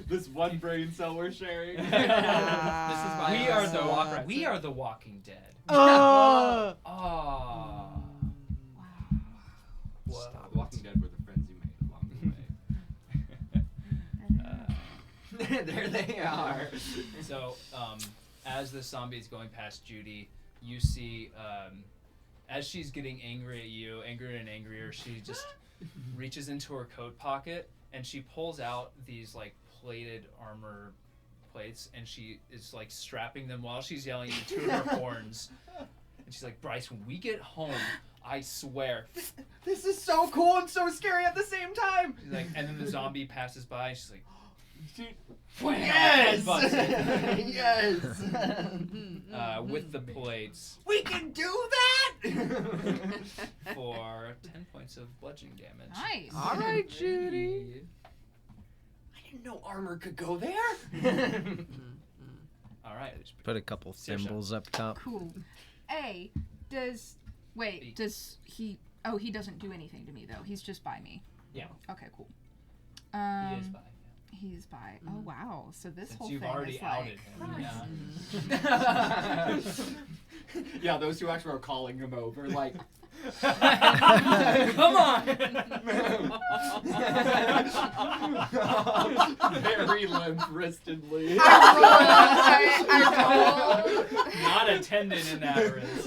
This one brain cell we're sharing. This is why We I'm are so aggressive. we are the Walking Dead. Oh! Ah. Walking Dead were the friends you made along the way. There they are. So, as the zombie is going past Judy, you see, as she's getting angry at you, angrier and angrier, she just reaches into her coat pocket and she pulls out these like plated armor plates and she is like strapping them while she's yelling into her horns. And she's like, Bryce, when we get home, I swear. This is so cool and so scary at the same time. She's like, and then the zombie passes by and she's like, Yes! Headbutts Yes! with the plates We can do that! for 10 points of bludgeoning damage. Nice. All right, Judy. I didn't know armor could go there. All right. Put a couple thimbles up top. Cool. B. Does he? Oh, he doesn't do anything to me though. He's just by me. Yeah. Okay, cool. He is by. He's by. Oh wow. So this Since whole you've thing already is outed like. him. Yeah. Yeah, those two actually are calling him over, like. Come on! Very limp-wristedly. I Not a tendon in that wrist.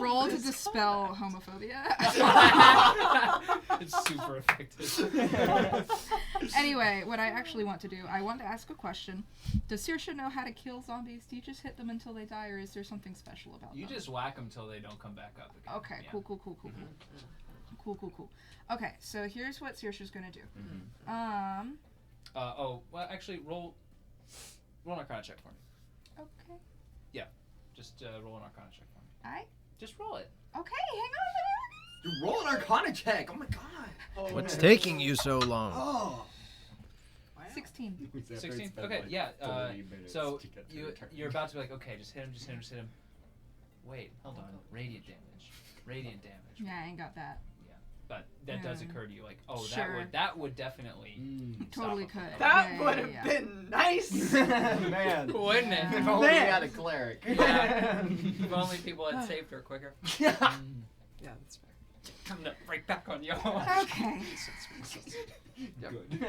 roll to dispel homophobia. It's super effective. Anyway, what I actually want to do, I want to ask a question. Does Saoirse know how to kill zombies? Do you just hit them until they die, or is there something special about them? You just whack them till they don't come back up again. Okay, Yeah. cool. Cool. Okay, so here's what Saoirse's gonna do. Well, actually, roll an Arcana check for me. Okay. Just roll an Arcana check for me. Just roll it. Okay, hang on. You roll an Arcana check. Oh my god. What's taking you so long? Oh. 16. 16. Okay, yeah. So you're about to be like, okay, just hit him. Wait, hold on. Radiant damage. Yeah, I ain't got that. But that does occur to you, like, oh, Sure. that would definitely Totally stop him. could. That Yeah, would yeah, have yeah. been nice. Man. Wouldn't it? If only we had a cleric. Yeah. If only people had saved her quicker. Yeah, that's fair. Coming right back on you. Okay. Good.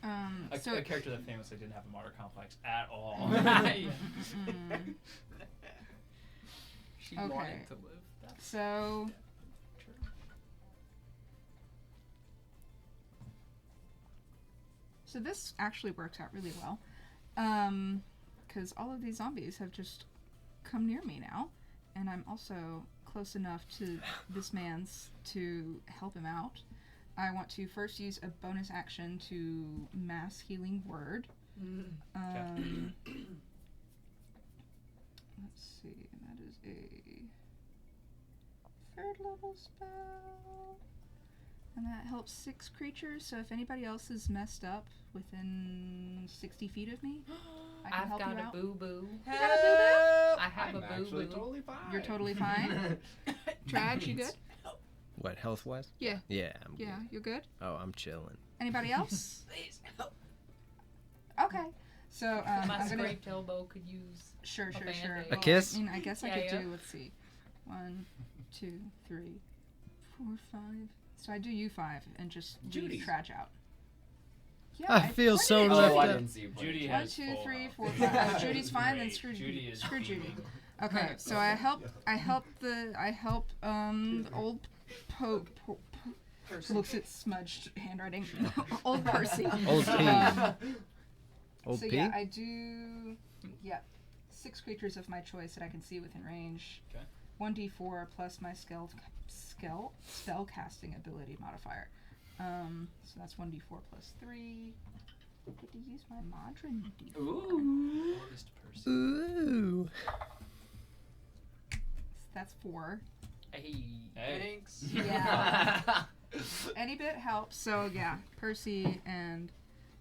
A So character that famously didn't have a martyr complex at all. She Okay. wanted to live. That's So true. this actually works out really well, because all of these zombies have just come near me now, and I'm also close enough to this man's to help him out. I want to first use a bonus action to mass healing word. Let's see, that is a 3rd level spell. And that helps 6 creatures, so if anybody else is messed up within 60 feet of me, I can I've help got you a out. boo-boo. You got a boo-boo? I have I'm a actually boo-boo. totally fine. You're totally fine. Tradj, you good? What, health-wise? Yeah. Yeah, I'm Yeah, good. you're good? Oh, I'm chilling. Anybody else? Please help. Okay. So, My I'm gonna... scraped elbow could use Sure. Band-Aid. A kiss? I mean, I guess I Yeah, could yeah. do, let's see. 1, 2, 3, 4, 5. So I do you 5 and just Judy. leave Tradj out. Yeah, I feel so pointed at left Oh, I up. didn't see you. Judy One, has 2, full 3, health. 4, 5. Oh, Judy's fine, then Great. screw Judy is Screw Judy. beaming. Okay, so I help old Percy. looks at smudged handwriting. Old Percy. Old P. Old So P? yeah, I do 6 creatures of my choice that I can see within range. Okay. 1d4 plus my spell casting ability modifier. So that's 1d4 plus 3. I get to use my modern d4. Ooh. Mr. Percy. Ooh. That's 4. Hey. Thanks. Yeah. Any bit helps. So yeah, Percy and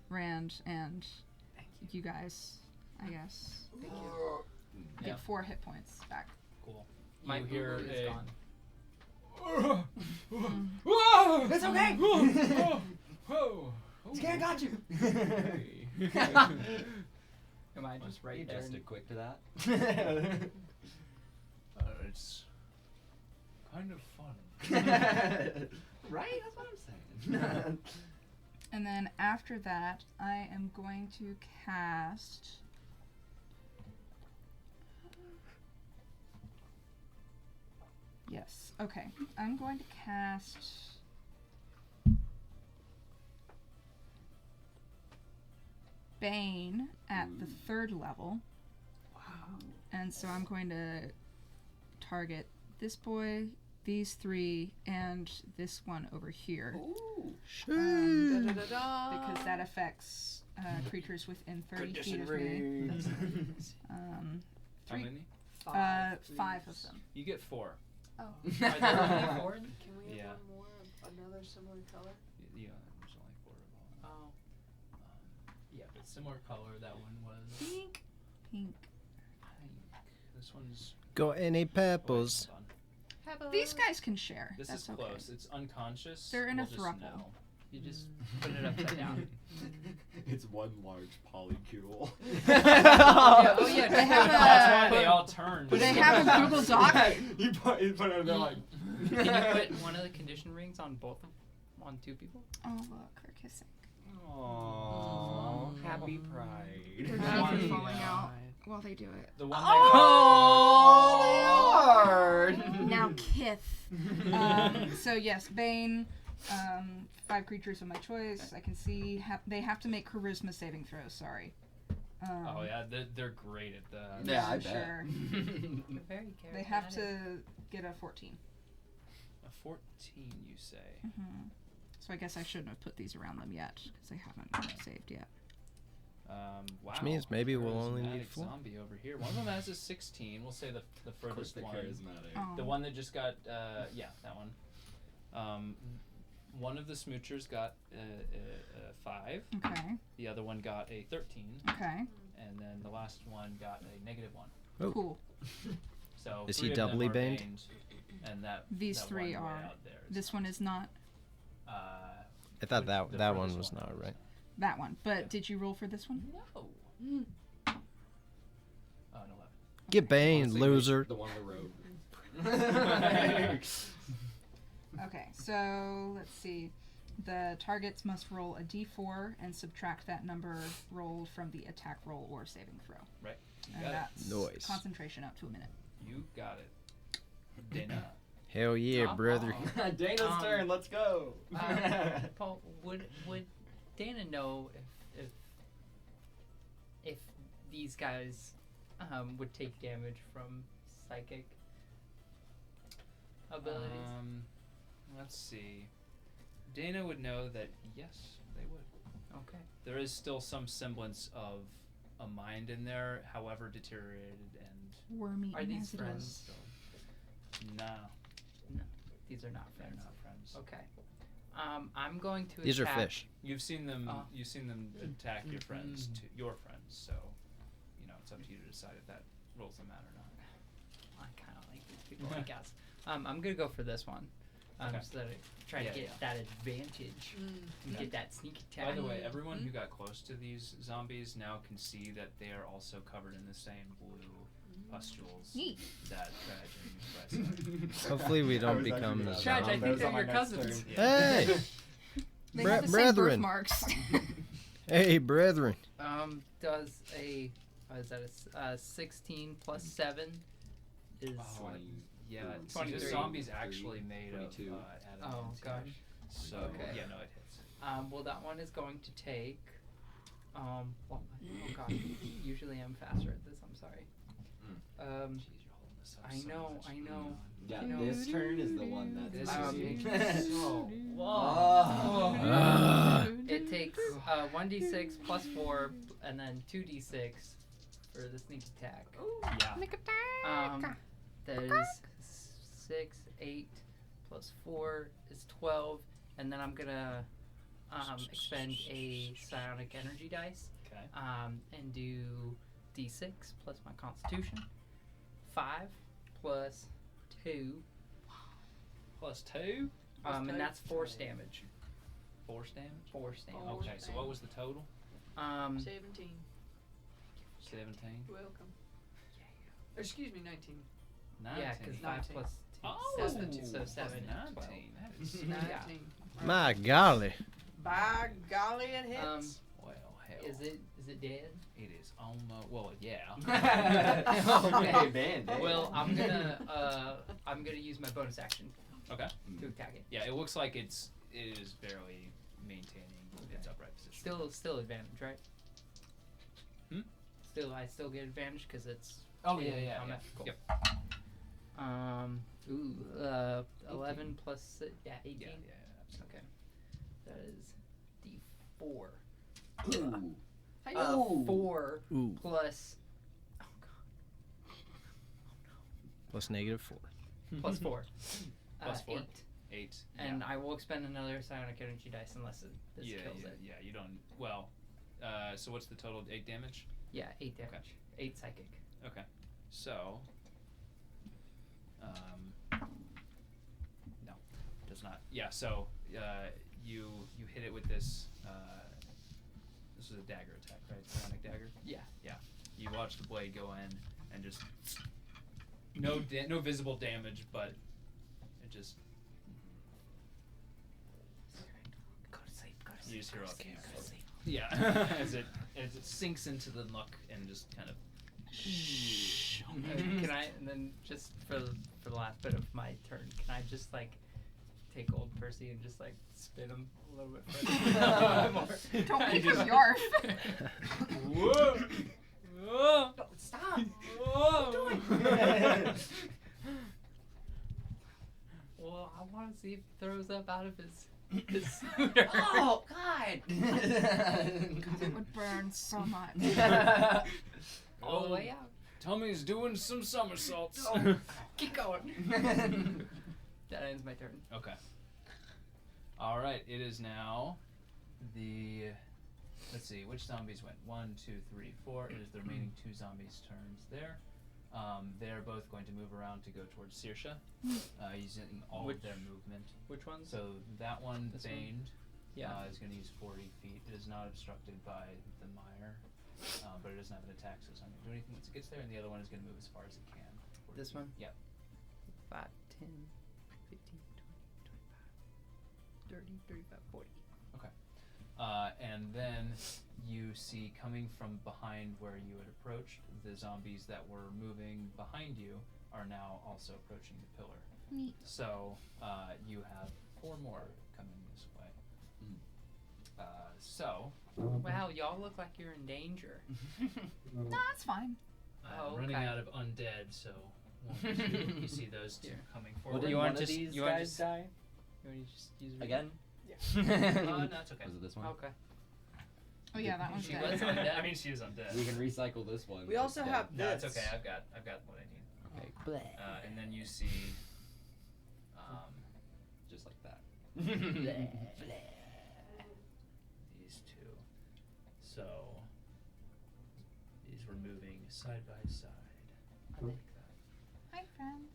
Rand and you guys, I guess, Yeah. get 4 hit points back. Cool. My You hear boo-boo is a- gone. It's okay. Scan got you. Am I just right You there? just did quick to that. It's kind of fun. Right? That's what I'm saying. And then after that, I am going to cast. Yes. Okay. I'm going to cast. Bane at the 3rd level. Wow. And so I'm going to target this boy, these 3, and this one over here. Ooh. Because that affects creatures within 30 feet of me. How 3, many? 5 please. of them. You get 4. Oh. Are there only 4? Can we have Yeah. one more of another similar color? Yeah, there's only 4 of all. Oh. Yeah, but similar color. That one was Pink. Pink. pink. This one's Got any purples? hold on. These guys can share. This That's is okay. close. It's unconscious. They're in a We'll just throuple. know. You just put it upside down. It's one large polycule. Oh yeah. They have That's why a. they all turned. They have a Google Doc. you put it on there like. Can you put one of the condition rings on both of on 2 people? Oh look, they're kissing. Aww. Happy Pride. Their teeth are falling out while they do it. The one Oh, they are. Now Now Kith. So yes, Bane. 5 creatures of my choice. I can see they have to make charisma saving throws. Sorry. Oh yeah, they're great at that. Yeah, I bet. Sure. You're very They have charismatic. to get a 14. A 14, you say? Mm-hmm. So I guess I shouldn't have put these around them yet because they haven't saved yet. Wow. Which means maybe we'll only need Charismatic 4. Zombie over here. One of them has a 16. We'll say the furthest they're one. charismatic. Oh. The one that just got yeah, that one. One of the smoochers got a 5. Okay. The other one got a 13. Okay. And then the last one got a -1. Oh. Cool. So Is 3 he of them doubly are baned? And that These that 3 one way are. out there is This not. one is not. I thought Which- that the that one furthest was not is right. That one. But Yeah. did you roll for this one? No. Mm. An 11. Get Bane, Honestly, loser. The one on the road. Okay, so let's see. The targets must roll a d4 and subtract that number rolled from the attack roll or saving throw. Right. You And got that's Nice. concentration up to a minute. it. You got it. Deyna. Hell yeah, Top brother. off. Dana's turn. Let's go. Paul, would Dana know if these guys would take damage from psychic abilities? Let's see. Deyna would know that yes, they would. Okay. There is still some semblance of a mind in there, however deteriorated and Wormy Are these as it friends? is. no, These are not they're friends. not friends. Okay. I'm going to These are attack. fish. You've seen them. Oh. You've seen them attack your friends, your friends. So, you know, it's up to you to decide if that rolls them out or not. I kind of like these people, I guess. I'm gonna go for this one. Okay. So that I try Yeah, to get yeah. that advantage. And Okay. get that sneak attack. By the way, everyone who got close to these zombies now can see that they are also covered in the same blue pustules Neat. that Tradj and Bryce have. Hopefully we I don't was actually become gonna Tradj, I say, think those they're on my your next cousins. turn. Hey, They Bre- have the same brethren. birthmarks. hey, brethren. Does a is that a 16 plus 7 is Oh, yeah, see, the 23. zombie's actually made 22. of Oh adamant. gosh. So Okay. yeah, no, it hits. Well, that one is going to take. Oh gosh. Usually I'm faster at this. I'm sorry. Jeez, you're holding this up I so know, much. I know. Yeah, You know- this turn is the one that's This easy. is so Oh. Ah. It takes 1d6 plus 4 and then 2d6 for the sneak attack. Yeah. That is 6, 8 plus 4 is 12, and then I'm gonna expend a psionic energy dice Okay. and do d6 plus my constitution. 5 plus 2, Plus 2. and that's force damage. Force damage. Force damage. Okay, so what was the total? 17. 17. Welcome. Excuse me, 19. 19. Yeah, because 5 19. plus 2 Oh, is 7, plus so 7 and 12. 19. That is 19. My golly. By golly, it hits. well, hell. Is it dead? It is almost. Well, yeah. Okay, Band-Aid. Well, I'm gonna use my bonus action Okay. to attack it. Yeah, it looks like it is barely maintaining its upright position. Still advantage, right? Hmm? I still get advantage because it's. Oh, in yeah. combat. Cool. Yep. 11 plus 6, 18. Yeah. Okay. That is D4. Ooh. 4 Ooh. plus. Oh Plus -4. god. Plus 4. Plus 4? 8. 8. And I will expend another psionic energy dice unless this kills it. Yeah, you don't. Well, so what's the total? 8 damage? Yeah, 8 damage. 8 psychic. Okay. So. No, does not. Yeah, so you hit it with this. This is a dagger attack, right? Psionic dagger? Yeah. Yeah. You watch the blade go in and just. No visible damage, but it just. Go to sleep. Go to sleep. You just hear go a to sleep, go to sleep. Yeah, as it sinks into the muck and just kind of Can I, and then just for the last bit of my turn, can I just like take old Percy and just like spin him a little bit further? Don't make him yarf. Whoa! Whoa! Stop! Whoa! Well, I want to see if he throws up out of his scooter. Oh God! It would burn so much. All the way out. Tommy's doing some somersaults. Keep going. That ends my turn. Okay. All right. It is now the. Let's see. Which zombies went? 1, 2, 3, 4. It is the remaining 2 zombies' turns there. They're both going to move around to go towards Saoirse, using all of their movement. Which ones? So that one, This one? Baned, Yeah. is going to use 40 feet. It is not obstructed by the mire, but it doesn't have an attack, so it's not going to do anything once it gets there. And the other one is going to move as far as it can. 40 This feet. one? Yep. 5, 10, 15, 20, 25, 30, 35, 40. Okay. And then you see coming from behind where you had approached, the zombies that were moving behind you are now also approaching the pillar. Neat. So you have 4 more coming this way. So Wow, y'all look like you're in danger. No, that's fine. I'm Oh, running okay. out of undead, so you see those 2 Here. coming Well, forward. did You one want of just these you want guys just die You want to just use again? No, it's okay. Was it this one? Okay. Oh yeah, that one's She dead. was undead. I mean, she is undead. We can recycle this one. We also Yeah. have No, this. it's okay. I've got what I need. Okay. And then you see, Just like that. these 2. So these were moving side by side. I like that. Hi, friends.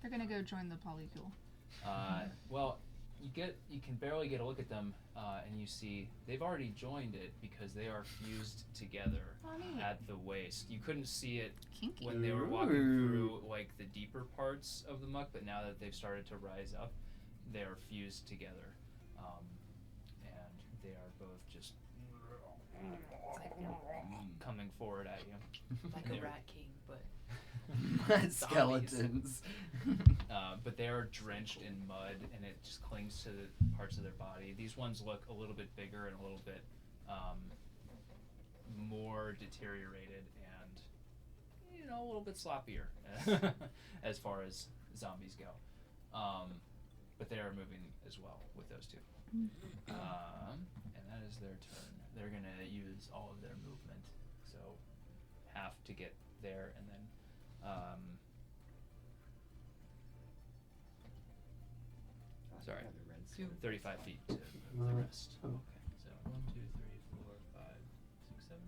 They're gonna go join the polycule. Well, you can barely get a look at them, and you see they've already joined it because they are fused together Oh, neat. at the waist. You couldn't see it Kinky. when they were walking through like the deeper parts of the muck, but now that they've started to rise up, they are fused together, and they are both just coming forward at you. Like They a were- rat king, but Skeletons. But they are drenched in mud, and it just clings to the parts of their body. These ones look a little bit bigger and a little bit more deteriorated, and a little bit sloppier as far as zombies go. But they are moving as well with those 2. And that is their turn. They're gonna use all of their movement, so half to get there, and then. Sorry, 35 feet to move the rest. Okay. So 1, 2, 3, 4, 5, 6, 7.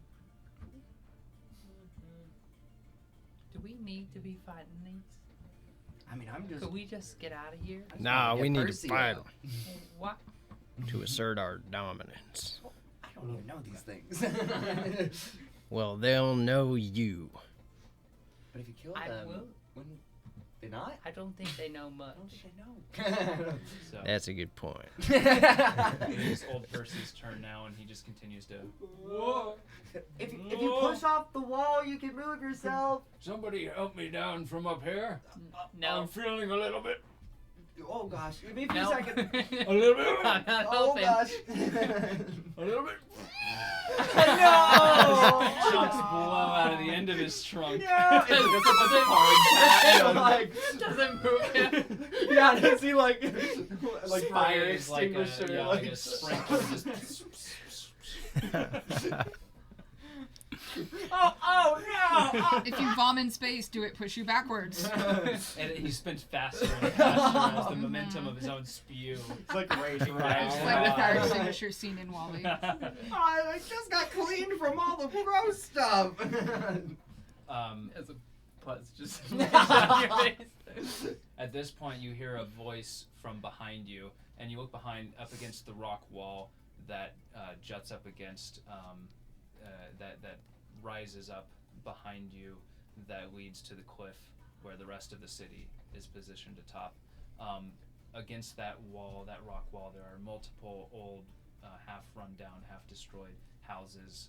do we need to be fighting these? I mean, I'm just. Could we just get out of here? Nah, Get we need Percy to fight out. 'em What? to assert our dominance. I don't even know these things. Well, they'll know you. But if you kill I them, will. wouldn't they not? I don't think they know much. I don't think they know. So That's a good point. it is old Percy's turn now, and he just continues to. If you push off the wall, you can move yourself. Somebody help me down from up here. No. I'm feeling a little bit. Oh gosh, give me a few No. seconds. A little bit. I'm not Oh helping. gosh. A little bit. No! Chunks blow out of the end of his trunk. No! It's just a bunch of hard like, Doesn't move him. yeah, does he like fire Sprays like a, extinguisher? yeah, like a sprinkler just. Oh no! If you vom in space, do it push you backwards. And he spins faster and faster as the momentum of his own spew. It's like raging It's like the fire extinguisher scene in WALL-E. I just got cleaned from all the gross stuff. As a putz just At this point, you hear a voice from behind you, and you look behind, up against the rock wall that juts up against, that rises up behind you, that leads to the cliff where the rest of the city is positioned atop. Against that wall, that rock wall, there are multiple old, half run down, half destroyed houses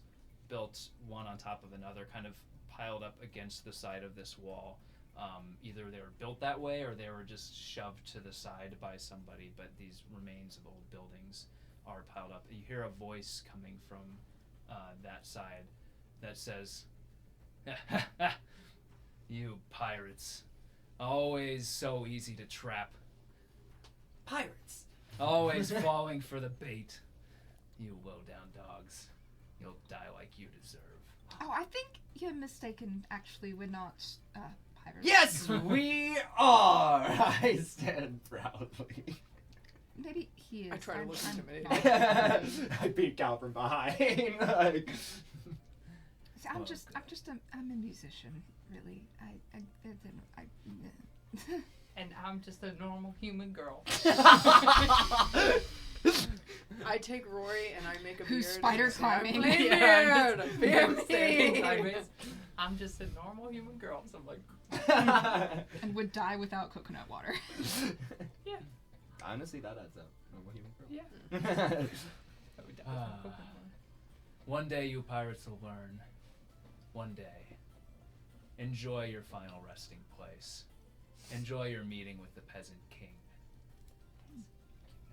built one on top of another, kind of piled up against the side of this wall. Either they were built that way or they were just shoved to the side by somebody, but these remains of old buildings are piled up. You hear a voice coming from that side that says, "You pirates, always so easy to trap. Pirates. Always falling for the bait. You low-down dogs. You'll die like you deserve." Oh, I think you're mistaken. Actually, we're not pirates. Yes, we are. I stand proudly. Maybe he is. I try to look I'm intimidated. not. I peek out from behind. Like, See, I'm a musician, really. And I'm just a normal human girl. I take Rory and I make a Who's beard. spider and say, "I'm climbing." playing Yeah, beard. Beard. I'm just a normal human girl, so I'm like, And would die without coconut water. yeah. honestly, that adds up. Normal human girl. Yeah. I would die Ah. without coconut water. One day you pirates will learn. One day. Enjoy your final resting place. Enjoy your meeting with the peasant king.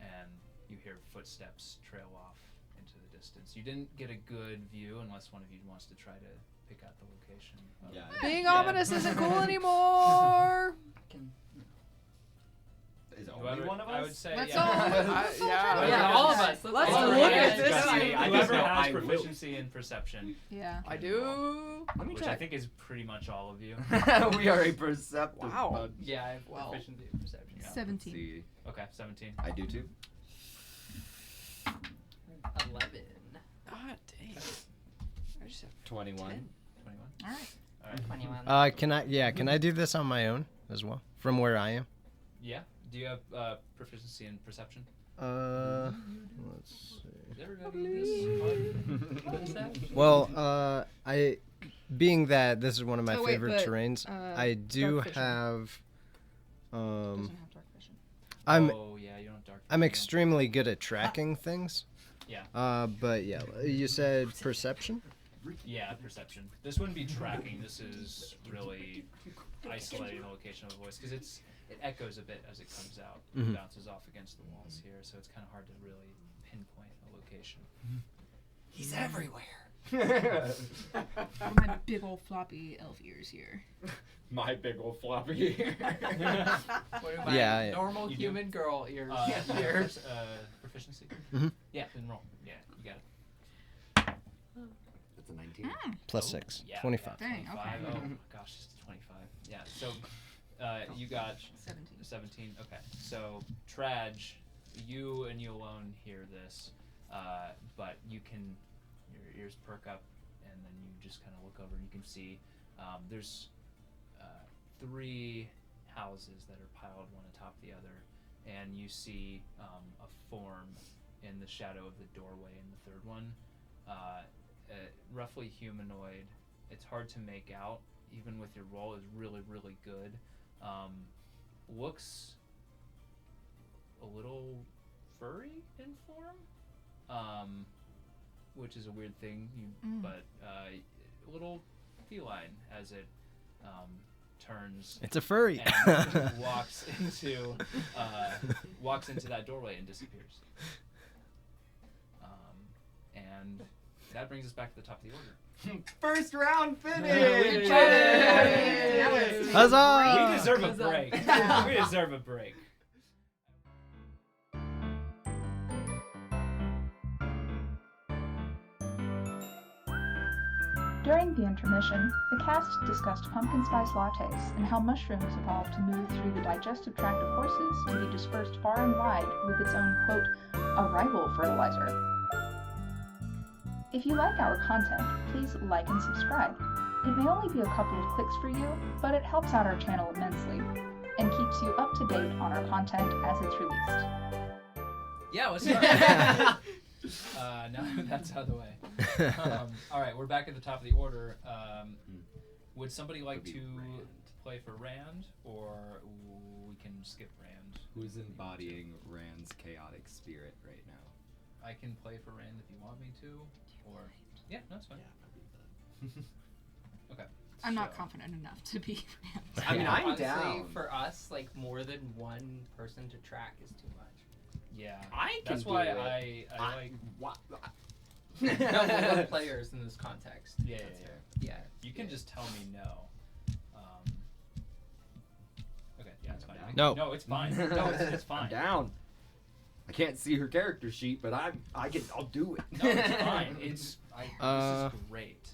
And you hear footsteps trail off into the distance. You didn't get a good view unless one of you wants to try to pick out the location. of- Yeah. Being Yeah. ominous isn't cool anymore. Is only Whoever, one of us? I would say, Let's yeah. all- Yeah, Yeah, all of us. Let's All look right, at yeah, this. Anybody, I whoever know has I will. proficiency in perception, Yeah. I do. Let me which I check. think is pretty much all of you. We are a perceptive Wow. bunch. Yeah, I have Wow. proficiency in perception. Yeah. 17. See, Okay, 17. I do too. 11. God dang. I just have 21. 10. 21. All right. All right. 21. Can I do this on my own as well from where I am? Yeah. Do you have proficiency in perception? Let's see. Is everybody in this What is that? Well, I being that this is one of my Oh, wait, favorite but, terrains, I do dark vision. have Doesn't have dark vision. I'm Oh yeah, you don't have dark. I'm vision. extremely good at tracking things. Yeah. But yeah, you said perception? Yeah, perception. This wouldn't be tracking. This is really isolating the location of the voice because it echoes a bit as it comes out, Mhm. bounces off against the walls here, so it's kind of hard to really pinpoint a location. He's everywhere. My big old floppy elf ears here. My big old floppy. What about Yeah. normal You do? human girl ears? Your proficiency. Mhm. Yeah, then roll. Yeah, you got it. That's a 19. Plus Oh, 6. yeah, 25. Yeah, Dang, 25. okay. Oh gosh, it's 25. Yeah. So, you got 17. 17. Okay. So, Tradj, you and you alone hear this, but you can, your ears perk up, and then you just kind of look over and you can see there's 3 houses that are piled one atop the other, and you see a form in the shadow of the doorway in the third one, roughly humanoid. It's hard to make out, even with your roll is really, really good. Looks a little furry in form, which is a weird thing, but a little feline as it turns It's a furry. and walks into that doorway and disappears. And that brings us back to the top of the order. First round We finish! did Yay! Huzzah! We deserve a Huzzah. break. We deserve a break. During the intermission, the cast discussed pumpkin spice lattes and how mushrooms evolved to move through the digestive tract of horses to be dispersed far and wide with its own, quote, arrival fertilizer. If you like our content, please like and subscribe. It may only be a couple of clicks for you, but it helps out our channel immensely and keeps you up to date on our content as it's released. Yeah, let's start. Now that's out of the way. All right, we're back at the top of the order. Would somebody like Would be to Rand. play for Rand, or we can skip Rand? Who's embodying Rand's chaotic spirit right now? I can play for Rand if you want me to, or Yeah, no, it's fine. Okay. I'm not so- confident enough to be. I mean, I'm honestly, down. For us, like more than one person to track is too much. Yeah. I can That's do why it. I like. What? No, we're both players in this context. Yeah, That's yeah, fair. Yeah. You can just tell me no. Okay, yeah, it's fine. No. No, it's fine. No, it's fine. I'm down. I can't see her character sheet, but I'll do it. No, it's fine. This is great.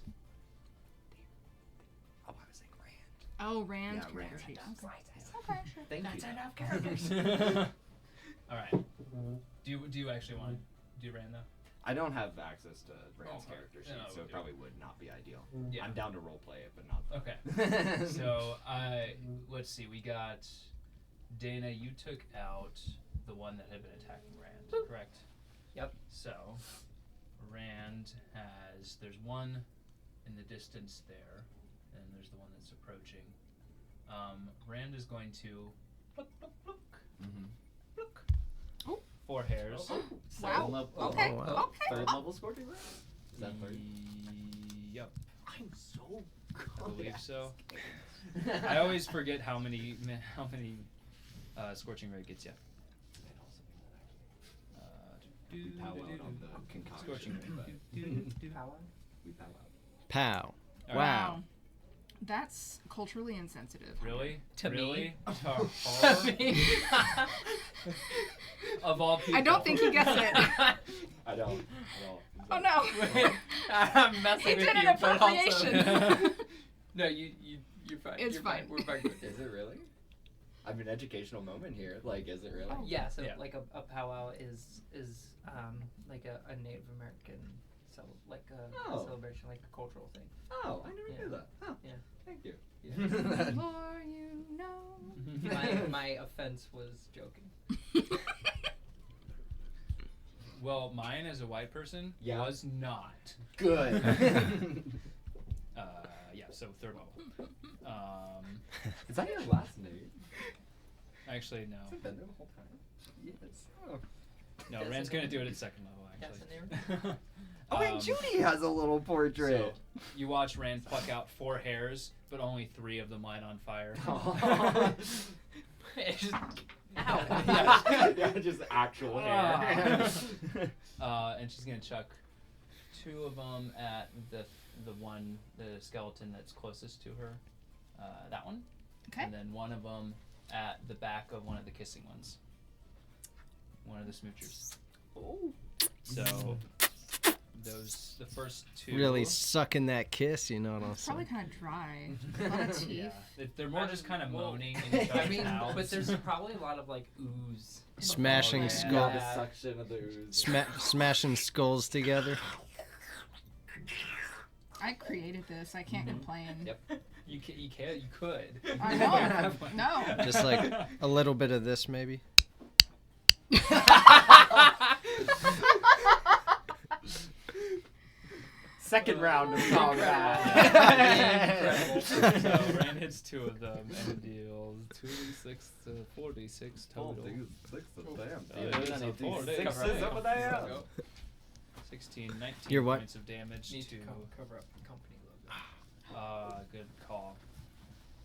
Oh, I was saying Rand. Oh, Rand's Yeah, character Rand. sheet. Okay, sure. Thank That's you. enough characters. All right. Do you actually want to do Rand though? I don't have access to Rand's Oh, character yeah, sheet, no, so we it do. probably would not be ideal. Yeah. I'm down to roleplay it, but not. Okay. So let's see. We got Deyna. You took out the one that had been attacking Rand, correct? Yep. So Rand has. There's one in the distance there, and there's the one that's approaching. Rand is going to look. Mm-hmm. 4 hairs. Wow. Okay. Oh, wow. Okay. Third level scorching ray? Is that third? Yep. I'm so good. I believe at so. this game. I always forget how many scorching ray gets you. We pow out on the concoction. Scorching ray. We pow out. Pow. All right. Wow. That's culturally insensitive. Really? To me? really? To her? Of all people. I don't think he gets it. I don't. Oh no. I'm messing He with did you, an but also- appropriation. No, you're fine. It's you're fine. We're fine with Is it really? I mean, educational moment here. Like, is it really? Oh. Yeah, so Yeah. like a powwow is like a Native American Oh. celebration, like a cultural thing. Oh, I never Yeah. knew that. Oh, Yeah. Thank you. The more you know. My offense was joking. Well, mine as a white person Yeah. was not. Good. Yeah, so 3rd level. Is that your last name? Actually, no. Has it been there the whole time? Yes. Oh. No, That's Rand's a going to name. do it at 2nd level, That's actually. Oh, and Judy has a little portrait. So, you watch Rand pluck out 4 hairs, but only 3 of them light on fire. It's just, Yeah, just actual hair. And she's gonna chuck 2 of them at the skeleton that's closest to her. That one. Okay. And then 1 of them at the back of one of the kissing ones. One of the smoochers. Oh. So the first 2. Really sucking that kiss, you know what I'm It's probably saying? kind of dry. A lot of teeth. Yeah, they're more just kind of Well, moaning in each I other's mean, mouths. but there's probably a lot of like ooze. Smashing yeah. skull, The suction of the ooze. smashing skulls together. I created this. I can't complain. Yep. You could. I know. No. Just like a little bit of this, maybe. Second round of combat. Incredible. So Rand hits 2 of them and deals 2d6 to 4d6 total. Sixes over there. 16, 19 You're what? points of damage Need to. to cover up the company logo. Good call.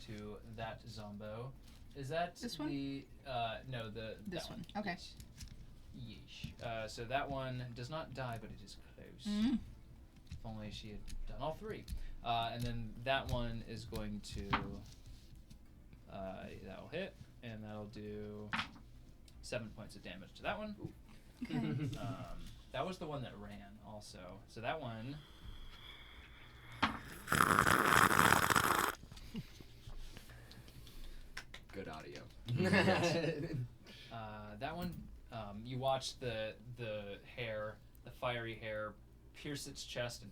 To that zombo. Is that This one? the no the This that one. Okay. Yeesh. So that one does not die, but it is close. Mm. If only she had done all 3. And then that one is going to that'll hit, and that'll do 7 points of damage to that one. Okay. That was the one that ran also. So that one. Good audio. That one, you watch the hair, the fiery hair, pierce its chest and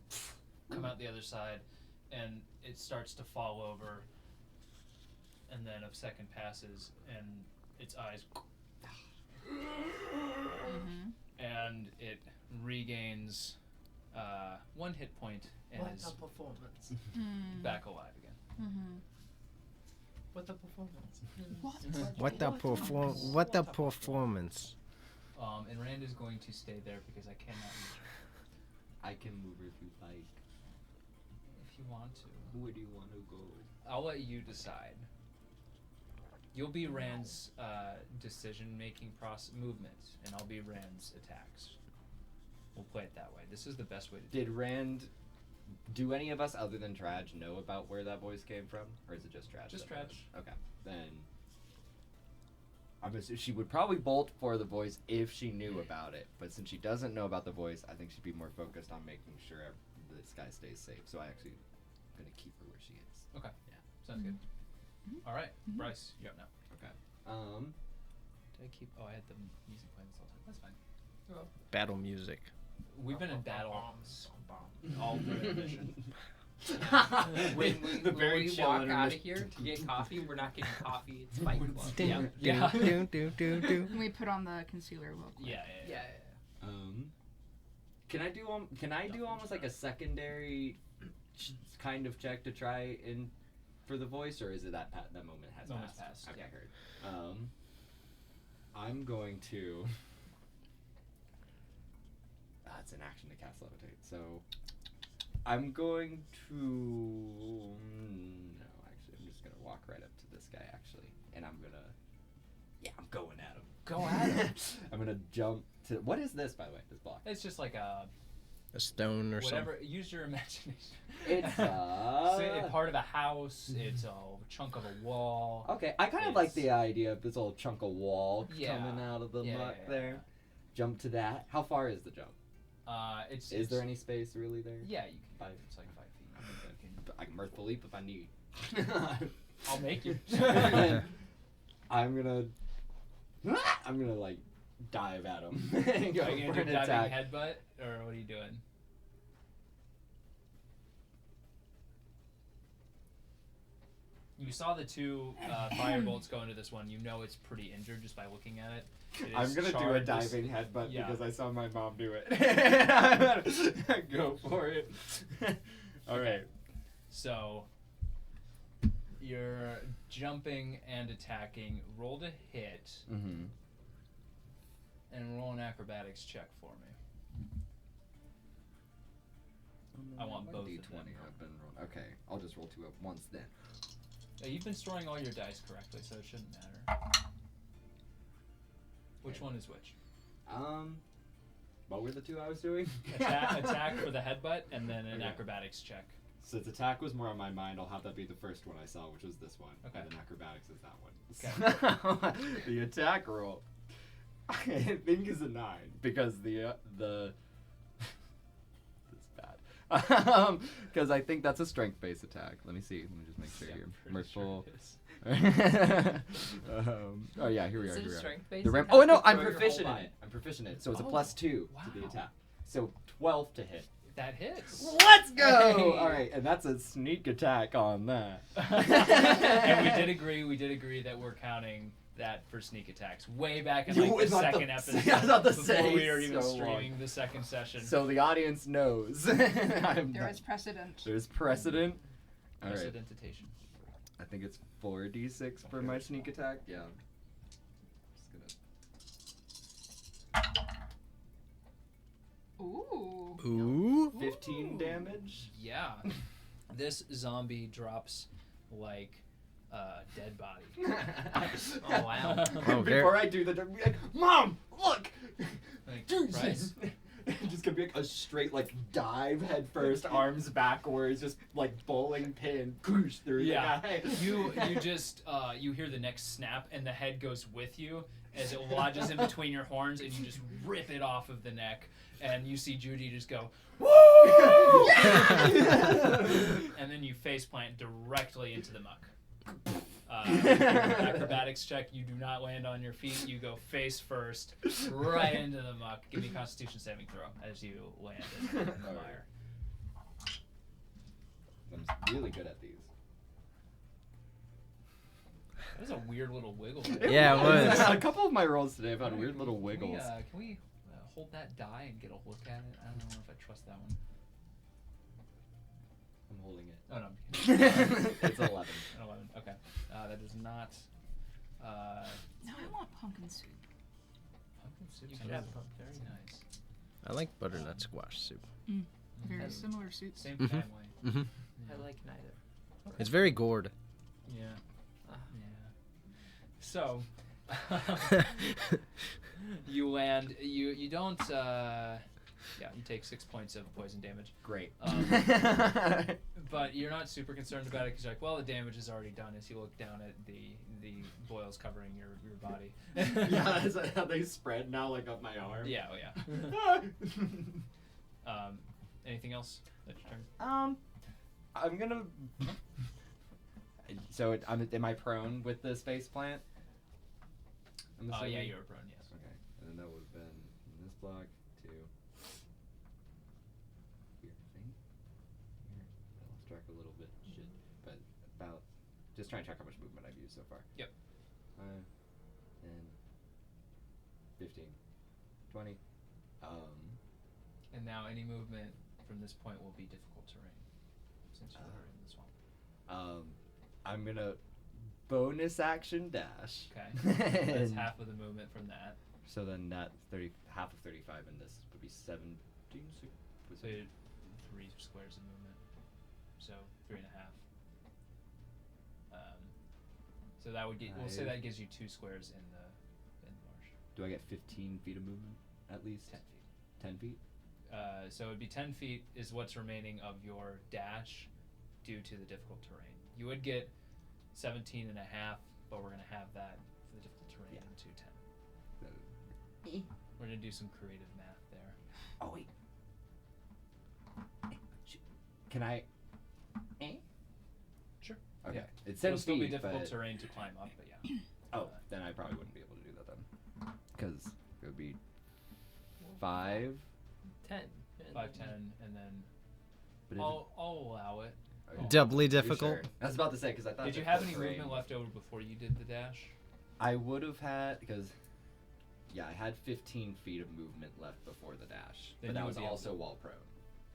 come out the other side, and it starts to fall over. And then a second passes, and its eyes, and it regains 1 hit point and What is a performance. back alive again. What a performance. What the performance? And Rand is going to stay there because I cannot reach her. I can move if you like. If you want to. Where do you want to go? I'll let you decide. You'll be Rand's decision-making movements, and I'll be Rand's attacks. We'll play it that way. This is the best way to do it. Did Rand... Do any of us other than Tradj know about where that voice came from? Or is it just Tradj? Just that knows? Tradj. Okay. Then... she would probably bolt for the voice if she knew about it. But since she doesn't know about the voice, I think she'd be more focused on making sure this guy stays safe. So I actually am going to keep her where she is. Okay. Yeah. Sounds good. All right. Bryce, you're up now. Okay. Did I keep... Oh, I had the music playing this whole time. That's fine. Battle music. We've been in battle all the mission. When The we very chill walk out of intermission. here to get coffee, we're not getting coffee. It's Fight Club. Yeah. And we put on the concealer real quick. Yeah. Can I do almost like a secondary kind of check to try in for the voice, or is it that moment has Moment's passed? passed, Okay, yeah. heard. I'm going to. It's an action to cast levitate, so I'm going to. No, actually, I'm just gonna walk right up to this guy actually, and I'm gonna. Yeah, I'm going at him. Go at him. I'm gonna jump to. What is this, by the way? This block. It's just like a stone or whatever. something. Use your imagination. It's Say a part of a house. It's a chunk of a wall. Okay, I kind of like the idea of this little chunk of wall coming out of the muck there. Yeah. Jump to that. How far is the jump? Is there any space really there? Yeah, you can. 5. It's like 5 feet. I can mirthful leap if I need. I'll make you. I'm gonna like dive at him. Are you Go gonna for do an diving attack. headbutt, or what are you doing? You saw the two fire bolts go into this one. You know it's pretty injured just by looking at it. I'm gonna do a charred. diving headbutt Yeah. because I saw my mom do it. Go for it. All right. So you're jumping and attacking. Roll to hit Mm-hmm. and roll an acrobatics check for me. I want both of them. D20. I've been rolling. Okay, I'll just roll 2 at once then. You've been storing all your dice correctly, so it shouldn't matter. Which one is which? What were the 2 I was doing? Attack for the headbutt, and then an Okay. acrobatics check. Since attack was more on my mind, I'll have that be the first one I saw, which was this one. Okay. And then acrobatics is that one. Okay. The attack roll, I think, is a 9 because the this is bad. Because I think that's a strength-based attack. Let me see. Let me just make sure here. Mirthful. Oh yeah, here we are. Is it Here a we are. strength-based The ramp. attack Oh no, to I'm throw your whole proficient in body? it. I'm proficient in it. So it's a Oh, +2 to the wow. attack. So 12 to hit. That hits. Let's go! Hey. All right, and that's a sneak attack on that. And we did agree that we're counting that for sneak attacks way back in like the It's not second episode I was about to before say, we were even so streaming long. the second session. So the audience knows. There is precedent. There's precedent. All right. Precedentation. I think it's 4d6 for my sneak attack. Yeah. Just Ooh. Ooh. 15 damage. Yeah. This zombie drops like a dead body. Oh, wow. Oh, Before I do the be like, Mom, look! Like, Jesus. Bryce? Just gonna be like a straight like dive head first, arms backwards, just like bowling pin, goosh through Yeah. the guy. You just you hear the neck snap and the head goes with you as it lodges in between your horns and you just rip it off of the neck and you see Judy just go woo and then you face plant directly into the muck. Acrobatics check, you do not land on your feet, you go face first right into the muck. Give me a Constitution saving throw as you land in the fire. I'm really good at these. That was a weird little wiggle. Yeah, it was. A couple of my rolls today have had weird little Can wiggles. we hold that die and get a look at it? I don't know if I trust that one. I'm holding it. Oh, no. I'm It's 11. An 11. Okay. That is not. No, I want pumpkin soup. Pumpkin soup. You sounds could have very nice. I like butternut squash soup. Very similar suits. Same Mhm. family. Mm-hmm. I like neither. It's very gourd. Yeah. Yeah. So, you land. You don't. Yeah, you take 6 points of poison damage. Great. But you're not super concerned about it because you're like, well, the damage is already done. As you look down at the boils covering your body. Yeah, is that how they spread now, like up my arm? Yeah. Oh yeah. Anything else? That's your turn. I'm gonna. So am I prone with this face plant? I'm Yeah, assuming? you're prone. Yes. Okay, and then that would have been in this block to here, thing. Here, I lost track a little bit. Shit, but about just trying to track how much movement I've used so far. Yep. 5, 10, 15, 20. And now any movement from this point will be difficult terrain, since you are in the swamp. I'm gonna bonus action dash. Okay. That's And- half of the movement from that. So then that half of 35 in this would be 17. So you 3 squares of movement. So 3.5. So that would get. We'll say that gives you 2 squares in the marsh. Do I get 15 feet of movement at least? 10 feet. 10 feet? So it'd be 10 feet is what's remaining of your dash due to the difficult terrain. You would get 17 and a half, but we're going to have that for the difficult terrain into 10. We're going to do some creative math there. Oh, wait. Can I? Sure. Okay. Yeah. It's 10 It'll still be feet, difficult but- terrain to climb up, but yeah. Oh, then I probably wouldn't be able to do that then. Because it would be 5. 10. 5, 10, and then But is I'll allow it. Doubly You're difficult. sure? I was about to say, because I thought. Did you the have any terrain- movement left over before you did the dash? I would have had, because. Yeah, I had 15 feet of movement left before the dash. Then but you that would was be able also to- while prone.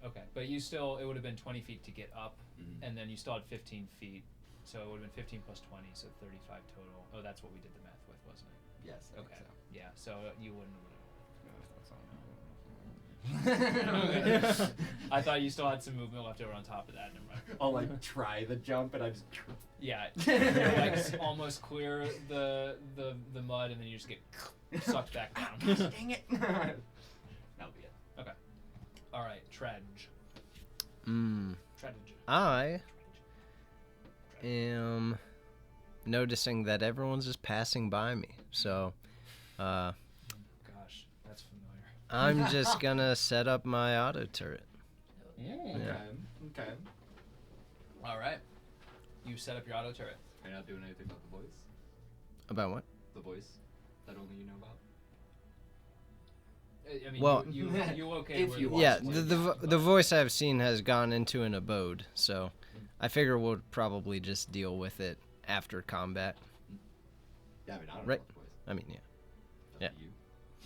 Okay, but you still, it would have been 20 feet to get up, Mhm. and then you still had 15 feet, so it would have been 15 plus 20, so 35 total. Oh, that's what we did the math with, wasn't it? Yes. I think Okay. so. Yeah, so you wouldn't have. I thought you still had some movement left over on top of that. Never mind. I'll like try the jump and I just. Yeah, you like almost clear the mud, and then you just get sucked back down. Dang it! That'll be it. Okay. All right, Tradj. Tradj. I am noticing that everyone's just passing by me. So, Gosh, that's familiar. I'm just gonna set up my auto turret. Okay. Okay. All right. You set up your auto turret. Are you not doing anything about the voice? About what? The voice that only you know about? I mean, Well, you okay? if where you the watch Yeah, voice the was, the but- voice I've seen has gone into an abode, so I figure we'll probably just deal with it after combat. Yeah, I mean, I don't Right. know the voice. I mean, yeah. That's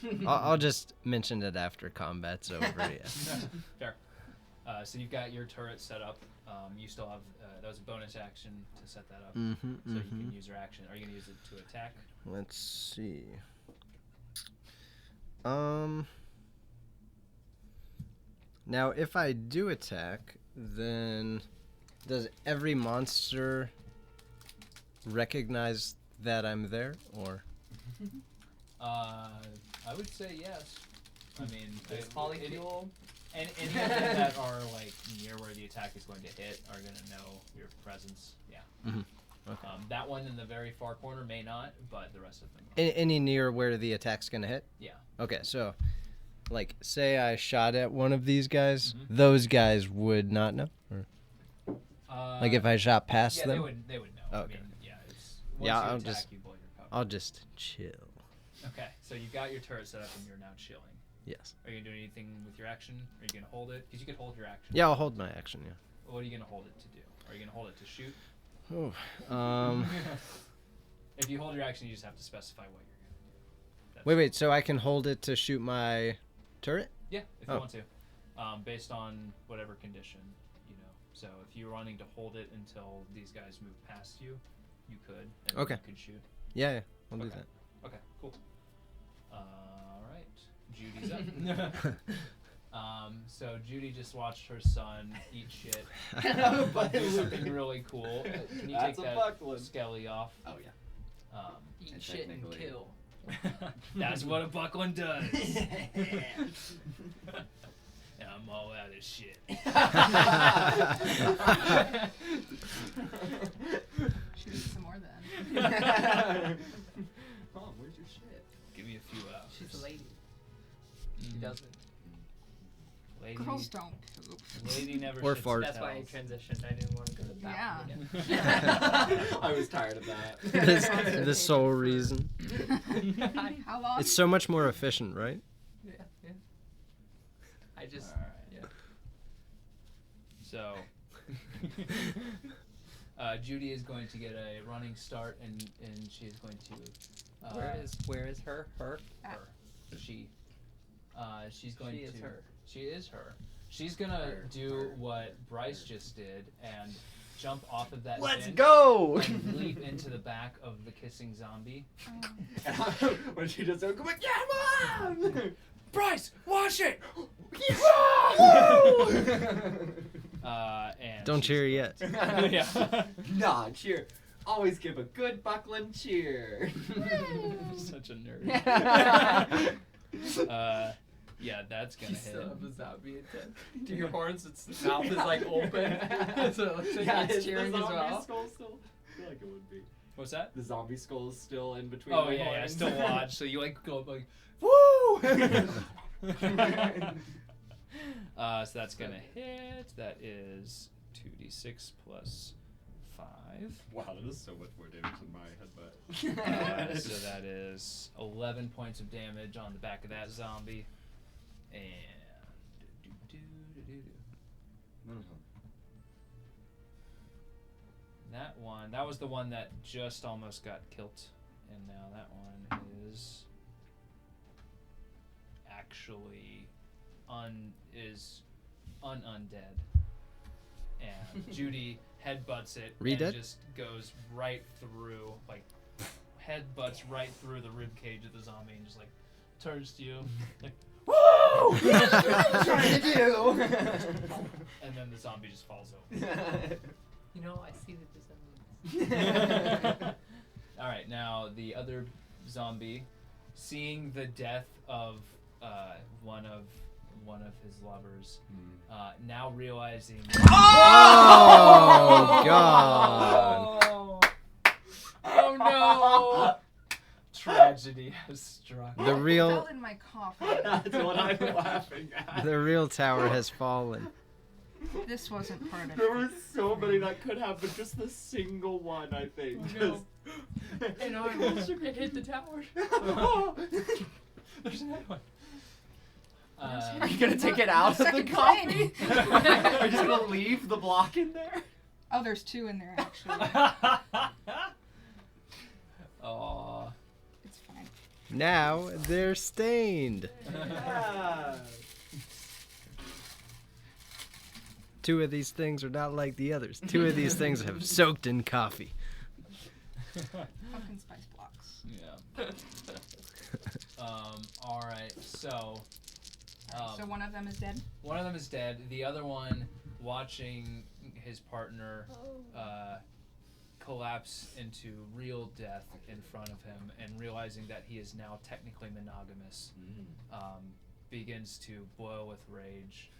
Yeah. you. I'll just mention it after combat's over. Yeah. Fair. So you've got your turret set up. You still have that was a bonus action to set that up, so you can use your action. Are you gonna use it to attack? Let's see. Now, if I do attack, then does every monster recognize that I'm there, or? I would say yes. I mean, It's polyfuel. And any of them that are like near where the attack is going to hit are going to know your presence. Yeah. Okay. That one in the very far corner may not, but the rest of them. Any near where the attack's gonna hit? Yeah. Okay, so, like, say I shot at one of these guys, those guys would not know? Or, like, if I shot past yeah, them? they would know. Okay. I mean, yeah, it's once Yeah, you I'll attack, just- you blow your cover. I'll just chill. Okay, so you got your turret set up and you're now chilling. Yes. Are you gonna do anything with your action? Are you gonna hold it? Because you could hold your action. Yeah, I'll hold my action, yeah. What are you gonna hold it to do? Are you gonna hold it to shoot? Oh, If you hold your action, you just have to specify what you're gonna do. That's wait, so I can hold it to shoot my turret? Yeah, if you Oh. want to, based on whatever condition, you know. So if you're wanting to hold it until these guys move past you, you could. And Okay. You could shoot. Yeah, I'll do Okay. that. Okay, cool. All right, Judy's up. So Judy just watched her son eat shit. Do something really cool. Can you That's take a that buckland. skelly off? Oh yeah. Eat And shit and technically- kill. That's what a buckland does. And I'm all out of shit. Should eat some more then. Mom, where's your shit? Give me a few hours. She's a lady. She doesn't. Lady, Girls don't poop. lady never Or shits fart. That's why I themselves. transitioned. I didn't want to go to the bathroom Yeah. again. I was tired of that. The sole reason. How long? It's so much more efficient, right? Yeah, yeah. I just, Alright. yeah. So, Judy is going to get a running start, and she is going to. Where is her? Her? Her. She. She's going She to. is her. She is her. She's gonna do what Bryce just did and jump off of that. Let's bench go! And leap into the back of the kissing zombie. When she does it, go back, yeah, Mom! Bryce, wash it! And Don't she's cheer going yet. to- yeah. Nah, cheer. Always give a good buckland cheer. Such a nerd. Yeah, that's gonna You hit. still have a zombie intent. Do your horns, its mouth is like open. So it looks like it's is cheering the as zombie well. skull still? I feel like it would be. What's that? The zombie skull is still in between. Oh my yeah, horns. still lodged. So you like go up like, Woo! so that's gonna hit. That is 2d6 plus 5. Wow, that is so much more damage than my headbutt. So that is 11 points of damage on the back of that zombie. And that was the one that just almost got killed, and now that one is actually undead. And Judy headbutts it Re-dead? and just goes right through, like headbutts right through the rib cage of the zombie and just like turns to you like, Woo! What are you trying to do? and then the zombie just falls over. You know, I see the resemblance. All right, now the other zombie, seeing the death of one of his lovers, now realizing. Oh God! Oh no! Tragedy has struck. The real, Fell in my coffee. That's what I'm laughing at. the real tower has fallen. This wasn't part of There were it. so many that could have, but just the single one, I think. Oh, no. And I it hit the tower. There's another one. Are you gonna take it out of the Second coffee? plane. Are you just gonna leave the block in there? Oh, there's 2 in there actually. Aw. It's fine. Now they're stained. Yeah. 2 of these things are not like the others. 2 of these things have soaked in coffee. Pumpkin spice blocks. Yeah. All right. So. So one of them is dead. One of them is dead. The other one, watching his partner collapse into real death in front of him, and realizing that he is now technically monogamous, begins to boil with rage,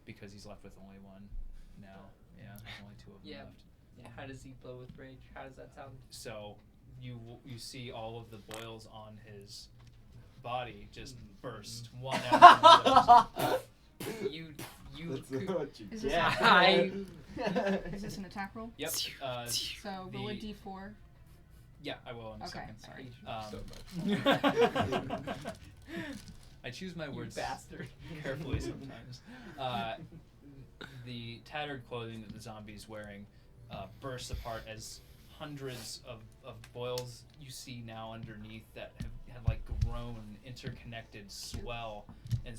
because he's left with only one now. Yeah, there's only 2 of them Yeah. left. Yeah, how does he blow with rage? How does that sound? So you see all of the boils on his body just burst one after another. You That's could- what you Is this get. Is this an attack roll? Yep. So roll a The- d4. Yeah, I will in a Okay, second. sorry. So much. I choose my You words bastard. carefully sometimes. The tattered clothing that the zombie is wearing bursts apart as hundreds of boils you see now underneath that have like grown, interconnected, swell and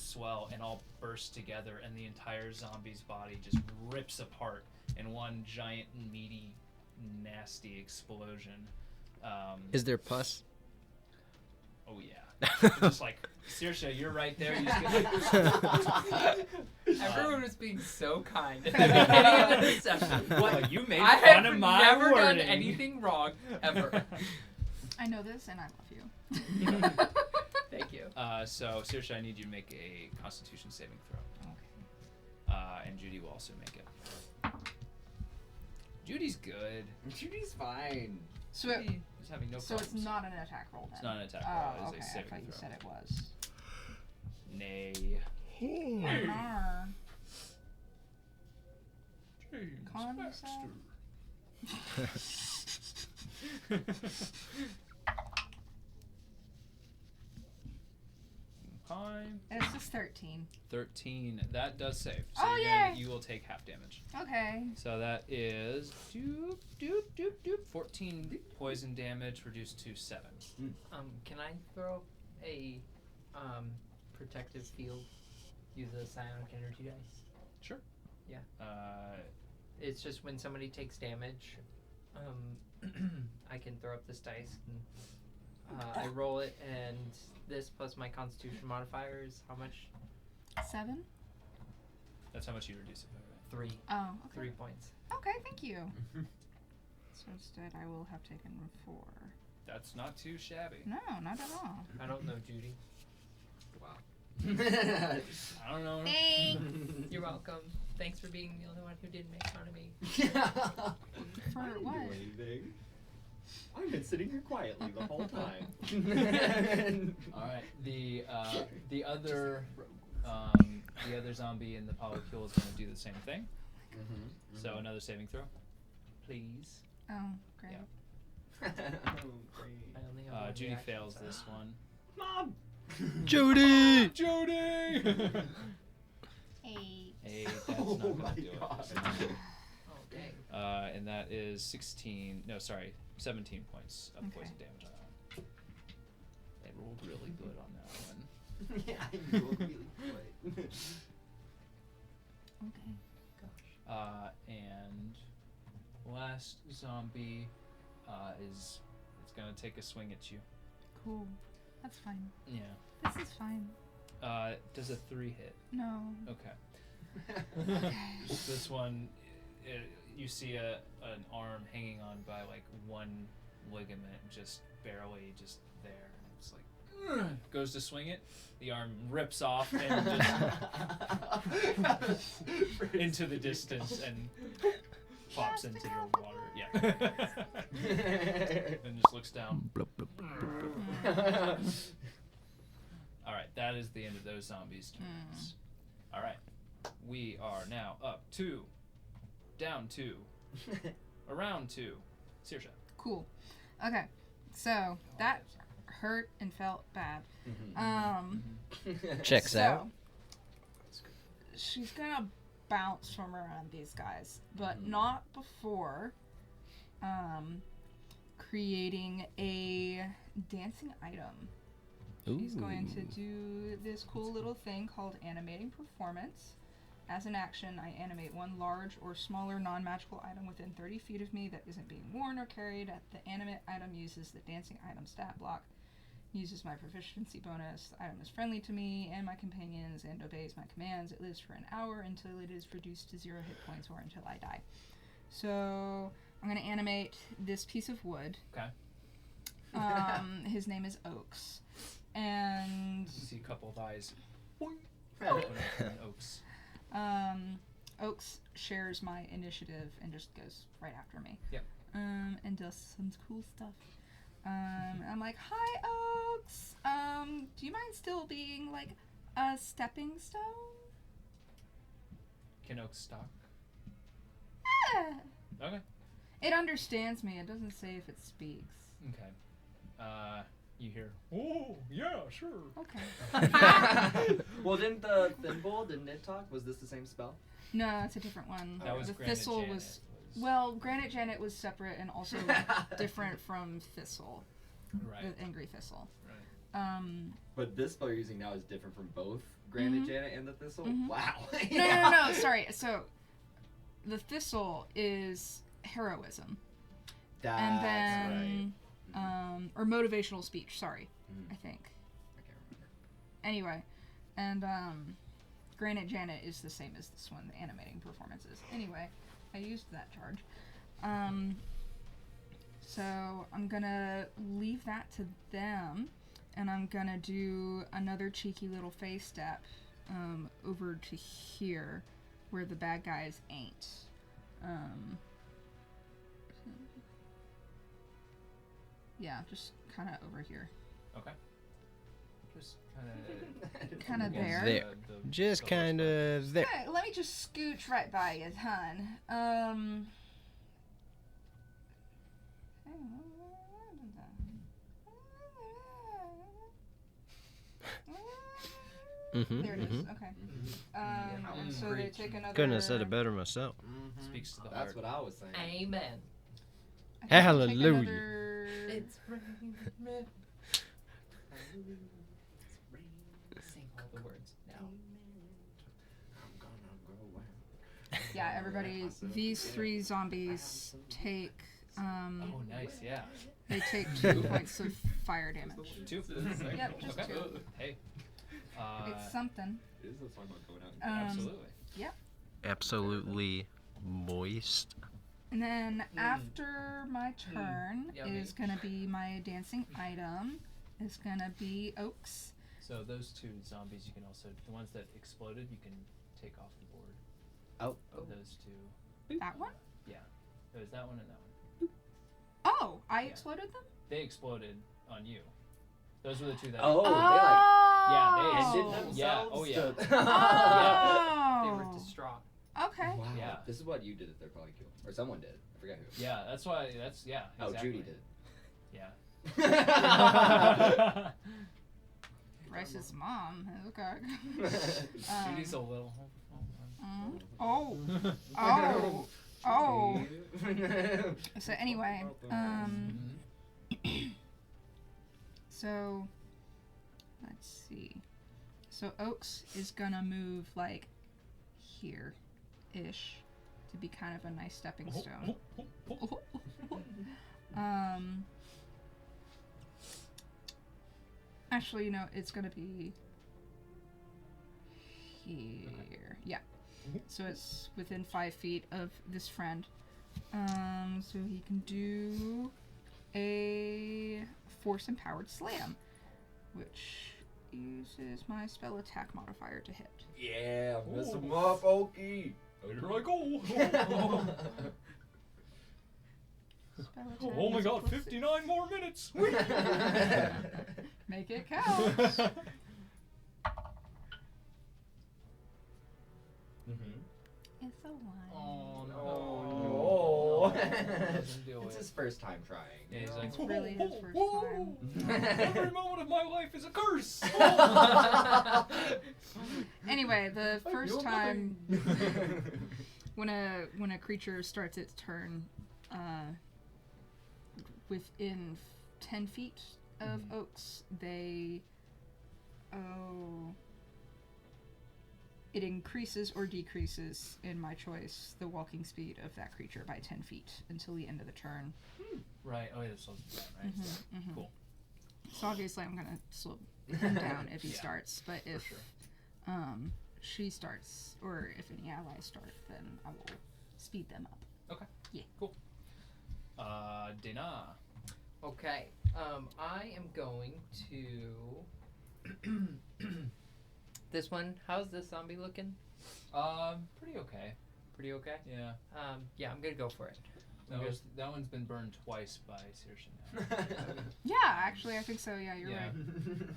all burst together, and the entire zombie's body just rips apart in one giant, meaty, nasty explosion. Is there pus? Oh yeah. It's just like, Saoirse, you're right there. You just get Everyone was being so kind at the beginning of this session. What? You made I fun have of my never done wording. anything wrong ever. I know this, and I love you. Thank you. So Saoirse, I need you to make a Constitution saving throw. Okay. And Judy will also make it. Judy's good. Judy's fine. So it, He's having no so problems. it's not an attack roll then. It's not an attack Oh, roll. okay. It's a I saving thought you throw. said it was. Nay. Arr. James Con Baxter. Fine. It's just 13. 13. That does save. So Oh, you will take half damage. Okay. So that is 14 poison damage reduced to 7. Can I throw a protective field? Use a psionic energy dice. Sure. Yeah. It's just when somebody takes damage, I can throw up this dice and I roll it, and this plus my Constitution modifier is how much? 7? That's how much you reduce it by, right? 3. Oh, okay. 3 points. Okay, thank you. So instead, I will have taken 4. That's not too shabby. No, not at all. I don't know, Judy. Wow. I don't know. Thanks. You're welcome. Thanks for being the only one who didn't make fun of me. For I didn't what? do anything. I've been sitting here quietly the whole time. All right. The other zombie in the polycule is going to do the same thing. So another saving throw, please. Oh, great. Yeah. I only have one Judy reaction, fails so- this one. Mom. Judy! Judy! Hey. Hey, that's Oh not going my to do God. it. Oh, dang. And that is 17 points of poison damage on that one. They rolled really good on that one. Yeah, I rolled really good. Okay. And last zombie is it's gonna take a swing at you. Cool. That's fine. Yeah. This is fine. Does a 3 hit? No. Okay. Okay. This one, you see an arm hanging on by like one ligament, just barely just there. It's like goes to swing it, the arm rips off and just into the distance and pops into your water. Yeah. And just looks down. All right, that is the end of those zombies' turns. All right, we are now up 2, down 2, around 2. Saoirse. Cool. Okay. So that hurt and felt bad. Checks out. She's gonna bounce from around these guys, but not before creating a dancing item. She's going to do this cool little thing called animating performance. As an action, I animate one large or smaller non-magical item within 30 feet of me that isn't being worn or carried. The animate item uses the dancing item stat block, uses my proficiency bonus. The item is friendly to me and my companions and obeys my commands. It lives for an hour until it is reduced to 0 hit points or until I die. So I'm going to animate this piece of wood. Okay. His name is Oaks. And You see a couple of eyes. Open up in Oaks. Oaks shares my initiative and just goes right after me. Yep. And does some cool stuff. I'm like, hi, Oaks. Do you mind still being like a stepping stone? Can Oaks stalk? Yeah. Okay. It understands me. It doesn't say if it speaks. Okay. You hear, oh, yeah, sure. Okay. Well, didn't the thimble, didn't it talk? Was this the same spell? No, it's a different one. That was the Granite Thistle Janet was. Well, Granite Janet was separate and also different from Thistle. Right. The Angry Thistle. Right. But this spell you're using now is different from both Granite Janet and the Thistle? Mhm. Wow. No, sorry. So, the Thistle is heroism. That's And then, or motivational speech, sorry. I think. I can't remember. Anyway, and Granite Janet is the same as this one, the animating performances. Anyway, I used that charge. So I'm gonna leave that to them, and I'm gonna do another cheeky little face step over to here, where the bad guys ain't. Yeah, just kind of over here. Okay. Just Kind of there. There. Just kind of there. Okay, let me just scooch right by you, hun. There it is. Okay. And so they take another. Couldn't have said it better myself. speaks to the That's heart. what I was saying. Amen. I think I'll take Hallelujah. another- It's raining. Sing all the words now. Yeah, everybody. These 3 zombies take. Oh, nice, yeah. They take 2 points of fire damage. 2? Yep, just Okay. 2. Hey. It's something. It is a song about going out. Absolutely. Yep. Absolutely moist. And then after my turn Yummy. is gonna be my dancing item. Is gonna be Oaks. So those 2 zombies, you can also, the ones that exploded, you can take off the board. Oh. Those 2. That one? Yeah. It was that one and that one. Oh, I Yeah. exploded them? They exploded on you. Those were the 2 that. Oh, Yeah, they ended Oh. themselves. Yeah, oh yeah. They were Oh. distraught. Okay. Wow. Yeah. This is what you did at their probably kill. Or someone did. I forget who. Yeah, that's why, yeah. Oh, Exactly. Judy did. Yeah. Bryce's mom. Okay. Judy's a little. Oh. Oh. Oh. So anyway, so let's see. So Oaks is gonna move like here-ish to be kind of a nice stepping stone. Actually, you know, it's gonna be here. Yeah. So it's within 5 feet of this friend. So he can do a force empowered slam, which uses my spell attack modifier to hit. Yeah, mess him up, Okie. Here I go. Spell attack Oh my is god, plus 59 more minutes. Make it count. It's a 1. Oh no. Oh, no. Doesn't do It's it. his first time trying. Yeah, he's It's like, really his first time. Every moment of my life is a curse. Anyway, the first feel time when a creature starts its turn within 10 feet of Oaks, it increases or decreases, in my choice, the walking speed of that creature by 10 feet until the end of the turn. right. Oh, yeah, that's that, right? Cool. So obviously I'm gonna slow him down if he Yeah, starts, but if sure. she starts, or if any allies start, then I will speed them up. Okay. Yeah. Cool. Deyna. Okay. I am going to. This one. How's this zombie looking? Pretty okay. Pretty okay. Yeah. Yeah, I'm gonna go for it. That one's been burned twice by Saoirse now. Yeah, actually I think so. Yeah, you're right.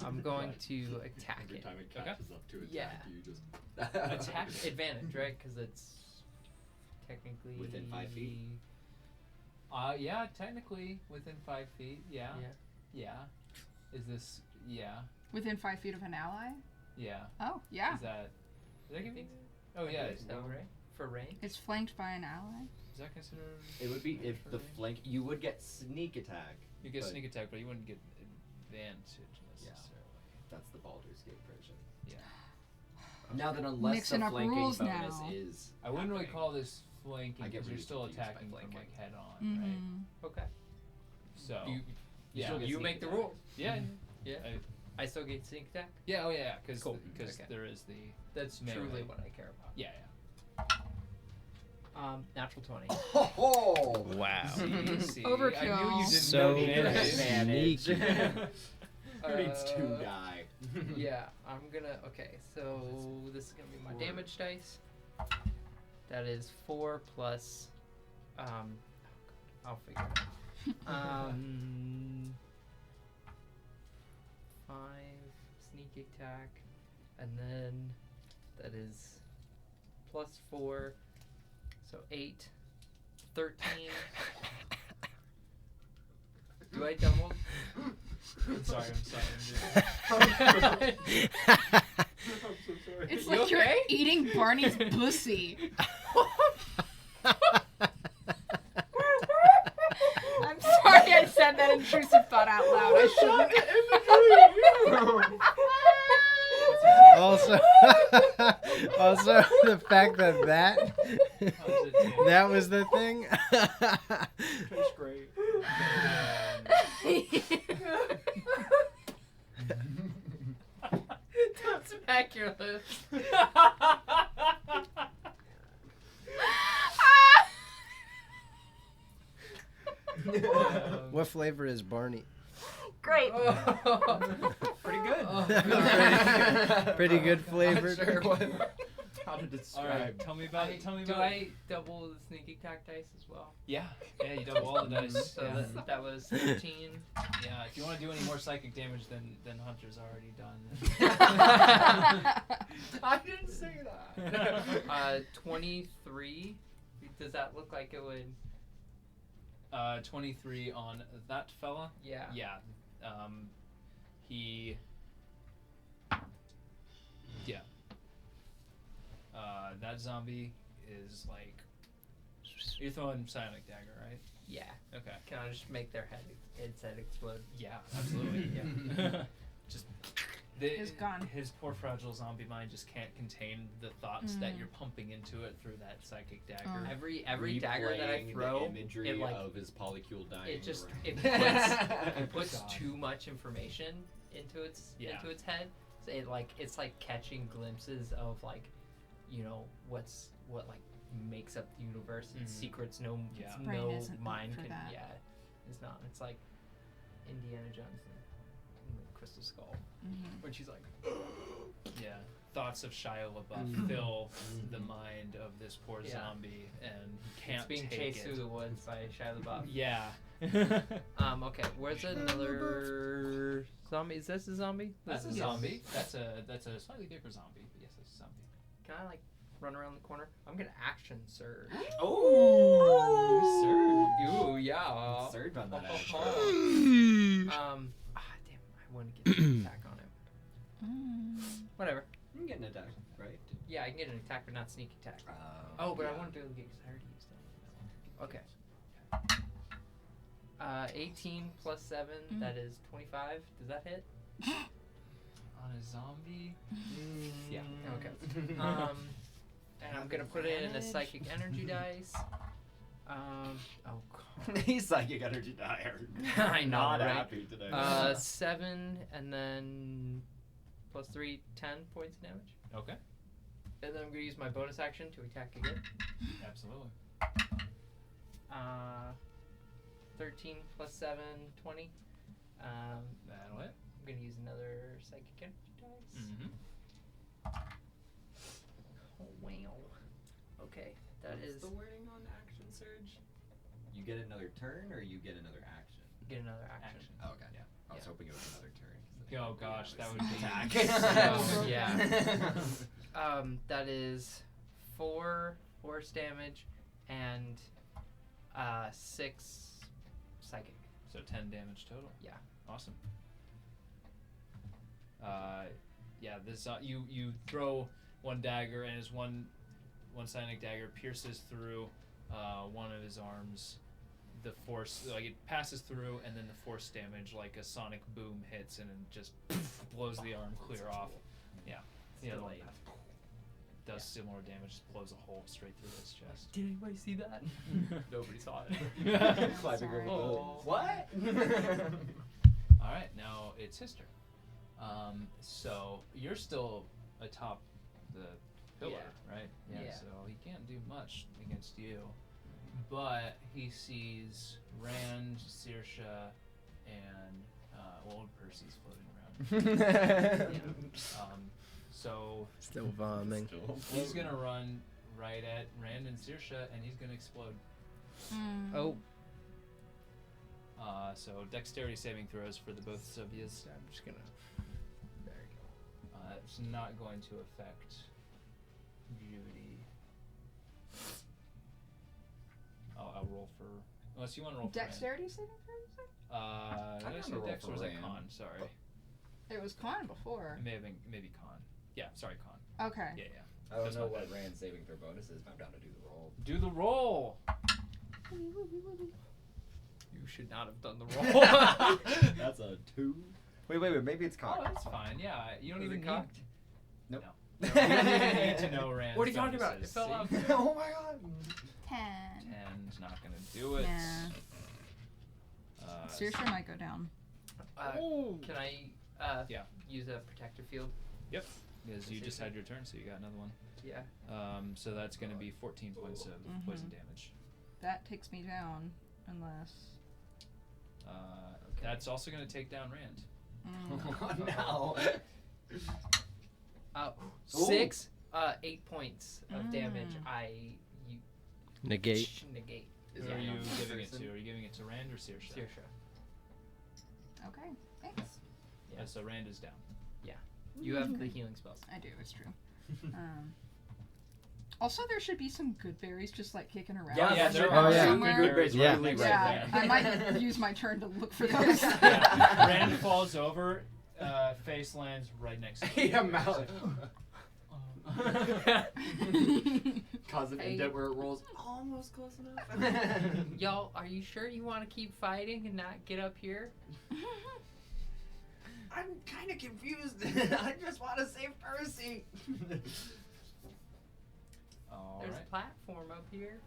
I'm going to attack Every it. time it catches up to attack, Yeah. you just Attack advantage, right? Because it's technically Within 5 feet? Yeah, technically within 5 feet. Yeah. Yeah. Yeah. Is this? Yeah. Within 5 feet of an ally? Yeah. Oh, yeah. Is that? Does that give you? Oh I yeah. believe so, right? For range. It's flanked by an ally. Is that considered? It would be if the range? flank. You would get sneak attack. You get but sneak attack, but you wouldn't get advantage necessarily. That's the Baldur's Gate version. Yeah. Now that unless Mixing the up flanking rules bonus now. is, I wouldn't really happening. call this flanking I get because you're really still confused by attacking from flanking. like head on, Mm-hmm. right? Okay. So You yeah, still get you sneak make the attack. rules. yeah. Yeah. I still get sneak attack. Yeah. Oh yeah. Because Cool. Okay. there is the That's melee. truly what I care about. Yeah. Natural 20. Oh, Wow. See, Overkill. I knew you didn't So know damage. advantage. sneaky. Who needs to die? Yeah, I'm gonna. Okay, so this is gonna be my damage dice. That is 4 plus. I'll figure it out. 5 sneak attack, and then that is plus 4, so 8, 13. Do I double? I'm sorry. It's You like you're okay? eating Barney's pussy. I'm sorry I said that intrusive thought out loud. I shouldn't. Also, also the fact that that was the thing. Tastes great. Don't smack your lips. What flavor is Barney? Great. Pretty good. Pretty good flavored. Not sure what, how to describe. All right, tell me about it. Tell me Do about I it. double the sneak attack dice as well? Yeah, you double all the dice. So Yeah. that was 13. Yeah, if you want to do any more psychic damage, then Hunter's already done. I didn't say that. 23. Does that look like it would? 23 on that fella. Yeah. Yeah. He. Yeah. That zombie is like. You're throwing Psionic Dagger, right? Yeah. Okay. Can I just make their head explode? Yeah, absolutely. Yeah. Just. It's gone. His poor fragile zombie mind just can't contain the thoughts that you're pumping into it through that psychic dagger. Every dagger that I Replaying throw, the imagery it like of his polycule dying. it just around. it puts God. too much information into its head. So it's like catching glimpses of like, what like makes up the universe and secrets no Brain no isn't built mind for can that. it's not. It's like Indiana Jones and the Crystal Skull when she's like Yeah. Thoughts of Shia LaBeouf fill the mind of this poor zombie, and he can't it's being take chased it. through the woods by Shia LaBeouf. Yeah. Okay, where's another zombie? Is this a zombie? That's a This is- zombie. That's a slightly bigger zombie. But yes, it's a zombie. Can I like run around the corner? I'm gonna action surge. Oh, surge. Ooh, yeah. Surge on that action. Damn, I want to get an attack on him. Whatever. You can get an attack, right? Yeah, I can get an attack, but not sneak attack. But I want to do it because I already used them. Okay. 18 plus 7, that is 25. Does that hit? On a zombie? Yeah. Okay. And I'm gonna put it in a psychic energy dice. Oh god. These psychic energy die are I know, not right? happy today. 7 and then plus 3, 10 points of damage. Okay. And then I'm gonna use my bonus action to attack again. Absolutely. 13 plus 7, 20. That'll hit. I'm gonna use another psychic energy dice. Oh wow. Okay, What's is the wording on action surge? You get another turn, or you get another action? get another action. Oh, okay. Yeah. I was hoping it was another turn. Oh gosh, that would be attack. So, yeah. That is 4 force damage and 6 psychic. So 10 damage total. Yeah. Awesome. Yeah, this you throw one dagger, and as one psionic dagger pierces through one of his arms, the force, like, it passes through, and then the force damage, like a sonic boom, hits and then just blows the arm clear off. Yeah. The other one does similar damage, just blows a hole straight through his chest. Did anybody see that? Nobody saw it. Clapping over the Oh. What? All right, now it's his turn. So you're still atop the pillar, right? Yeah. So he can't do much against you, but he sees Rand, Saoirse, and old Percy's floating around. So Still vomiting. he's gonna run right at Rand and Saoirse, and he's gonna explode. Oh. So dexterity saving throws for the both of you. I'm just gonna. There you go. It's not going to affect Judy. I'll roll for. Unless you want to roll for Rand. Dexterity saving throw, you said? Did I say roll dex for or was that Rand. con? Sorry. It was con before. It may have been maybe con. Yeah, sorry, con. Okay. Yeah. I don't That's know my what bad. Rand saving throw bonus is, but I'm down to do the roll. Do the roll. You should not have done the roll. That's a 2. Wait, maybe it's Oh, cocked. that's fine. Yeah, you don't Is even it need. cocked? Nope. No. You don't even need to know Rand's What are you talking about? bonuses. It fell off. Oh my god. 10. 10's not gonna do it. Yeah. Saoirse might go down. Can I Yeah. use a protector field? Yep. Because you just had your turn, so you got another one. Yeah. So that's gonna be 14 points of poison damage. That takes me down, unless. That's also gonna take down Rand. Oh, no. 6, 8 points of damage. Negate. Negate. Who are you giving it to? Are you giving it to Rand or Saoirse? Saoirse. Okay, thanks. Yeah. So Rand is down. You have the healing spells. I do, it's true. Also, there should be some good berries just like kicking around. Yeah, there there are are yeah. some Somewhere. good berries Yeah. right Yeah, there. I might use my turn to look for those. Yeah. Rand falls over, face lands right next to him. yeah, mouth. Cause an indent where it rolls almost close enough. Y'all, are you sure you want to keep fighting and not get up here? I'm kind of confused. I just want to save Percy. All There's right. a platform up here.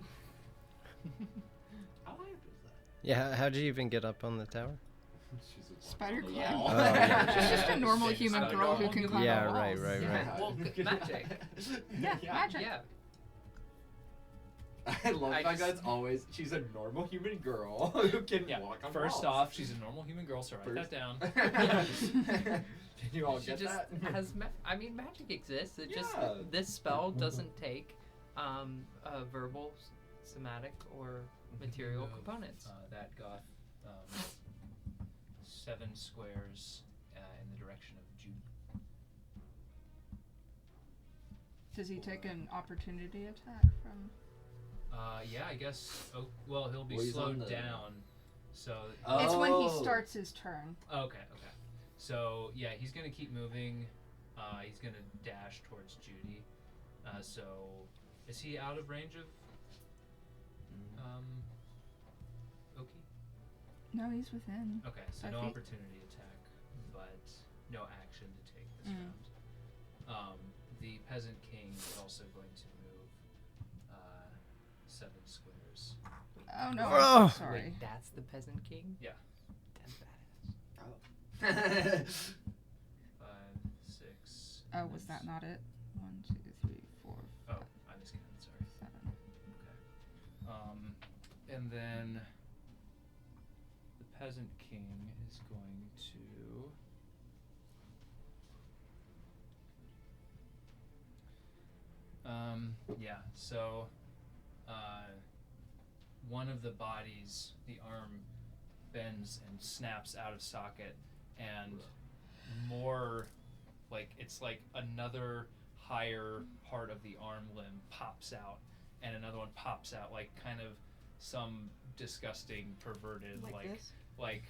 Yeah, how'd you even get up on the tower? Spider Oh, climb. Oh, yeah. She's just a normal Same human spider. girl who can climb Yeah, the right, walls. right, Yeah, right. well, magic. Yeah, magic. Yeah. I love I that just- that's always, she's a normal human girl who can Yeah. walk on First walls. off, she's a normal human girl, so write that down. Can you all She get just that? has magic exists. It just Yeah. this spell doesn't take verbal, somatic, or material Move, components. That got 7 squares in the direction of Jude. Does he take an opportunity attack from? Yeah, I guess. Oh, well, he'll be Well, he's on slowed the- down. So. It's when he Oh. starts his turn. Okay. So yeah, he's gonna keep moving. He's gonna dash towards Judy. So, is he out of range of Oki? No, he's within. Okay, so 5 no feet. opportunity attack, but no action to take this round. The Peasant King is also going to move 7 squares. Oh no, Oh. I'm so sorry. Wait, that's the Peasant King? Yeah. That's badass. 5, 6. Oh, was that not it? 1, 2, 3, 4, Oh, I miscounted. Sorry. 7. And then the Peasant King is going to. Yeah, so one of the bodies, the arm bends and snaps out of socket, and more like it's like another higher part of the arm limb pops out, and another one pops out, like kind of some disgusting, perverted, like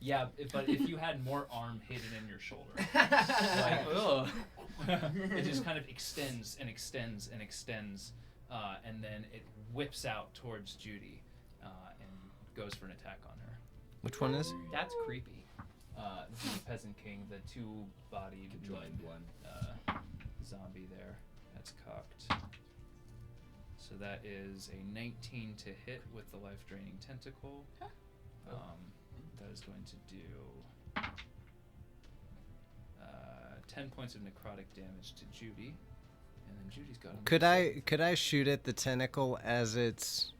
yeah, but if you had more arm hidden in your shoulder, like, ugh. It just kind of extends and extends and extends, and then it whips out towards Judy, and goes for an attack on her. Which one is? That's creepy. The Peasant King, the 2-bodied Conjoined one. Zombie there. That's cocked. So that is a 19 to hit with the life-draining tentacle. is going to do 10 points of necrotic damage to Judy, and then Judy's got. Could I shoot at the tentacle as it's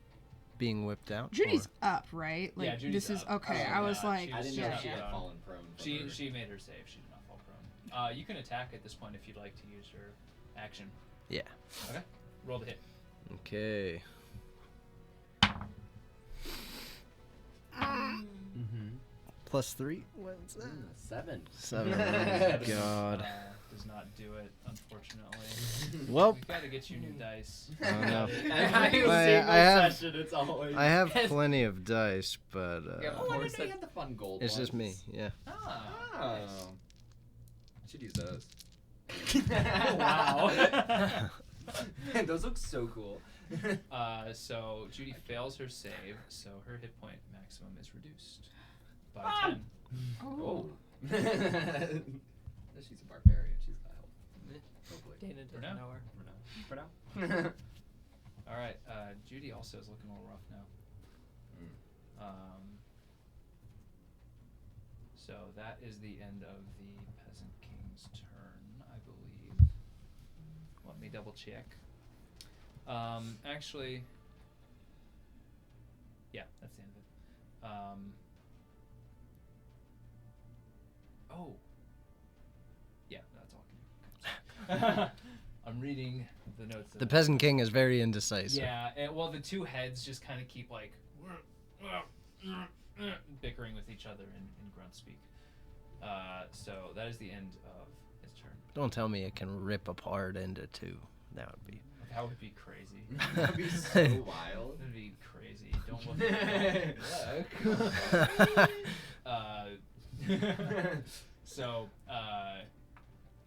being whipped out? Judy's up, right? Like, Yeah, Judy's this is up. okay. Oh, I was yeah, like, I didn't know if she had fallen prone. She made her save. She did not fall prone. You can attack at this point if you'd like to use your action. Yeah. Okay. Roll the hit. Okay. +3. What's that? 7. 7. Oh, God. Does not do it, unfortunately. Well. We've got to get you new dice. Oh, no. I have plenty of dice, but oh, I didn't know you had the fun gold it's ones. just me, yeah. Oh. Should use those. Oh, wow. Those look so cool. So Judy fails her save, so her hit point maximum is reduced by 10. Oh. She's a barbarian. She's got help. Hopefully. Deyna For doesn't now. know her. For now. All right. Judy also is looking a little rough now. So that is the end of the Peasant King's turn, I believe. Let me double check. Actually, yeah, that's the end of it. Oh, yeah, that's all. I'm reading the notes. The Peasant King is very indecisive. Yeah, well, the two heads just kind of keep like bickering with each other in grunt speak. So that is the end of his turn. Don't tell me it can rip apart into 2. That would be. That would be crazy. That would be so wild. That'd be crazy. Don't look at look. So,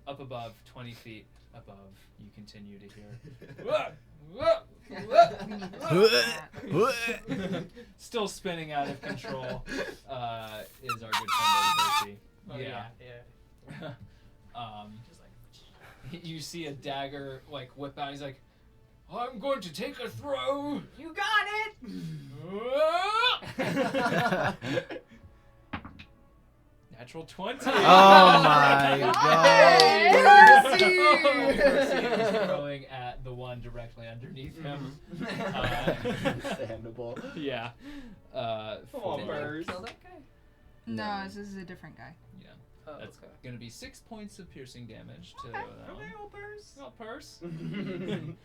up above, 20 feet above, you continue to hear. Still spinning out of control is our good friend Percy. Oh, yeah. Just like you see a dagger like whip out. He's like, "I'm going to take a throw." You got it. Natural 20. Oh my God! Percy is throwing at the one directly underneath him. Understandable. Yeah. Oh, Percy. Kill that guy? no, this is a different guy. Yeah. Oh, That's okay. gonna be 6 points of piercing damage to Okay, that one. old purse. Oh, Purse. There you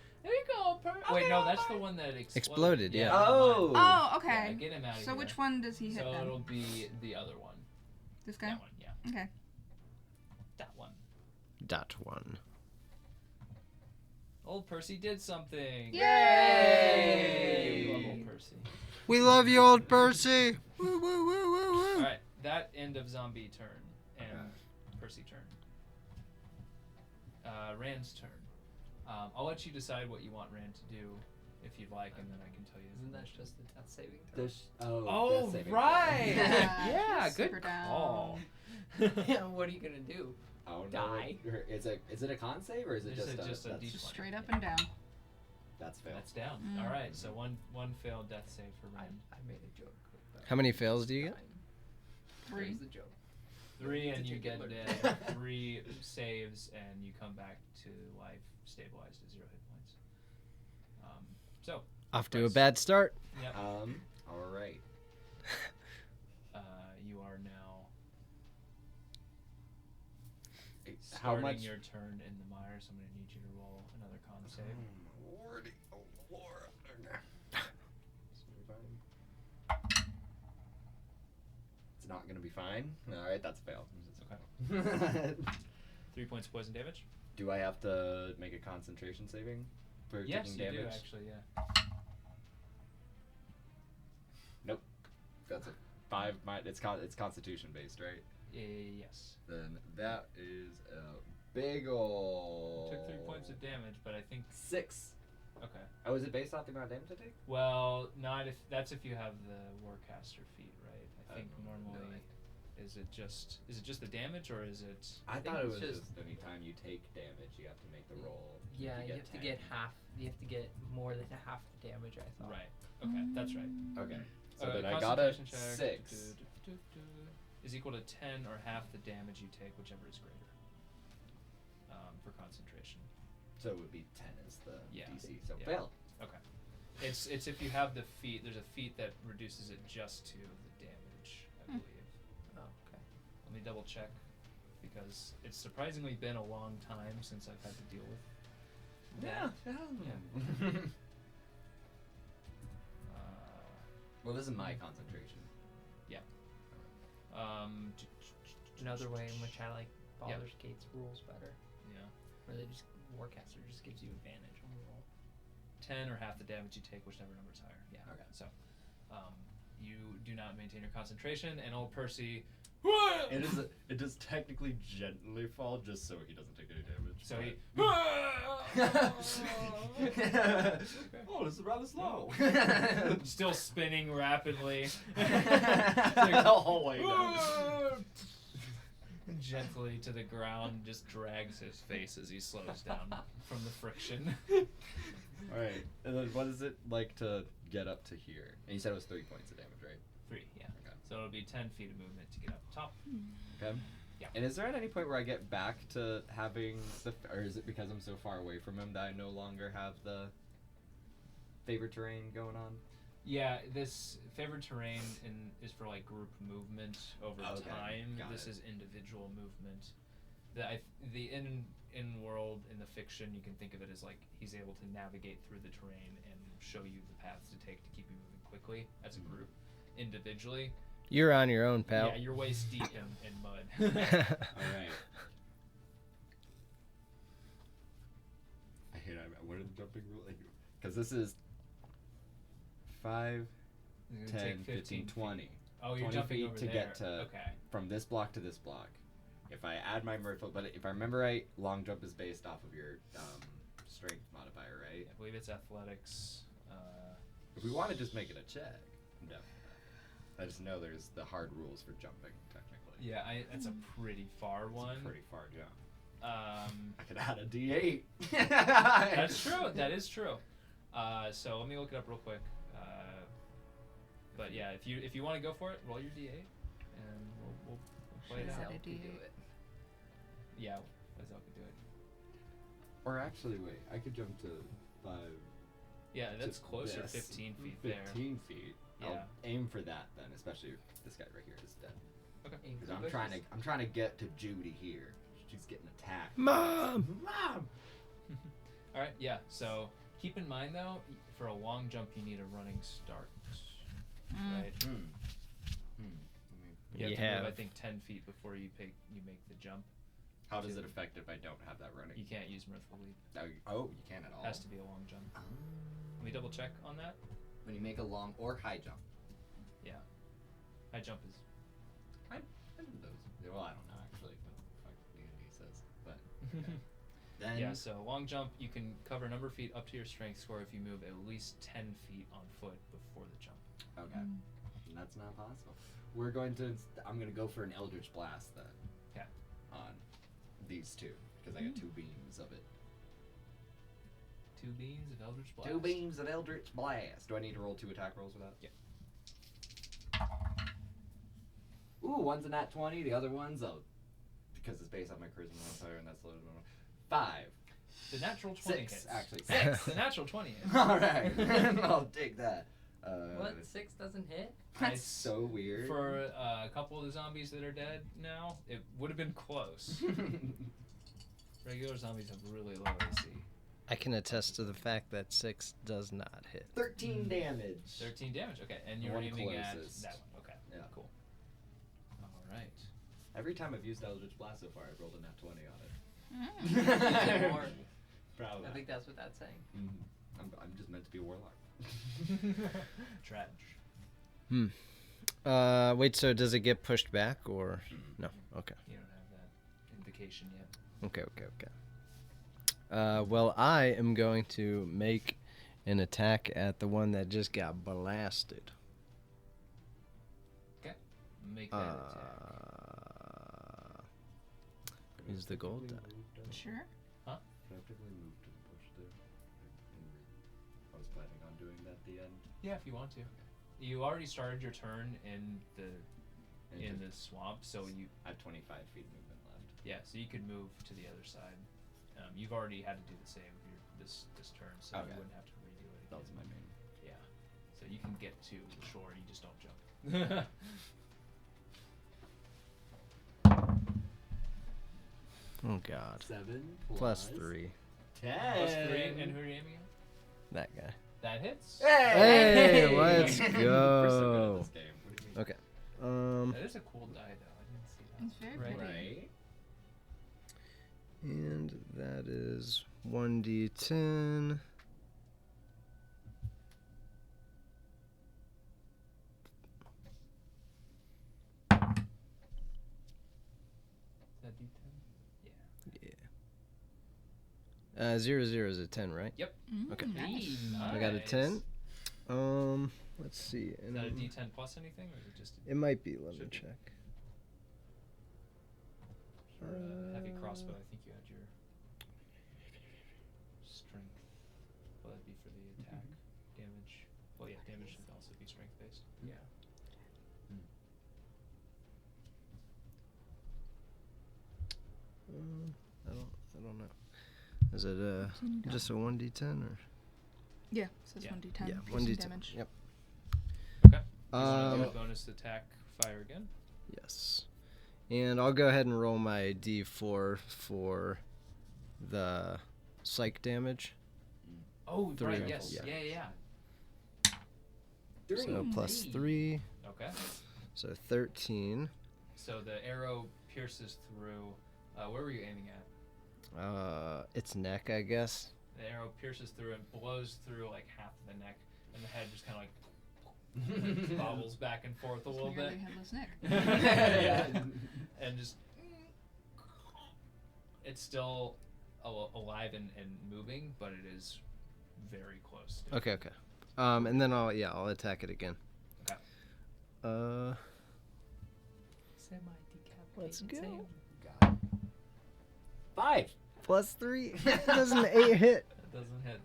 go, Purse. Wait, no, that's the one that Exploded, yeah. Oh. Oh, Yeah, okay. get him out of So here. which one does he hit So then? it'll be the other one. This guy? That one, yeah. Okay. That one. .1. Old Percy did something. Yay! We love old Percy. We love you, old Percy. Woo, woo, woo, woo, woo. All right, that end of zombie turn and Percy turn. Rand's turn. I'll let you decide what you want Rand to do, if you'd like, and then I can tell you. Isn't that just the death saving throw? Oh, death saving right. throw. Yeah, good Super down. call. Yeah, what are you gonna do? Oh, Die. No. Is it a con save or is it Just just a that's, D20. Straight up and down. That's fail. That's down. Mm. All right, so one failed death save for I Rand. made a joke. But How many fails do you get? 3. There's the joke. 3 and you get Particular. 3 saves and you come back to life stabilized at 0 hit points. So Off to a bad start. yep. All right. You are now How starting much? your turn in the mire, so I'm going to need you to roll another con save. Lordy, oh Lord. It's not gonna be fine. All right, that's a fail. Okay. 3 points of poison damage. Do I have to make a concentration saving for Yes, taking you damage? do actually. Yeah. Nope. That's a 5. It's Constitution based, right? Yes. Then that is a big ol'. Took 3 points of damage, but I think 6. okay. Oh, is it based off the amount of damage I take? Well, not if that's if you have the Warcaster feat, right? I think no normally idea. is it just the damage or is it? I think thought it it's was just- just anytime you take damage, you have to make the roll. Yeah, you have to 10. get half. You have to get more than half the damage. I thought. Right. Okay, that's right. Okay. So then I got a Concentration check, 6. is equal to 10 or half the damage you take, whichever is greater. For concentration. So it would be 10 as the Yeah. DC. So Yeah. fail. Okay. It's if you have the feat. There's a feat that reduces it just to the damage, I believe. Oh, okay. Let me double check, because it's surprisingly been a long time since I've had to deal with that. Yeah. Well, this is my concentration. Yeah. Another way in which I like Yep. Baldur's Gate's rules better, Yeah. where they just Warcaster just gives you advantage on the roll. 10 or half the damage you take, whichever number is higher. Yeah. Okay. So, you do not maintain your concentration, and old Percy. It does technically gently fall just so he doesn't take any damage. So he. Oh, this is rather slow. Still spinning rapidly. The whole way down. Gently to the ground, just drags his face as he slows down from the friction. Alright, and then what is it like to get up to here? And you said it was 3 points of damage, right? 3, yeah. Okay. So it'll be 10 feet of movement to get up top. Okay. Yeah. And is there at any point where I get back to having or is it because I'm so far away from him that I no longer have the favorite terrain going on? Yeah, this favored terrain is for like group movement over Okay, time. got This it. is individual movement. The in world in the fiction, you can think of it as like he's able to navigate through the terrain and show you the paths to take to keep you moving quickly as a group. Individually, You're on your own, pal. yeah, you're waist deep in mud. Alright. I hate what are the jumping rules? Because this is 5, It's gonna 10, take 15, 15 20. feet. Oh, you're 20 jumping feet over to there. get to Okay. from this block to this block. If I add my merfolk, but if I remember right, long jump is based off of your strength modifier, right? I believe it's athletics. If we want to just make it a check, I'm down for that. I just know there's the hard rules for jumping, technically. Yeah, that's a pretty far one. It's a pretty far jump. Um, I could add a D8. That's true. That is true. So let me look it up real quick. But yeah, if you want to go for it, roll your D8, and we'll play it out. Should I do it? Yeah, Lizel could do it. Or actually, wait, I could jump to 5. Yeah, that's to closer. this. 15 feet 15 feet. Yeah. I'll aim for that then, especially if this guy right here is dead. Okay. Because I'm trying to get to Judy here. She's getting attacked. Mom! Mom! All right. Yeah. So keep in mind though, for a long jump, you need a running start. Right. You have to move, I think, 10 feet before you make the jump. How does it affect if I don't have that running? You can't use Mirthful Leap. Oh, you can't at all. Has to be a long jump. Let me double check on that. When you make a long or high jump. Yeah. High jump is. I do those. Well, I don't know actually. Fuck D&D says, but then Yeah. So long jump, you can cover a number of feet up to your strength score if you move at least 10 feet on foot before the jump. Okay. That's not possible. I'm going to go for an Eldritch Blast then. Okay. On these two, because I got 2 beams of it. 2 beams of Eldritch Blast. 2 beams of Eldritch Blast. Do I need to roll 2 attack rolls for that? Yeah. Ooh, one's a nat 20, the other one's because it's based on my charisma modifier, and that's loaded on 5. The natural 20 6, hits. actually. 6. The natural 20 hits. Alright. I'll take that. What? 6 doesn't hit? That's It's so weird. For a couple of the zombies that are dead now, it would have been close. Regular zombies have really low AC. I can attest to the fact that 6 does not hit. 13 damage. 13 damage. Okay, and The you're one aiming at closest. that one. Okay. Yeah. Cool. All right. Every time I've used Eldritch Blast so far, I've rolled a nat 20 on it. Use it more. Proud of I that. think that's what that's saying. I'm just meant to be a warlock. Tradj. Wait, so does it get pushed back or no? Okay. You don't have that invocation yet. Okay. Well, I am going to make an attack at the one that just got blasted. Okay. Make that attack. Is the gold die? Sure. Huh? Effectively moved and pushed it. I was planning on doing that at the end. Yeah, if you want to. You already started your turn in the in the swamp, so you I have 25 feet movement left. yeah, so you could move to the other side. You've already had to do the same this turn, so Okay. you wouldn't have to redo it That again. was my main. Yeah, so you can get to the shore, you just don't jump. Oh God. 7 Plus 3. 10. Plus 3, and who are you aiming at? That guy. That hits. Hey, let's We're so good at go. this game. What do you mean? Okay. That is a cool die, though. I didn't see that. It's very pretty. Right. And that is 1d10. Is that D10? Yeah. 0, 0 is a 10, right? Yep. Okay. Nice. I got a 10. Let's see. Is And that a D10 plus anything, or is it just it might be. Let me Should be. check. for heavy crossbow? I think you had your strength. Well, that'd be for the attack damage. Well, yeah, damage should also be strength based. Yeah. I don't know. Is it just a 1d10 or? Yeah, it says Yeah. 1d10. Yeah, piercing 1d10. damage. Yep. Okay. Do you want to do a bonus attack fire again? Yes. And I'll go ahead and roll my d4 for the psych damage. Oh, Three right. rifles, Yes. yeah. Yeah. So plus Hey. 3, Okay. so 13. So the arrow pierces through. Where were you aiming at? Its neck, I guess. The arrow pierces through and blows through like half of the neck, and the head just kind of like bobbles back and forth a little bit. Nearly headless Nick. Yeah. And just it's still alive and moving, but it is very close. Okay. And then I'll attack it again. Okay. Let's go. 5. Plus 3. Does an 8 hit? It doesn't hit.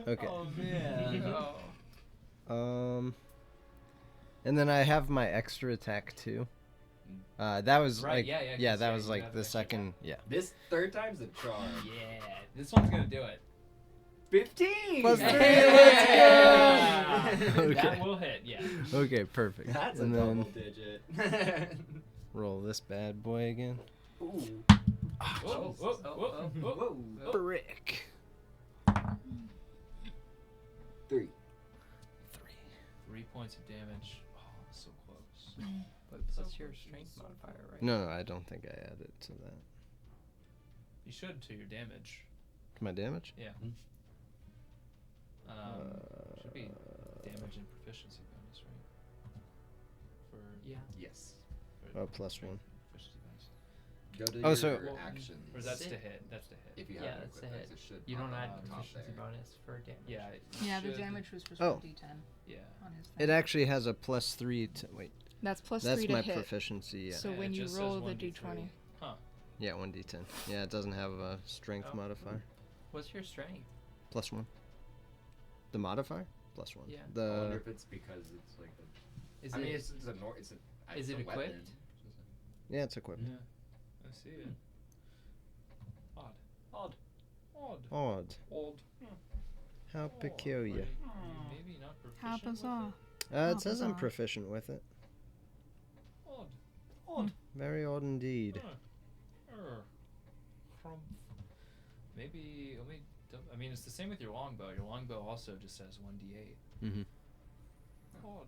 Okay. Oh man. And then I have my extra attack too. That was Right, like yeah, 'cause, that yeah, was you like have the the extra second This third time's a charm. Yeah. This one's gonna do it. 15. Plus 3, Yeah. let's go. That Okay. will hit. Yeah. Okay, perfect. That's and a then double digit. roll this bad boy again. Ooh. Whoa. Brick. 3. 3 points of damage. Oh, so close. But plus your strength modifier, right? No, I don't think I added to that. You should to your damage. To my damage? Yeah. Should be damage and proficiency bonus, right? For Yeah. Yes. for plus 1. proficiency bonus. Go to Oh, your so- actions. Or that's Sit. to hit. That's to hit. If you Yeah, have that's a equipment, hit. it should You don't pop add up on top proficiency there. bonus for damage. Yeah. it Yeah, the should- damage was just Oh. 1d10 Yeah. on his thing. It actually has a plus 3 to wait. That's plus That's 3 to my hit. proficiency, yeah. So Yeah, when it you just says roll the 1d3. d20. Huh. Yeah, 1d10. Yeah, it doesn't have a strength Oh. modifier. What's your strength? Plus 1. The modifier? Plus 1. Yeah. I wonder The if it's because it's like a. Is I it? mean, it's a it's a. is it's it a weapon. equipped? yeah, it's equipped. Yeah. I see it. Odd. Odd. How Oh, peculiar. Maybe not proficient How with bizarre. It says I'm bizarre. proficient with it. it? Odd. Very odd indeed. Maybe let me. I mean, it's the same with your longbow. Your longbow also just says 1d8. Mm-hmm. Odd.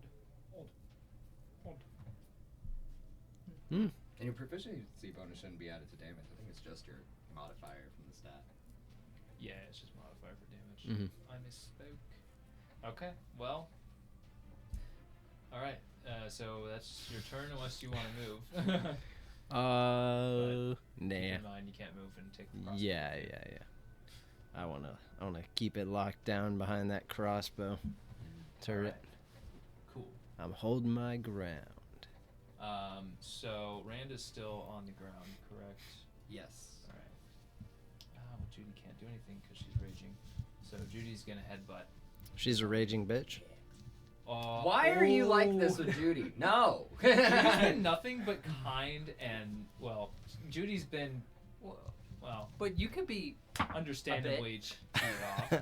And your proficiency bonus shouldn't be added to damage. I think it's just your modifier from the stat. Yeah, it's just modifier for damage. Mm-hmm. I misspoke. Okay, well. Alright, so that's your turn unless you want to move. Keep Nah. in mind you can't move and take the crossbow. Yeah. I wanna keep it locked down behind that crossbow turret. Alright. Cool. I'm holding my ground. So Rand is still on the ground, correct? Yes. Alright. Well, Judy can't do anything because she's raging. So Judy's gonna headbutt. She's a raging bitch. Why are you like this with Judy? No. Judy's been nothing but kind and, well, Judy's been, well, But you could be understandably cheered off.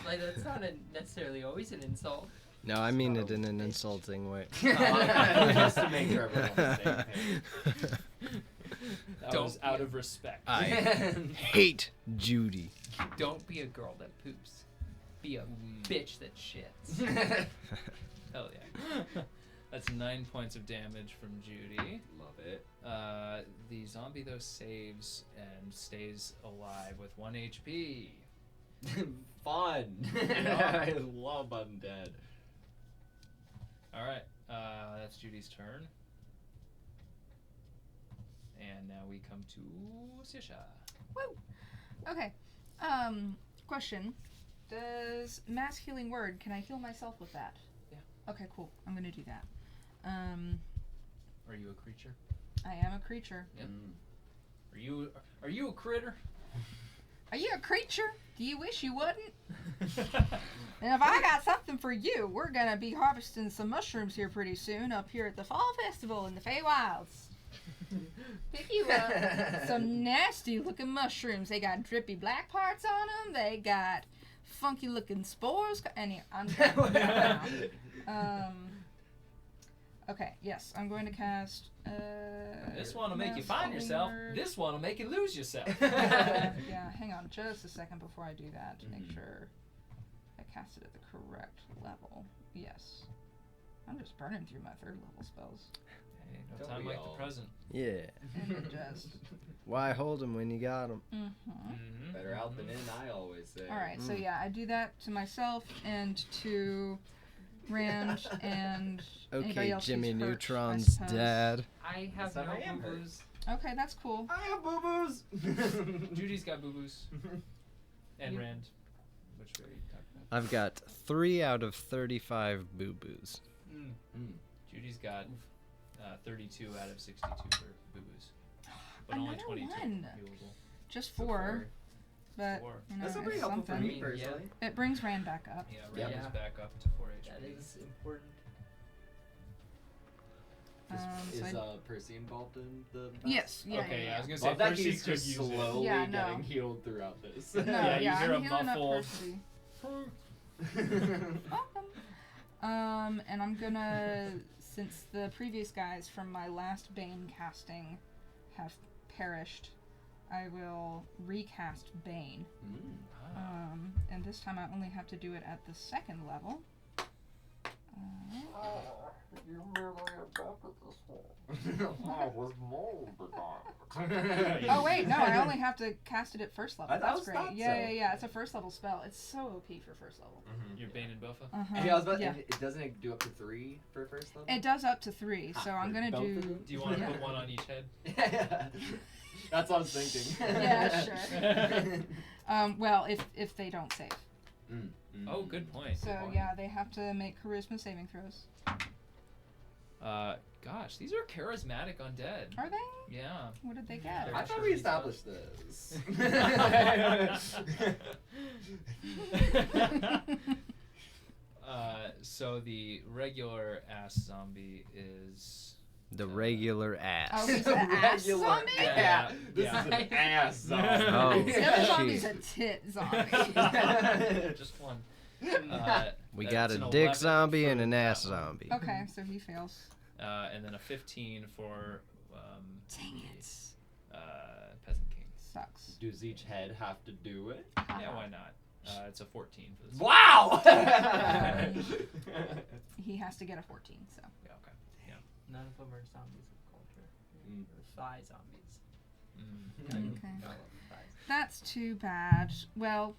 like that's not necessarily always an insult. No, I mean it in an insulting way. Just to make sure everyone's on the same page. That was out of respect. I hate Judy. Don't be a girl that poops. Be a bitch that shits. Hell yeah. That's 9 points of damage from Judy. Love it. The zombie, though, saves and stays alive with 1 HP. Fun. I love undead. Alright, that's Judy's turn. And now we come to Saoirse. Woo. Okay. Question. Does mass healing word, can I heal myself with that? Yeah. Okay, cool. I'm gonna do that. Are you a creature? I am a creature. Yep. Are you a critter? Are you a creature? Do you wish you wouldn't? And if I got something for you, we're gonna be harvesting some mushrooms here pretty soon up here at the Fall Festival in the Feywilds. Pick you up some nasty looking mushrooms. They got drippy black parts on them. They got funky looking spores. I'm okay, yes, I'm going to cast This one will make you mass find healing yourself. word. This one will make you lose yourself. Yeah, hang on just a second before I do that to make sure I cast it at the correct level. Yes. I'm just burning through my 3rd level spells. Hey, no Don't time we like all? the present. Yeah. And it just... Why hold him when you got him? Better out than in, I always say. Alright, so yeah, I do that to myself and to Rand and anybody Okay, else Jimmy who's hurt, I Neutron's suppose. dad. I have That's no how I am hurt. boo-boos. Okay, that's cool. I have boo-boos. Judy's got boo-boos. And You- Rand. Which way are you talking about? I've got 3 out of 35 boo-boos. Judy's got 32 out of 62 for boo-boos. But only Another 22 one. healable. Just 4, but 4. you know, That's not very it's helpful for something. me personally. It brings Rand back up. Yeah, Yep. Rand is Yeah. back up to 4 HP. That is important. So Is I- Percy involved in the? yes, yeah, Okay, yeah, I was gonna Well, say that Percy he's could just use it. slowly Yeah, no. getting healed throughout this. No, Yeah, you hear a I'm healing up muffled- Percy. Welcome. And I'm gonna, since the previous guys from my last Bane casting have perished, I will recast Bane. And this time I only have to do it at the 2nd level. Oh wait, no, I only have to cast it at 1st level. I That's was great. thought Yeah, so. yeah, it's a 1st level spell. It's so OP for 1st level. You're Bane and Buffa? Uh-huh. Yeah, I was about. Yeah. It doesn't it do up to 3 for first level? It does up to 3, so I'm gonna both do. of them? Do you want to Yeah. put one on each head? Yeah. That's what I was thinking. Yeah, sure. Well, if they don't save. Oh, good point. So yeah, they have to make charisma saving throws. Gosh, these are charismatic undead. Are they? Yeah. What did they get? I thought we established this. So the regular ass zombie is The regular ass. Oh, he's an ass Regular zombie? Yeah. This Yeah. is an ass zombie. Oh, The other zombie's shit. a tit zombie. just one. We That's got an a dick 11 zombie for and an that ass one. zombie. Okay, so he fails. And then a 15 for Dang it. Peasant King. Sucks. Does each head have to do it? Yeah, why not? It's a 14 for this. Wow! He has to get a 14, so. Yeah, okay. None of them are zombies of culture. They're thigh zombies. Okay. I love thighs. That's too bad. Well,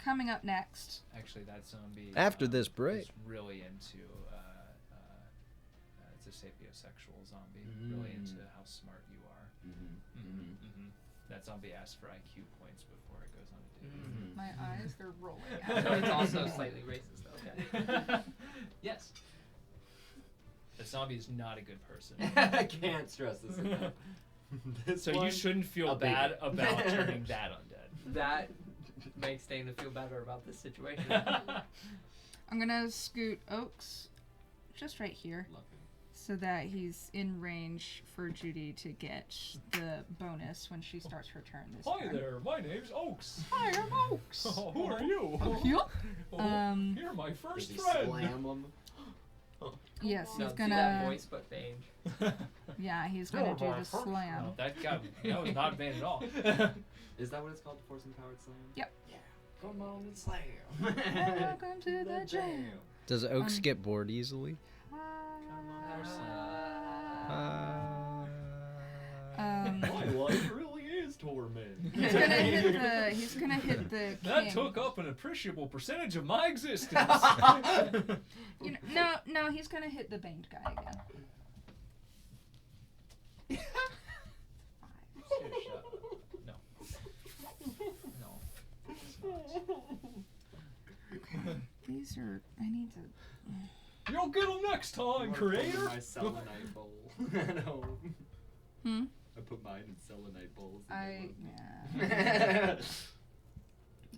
coming up next. Actually, that zombie. After this break. is really into. It's a sapiosexual zombie. Really into how smart you are. That zombie asks for IQ points before it goes on a date. My eyes, they're rolling So out. it's also slightly racist, though. Yes. The zombie is not a good person. I can't stress this enough. This So you one, shouldn't feel a baby. bad about turning that undead. That makes Deyna feel better about this situation. I'm gonna scoot Oaks just right here, Love him. so that he's in range for Judy to get the bonus when she starts her turn this Hi turn. there, my name's Oaks. Hi, I'm Oaks. Who are you? Yup. You're my Does first he friend. slam him? Yes, No, he's do that gonna. voice, but Bane. Yeah, he's gonna do the slam. No, that was not Bane at all. Is that what it's called? Force empowered slam? Yep. Yeah. Come on and slam. Welcome to the jam. Does Oaks get bored easily? My life really is torment. He's gonna hit the That king. took up an appreciable percentage of my existence. You know, no, he's gonna hit the banged guy again. No. These are. I need to. You'll get them next time, creator. My selenite bowl at home. Hmm. I put mine in selenite bowls. Yeah.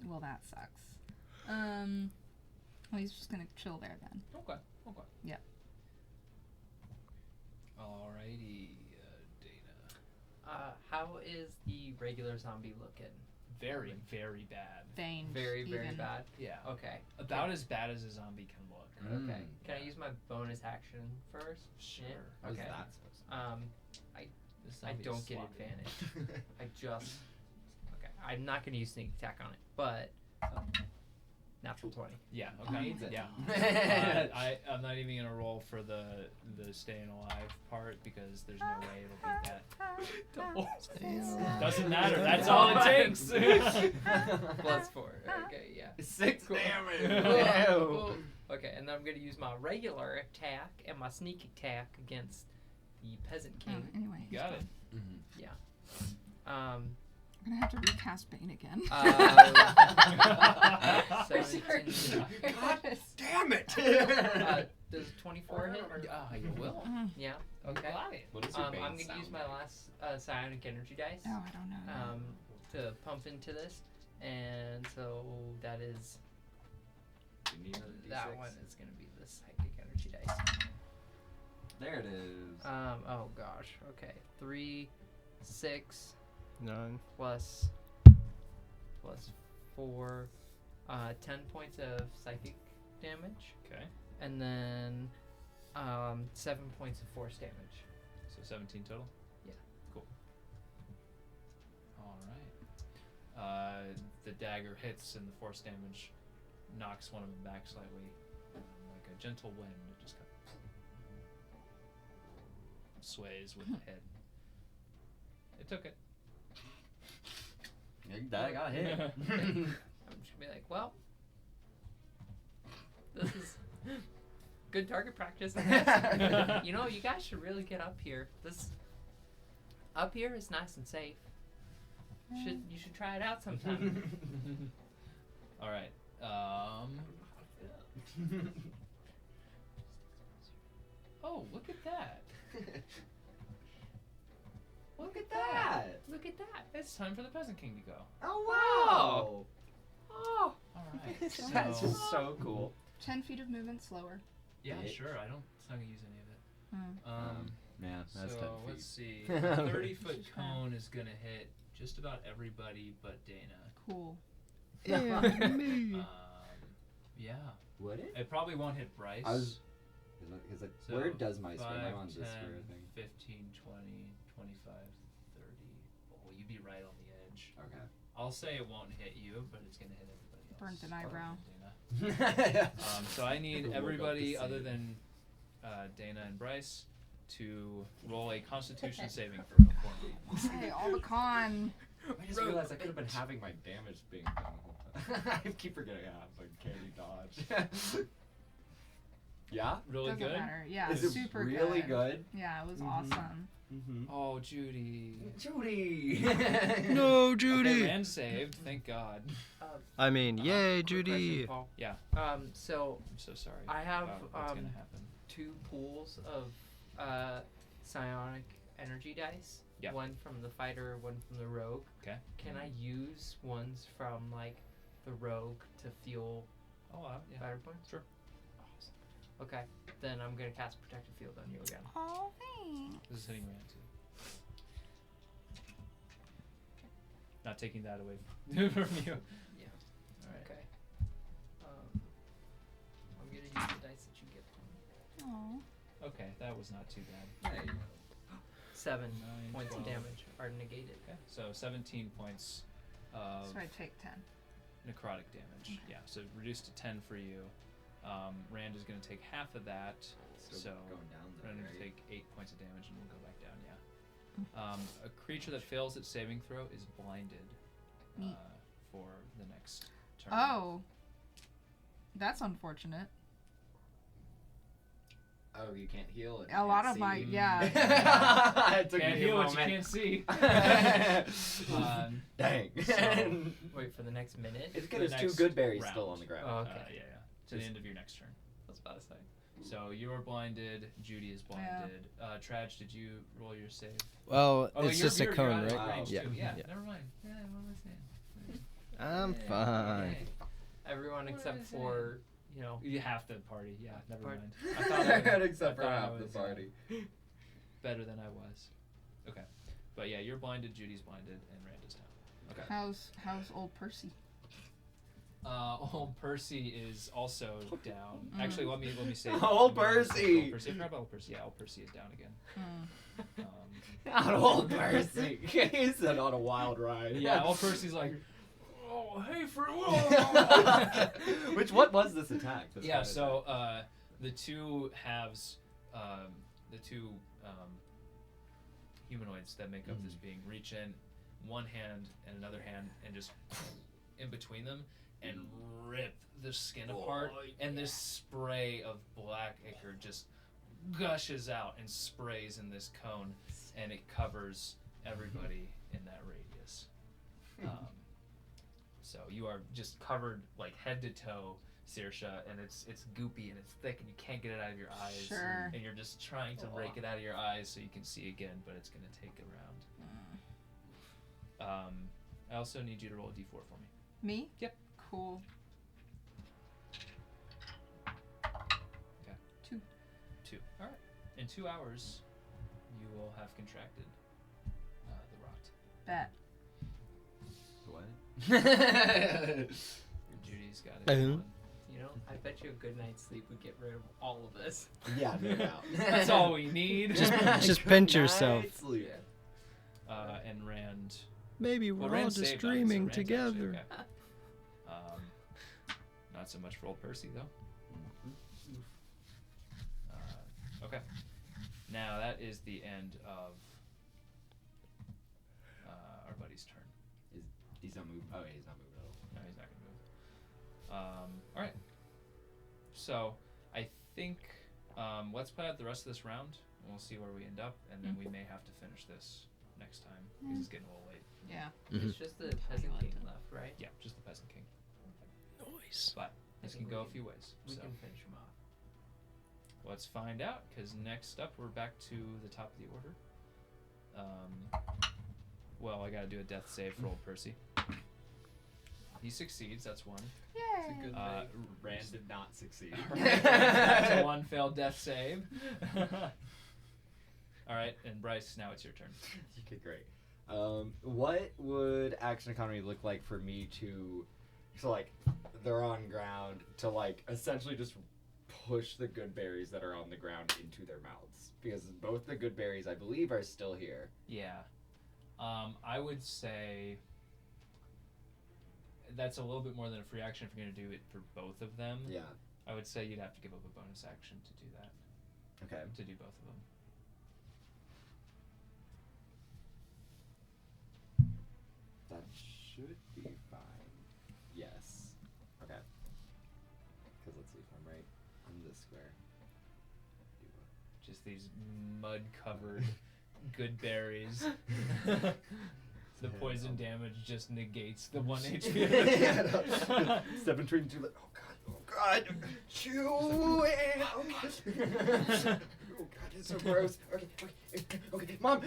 Well, that sucks. Well, he's just gonna chill there then. Okay. Yeah. Alrighty, Deyna. How is the regular zombie looking? Very, very bad. Banged. Very, very even. bad. Yeah. Okay. About as bad as a zombie can look. Okay. Can I use my bonus action first? Sure. Yeah? What's Okay. that supposed to This I zombie is don't get sloppy. advantage. I just. Okay. I'm not gonna use sneak attack on it, but natural 20. Yeah. Okay. Needs it. Yeah. I'm not even gonna roll for the staying alive part because there's no way it'll beat that. Doesn't matter. That's all it takes. Plus 4. Okay. Yeah. 6 Cool. damage. Yeah. Whoa. Cool. Okay, and then I'm gonna use my regular attack and my sneak attack against the Peasant Oh, King. anyway. he's Got gone. it. Um. I'm gonna have to recast Bane again. 17. God damn it! Does 24 hit? You will. Yeah. Okay. Got it. What is your bane I'm gonna sound use my like? last psionic energy dice. Oh, I don't know. To pump into this, and so that is You need another D6? that one is gonna be the psychic energy dice. There it is. Oh gosh. Okay. 3, 6 None. plus 4, 10 points of psychic damage, Okay. and then 7 points of force damage. So 17 total. Yeah. Cool. All right. The dagger hits and the force damage knocks one of them back slightly, like a gentle wind. It just kind of sways with the head. It took it. That got hit. I'm just gonna be like, well, this is good target practice, I guess. You know, you guys should really get up here. This up here is nice and safe. You should try it out sometime. All right. Oh, look at that! Look at that! Look at that. It's time for the Peasant King to go. Oh wow! Oh, All right. That's So, just so cool. 10 feet of movement slower. yeah, Bitch. sure. It's not gonna use any of it. Hmm. Man, that's 10 So feet. let's see. A 30-foot cone is gonna hit just about everybody but Deyna. Cool. Yeah. Would it? It probably won't hit Bryce. Because like, So where does my spin? 5, I'm on this 10, square thing. 15, 20, 25, 30. Oh, you'd be right on the edge. Okay. I'll say it won't hit you, but it's gonna hit everybody else. Burnt an eyebrow. Deyna. So I need Woke up everybody the other same. than Deyna and Bryce to roll a Constitution saving throw for me. Hey, all the con. I just realized I could have been having my damage being done the whole time. I keep forgetting I have like candy dodge. Yeah? Really Doesn't good. matter. Yeah, Is it super really good? Yeah, it was Mhm. awesome. Mm-hmm. Oh, Judy. Judy! No, Okay, Judy. Rand saved. Thank God. I mean, yay, quick Judy. question, Paul. Yeah. So I'm so sorry. I have about what's gonna happen. 2 pools of psionic energy dice. Yeah. One from the fighter, one from the rogue. Okay. Can I use ones from like the rogue to fuel Oh, yeah. fighter points? Sure. Awesome. Okay. Then I'm gonna cast Protective Field on you again. Oh, thanks. This is hitting Rand too. Not taking that away from you. Yeah. All right. Okay. I'm gonna use the dice that you give to me. Aw. Okay, that was not too bad. 7 9, points of 12. damage are negated. Okay, so 17 points of So I take 10. necrotic damage. Yeah, so reduced to 10 for you. Rand is going to take half of that, so going down then, Rand will right? take 8 points of damage and we'll go back down, yeah. A creature that fails its saving throw is blinded Neat. for the next turn. Oh. That's unfortunate. Oh, you can't heal it. A lot of my, yeah. It took Can't me a heal what you moment. can't see. Dang. So- Wait for the next minute. It's For good. the There's two next good berries round. still on the ground. Oh, okay. Yeah, yeah. To the end of your next turn. I was about to say. So you're blinded. Judy is blinded. Tradj, did you roll your save? Well, Oh, it's you're- just a you're cone, out of right? range Yeah. too. Yeah. yeah. Never mind. Yeah, what was I saying? I'm Yeah, fine. yeah. Everyone What except did I say? for, you know. You have to party. Yeah, never Part- mind. I thought I was, Except for I thought I half the was, party. better than I was. Okay, but yeah, you're blinded. Judy's blinded, and Rand is down. Okay. How's old Percy? Old Percy is also down. Actually, let me say. Old let me say Percy! Old Percy. I forgot about Old Percy. Yeah, Old Percy is down again. Not old Percy. He's on a wild ride. Yeah, Old Percy's like, oh, hey, What was this attack? This Yeah, one so attack? the two halves, the two humanoids that make up this being reach in one hand and another hand and just in between them and rip the skin apart, and this spray of black ichor just gushes out and sprays in this cone, and it covers everybody in that radius. So you are just covered like head to toe, Saoirse, and it's goopy and it's thick and you can't get it out of your eyes. Sure. And you're just trying to rake it out of your eyes so you can see again, but it's gonna take a round. I also need you to roll a d4 for me. Me? Yep. Cool. Okay. 2. 2. All right. In 2 hours, you will have contracted the rot. Bet. What? Judy's got it. Boom. You know, I bet you a good night's sleep would get rid of all of this. Yeah, no doubt. That's all we need. Just pinch yourself. Sleep. And Rand. Maybe Well, we're all Rand just saved on it, so dreaming Rand's actually together. okay. Not so much for old Percy though. Okay. Now that is the end of our buddy's turn. He's not moving. Oh, yeah, he's not moving at all. No, he's not gonna move. All right. So I think let's play out the rest of this round, and we'll see where we end up, and then we may have to finish this next time because it's getting a little late. Yeah. It's just the Peasant King left, right? Yeah, just the Peasant King. Nice. But this can go a few ways. We So can finish him off. let's find out, because next up we're back to the top of the order. Well, I gotta do a death save for old Percy. He succeeds. That's one. Yay. Good Rand did not succeed. That's a one failed death save. All right, and Bryce, now it's your turn. Okay, great. What would action economy look like for me to, so like, they're on ground, to like essentially just push the good berries that are on the ground into their mouths? Because both the good berries, I believe, are still here. Yeah. I would say that's a little bit more than a free action if you're going to do it for both of them. Yeah. I would say you'd have to give up a bonus action to do that. Okay. To do both of them. That should be fine. Yes. Okay. Because let's see if I'm right on this square. Just these mud-covered good berries. The poison damage just negates the 1 HP. Step between two. Oh god! Chew it! Oh god! Oh god! It's so gross. Okay, Mom.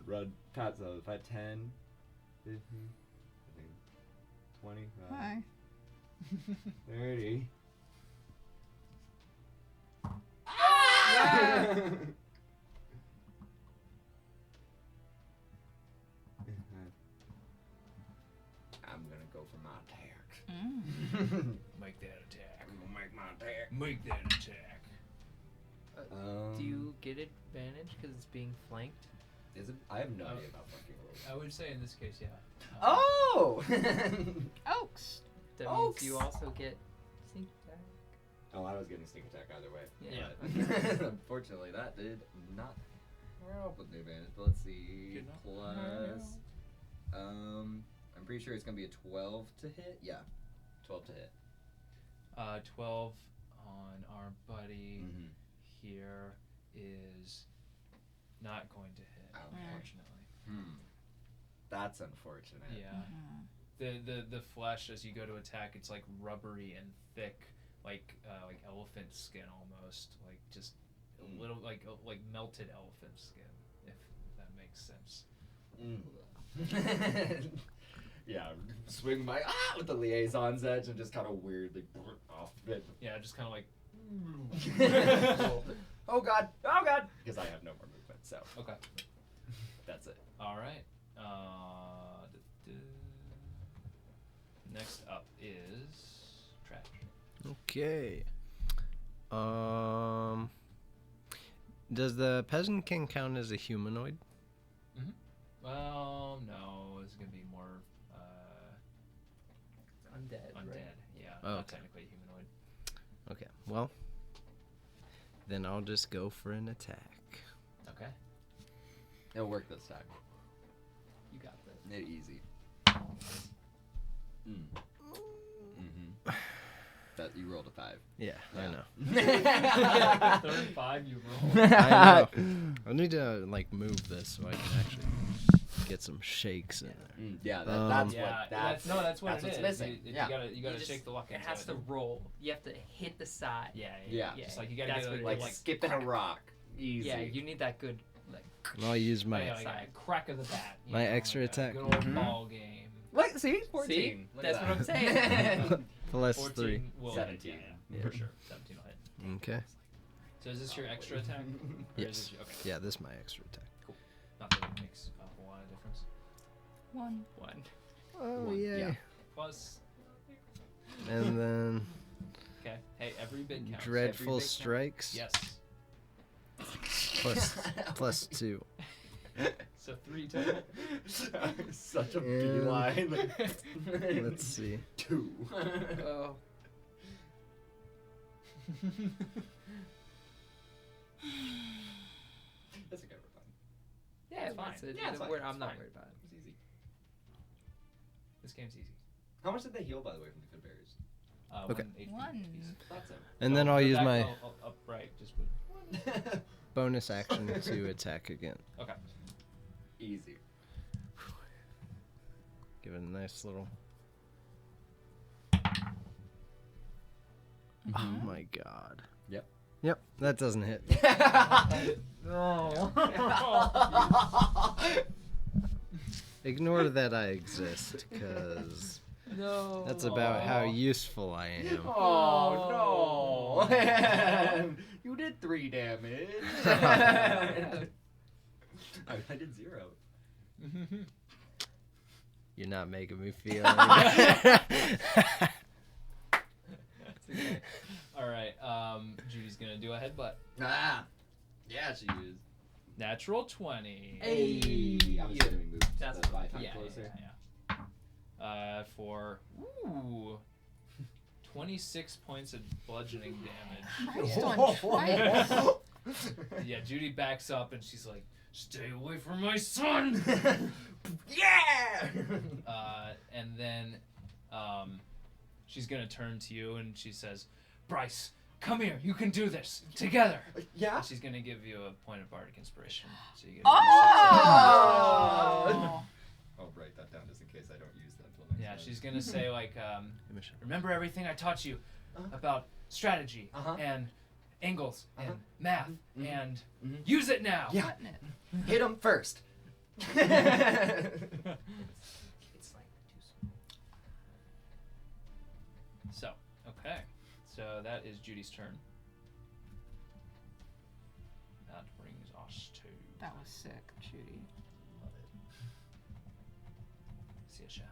Run past those. 5, 10, 15, 25, Hi. 30. I'm gonna go for my attack. Make that attack. I'm gonna make my attack. Make that attack. Do you get advantage because it's being flanked? Is it? I have no idea about fucking rolls. I would say in this case, yeah. Oh! Oaks. That Oaks. means you also get sneak attack. Oh, I was getting sneak attack either way. Yeah. But unfortunately, that did not help with the advantage. But let's see. Good enough. Plus. I'm pretty sure it's gonna be a 12 to hit. Yeah, 12 to hit. 12 on our buddy Mm-hmm. here is not going to hit, unfortunately. That's unfortunate. Yeah. The flesh as you go to attack, it's like rubbery and thick, like elephant skin almost, like just a little like melted elephant skin, if that makes sense. Yeah, swing my with the liaison's edge and just kind of weirdly off it. Yeah, just kind of like. Oh god! Because I have no more movement, so Okay. that's it. All right. Next up is Tradj. Okay. Does the Peasant King count as a humanoid? Well, no, it's gonna be more Undead. undead. Right? Yeah, Oh, not okay. technically humanoid. Okay. Well, then I'll just go for an attack. Okay, It'll work this time. you got this. Easy. That you rolled a 5. Yeah, I know. Third 5 you roll. I know. I need to like move this so I can actually get some shakes in there. Yeah, that's Yeah, what that's that's what it what's is. missing. You Yeah. gotta just- shake the luck It into has to roll. You have to hit the side. Yeah. Yeah. Just like you gotta That's get what it, it like is. skipping a rock. Easy. Yeah, you need that good like. And I'll use my like a crack of the bat. you My know, extra like a attack. Good old ball game. Wait, see? 14. See? Look at That's what I'm that. saying. plus 14 3. will 17. hit, yeah, for sure. 17 will hit. Okay. So is this your extra attack? Or is Yes. this your- okay. Yeah, this is my extra attack. Not that it makes a whole lot of difference. 1. Oh One, yeah. Plus. And then Okay. Hey, every bit counts. dreadful Every bit strikes. Yes. Plus 2. So 3 total. Such a And- beeline. Let's see. 2. Oh. That's okay, we're fine. Yeah, It's fine. that's it. Yeah, it's fine. I'm It's not fine. worried about it. It's easy. This game's easy. How much did they heal, by the way, from the good berries? Okay. 1 HP 1. apiece. That's it. And then I'll Go use back my upright. Just with. bonus action to attack again. Okay. Easy. Give it a nice little. Oh my god. Yep. Yep, that doesn't hit. No. Ignore that I exist, because No. that's about how useful I am. Oh no! You did 3 damage. I did 0. You're not making me feel any better. All right. Judy's gonna do a headbutt. Ah, yeah, she is. Natural 20. Hey, I'm assuming we moved That's the 5 times Yeah, closer. yeah. For 26 points of bludgeoning damage. Christ on Christ. Yeah, Judy backs up and she's like, "Stay away from my son!" Yeah. And then she's gonna turn to you and she says, "Bryce, come here. You can do this together." Yeah. And she's gonna give you a point of bardic inspiration. So you get Oh! I'll write that down just in case I don't use that until next Yeah, time. she's gonna say like, remember everything I taught you about strategy and angles and math and use it now. Yeah. Hit him first. It's like too small. So, okay. So that is Judy's turn. Us too. That was sick, Judy. Love it. Saoirse,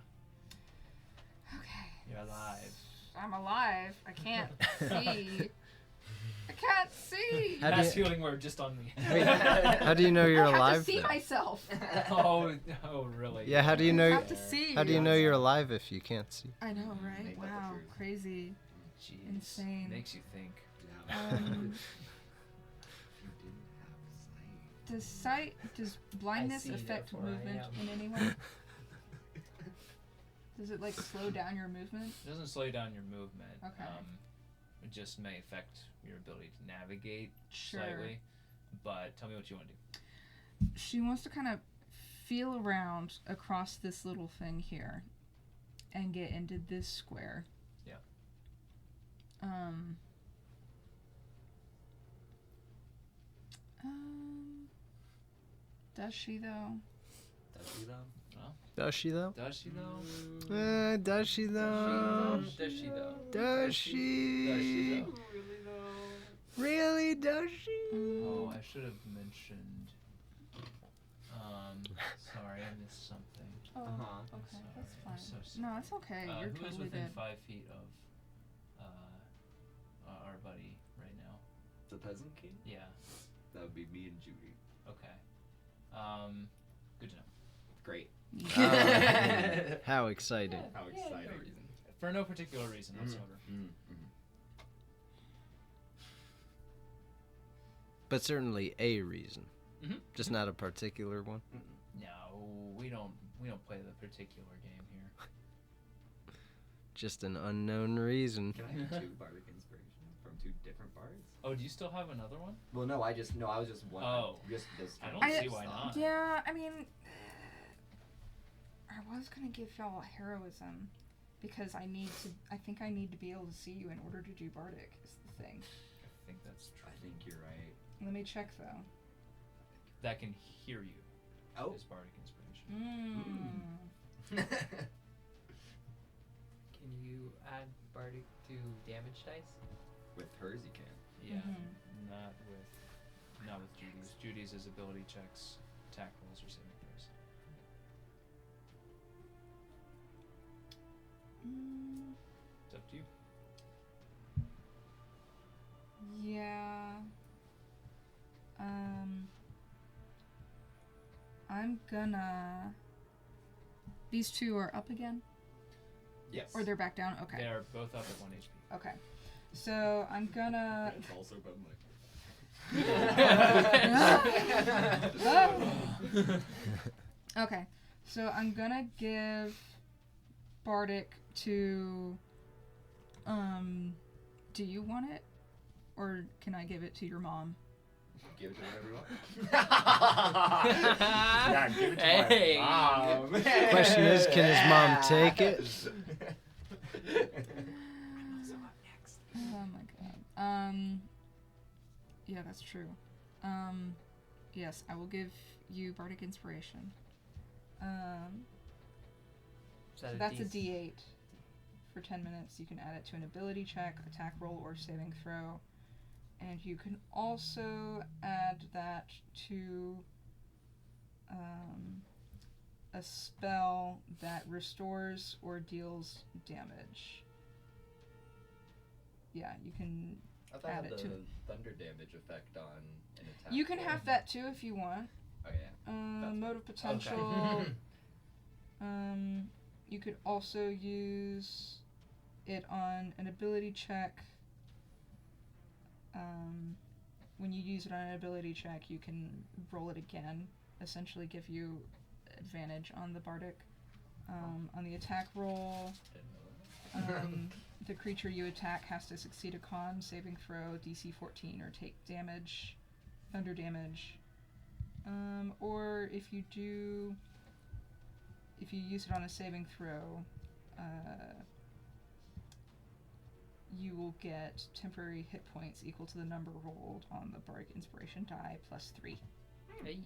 Okay. you're alive. I'm alive. I can't see. I can't see. How do Mass you- healing word just on me. Wait, how do you know you're I have alive? to see then? myself. oh, really? Yeah, how do you I know? have to see. How do you know you're alive if you can't see? I know, right? Make that the Wow, truth. crazy. Jeez. Insane. Makes you think. Yeah. Um, You didn't have sight. does blindness see, affect therefore I movement am. in any way? Does it like slow down your movement? It doesn't slow down your movement. Okay. It just may affect your ability to navigate Sure. slightly. But tell me what you want to do. She wants to kind of feel around across this little thing here and get into this square. Yeah. Does she though? Does he though? Does she though? Does she though? Does she though? Does she though? Does she? Does she though? Really? Does she? Oh, I should have mentioned. Sorry, I missed something. Oh, Uh-huh. okay, Sorry, that's I'm fine. so sorry. No, that's okay. You're who is totally within good. 5 feet of our buddy right now? The Peasant King? Yeah. That would be me and Judy. Okay. Good to know. Great. How exciting. How exciting. For no particular reason whatsoever. But certainly a reason. Mhm. Just not a particular one. No, we don't play the particular game here. Just an unknown reason. Can I have 2 bardic inspiration from 2 different bards? Oh, do you still have another one? Well, no, I was just one. Oh. Just this. I turn. don't see why not. Yeah, I mean, I was gonna give y'all heroism because I think I need to be able to see you in order to do bardic. Is the thing. I think that's true. I think you're right. Let me check though. That can hear you. Oh. Is bardic inspiration. Can you add bardic to damage dice? With hers, you can. Yeah. Not with Judy's. Judy's is ability checks, attack rolls, or saving throws. It's up to you. Yeah. I'm gonna. These 2 are up again, Yes. or they're back down. Okay. They are both up at 1 HP. Okay. So I'm gonna. It's also been Okay, so I'm gonna give bardic to. Do you want it, or can I give it to your mom? Give it to whatever you want. Yeah, give it to Hey. my mom. Question is, can his mom take it? Oh my god. Yeah, that's true. Yes, I will give you bardic inspiration. So that's a D8 for 10 minutes. You can add it to an ability check, attack roll, or saving throw. And you can also add that to a spell that restores or deals damage. Yeah, you can I thought I add had it the to. thunder damage effect on an attack. You can roll. have that too if you want. Oh yeah. That's Mode of fine. potential. You could also use it on an ability check. When you use it on an ability check, you can roll it again, essentially give you advantage on the bardic. On the attack roll, the creature you attack has to succeed a con saving throw, DC 14, or take damage, thunder damage. Or if you use it on a saving throw, you will get temporary hit points equal to the number rolled on the bardic inspiration die plus 3. Hey.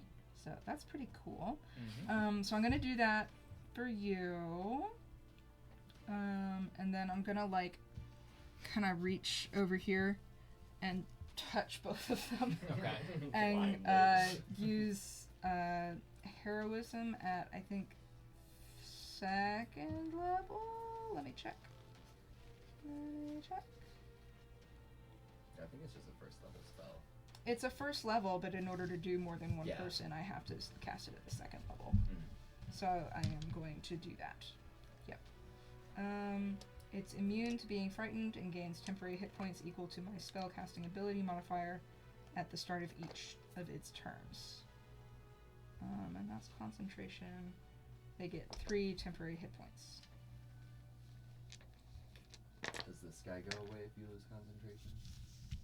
So that's pretty cool. Mm-hmm. So I'm gonna do that for you. And then I'm gonna kind of reach over here and touch both of them. Okay. And use heroism at, I think, 2nd level? Let me check. I think it's just a first level spell. It's a first level, but in order to do more than one Yeah. person, I have to cast it at the 2nd level. Mm. So I am going to do that. Yep. It's immune to being frightened and gains temporary hit points equal to my spell casting ability modifier at the start of each of its turns. And that's concentration. They get 3 temporary hit points. Does this guy go away if you lose concentration?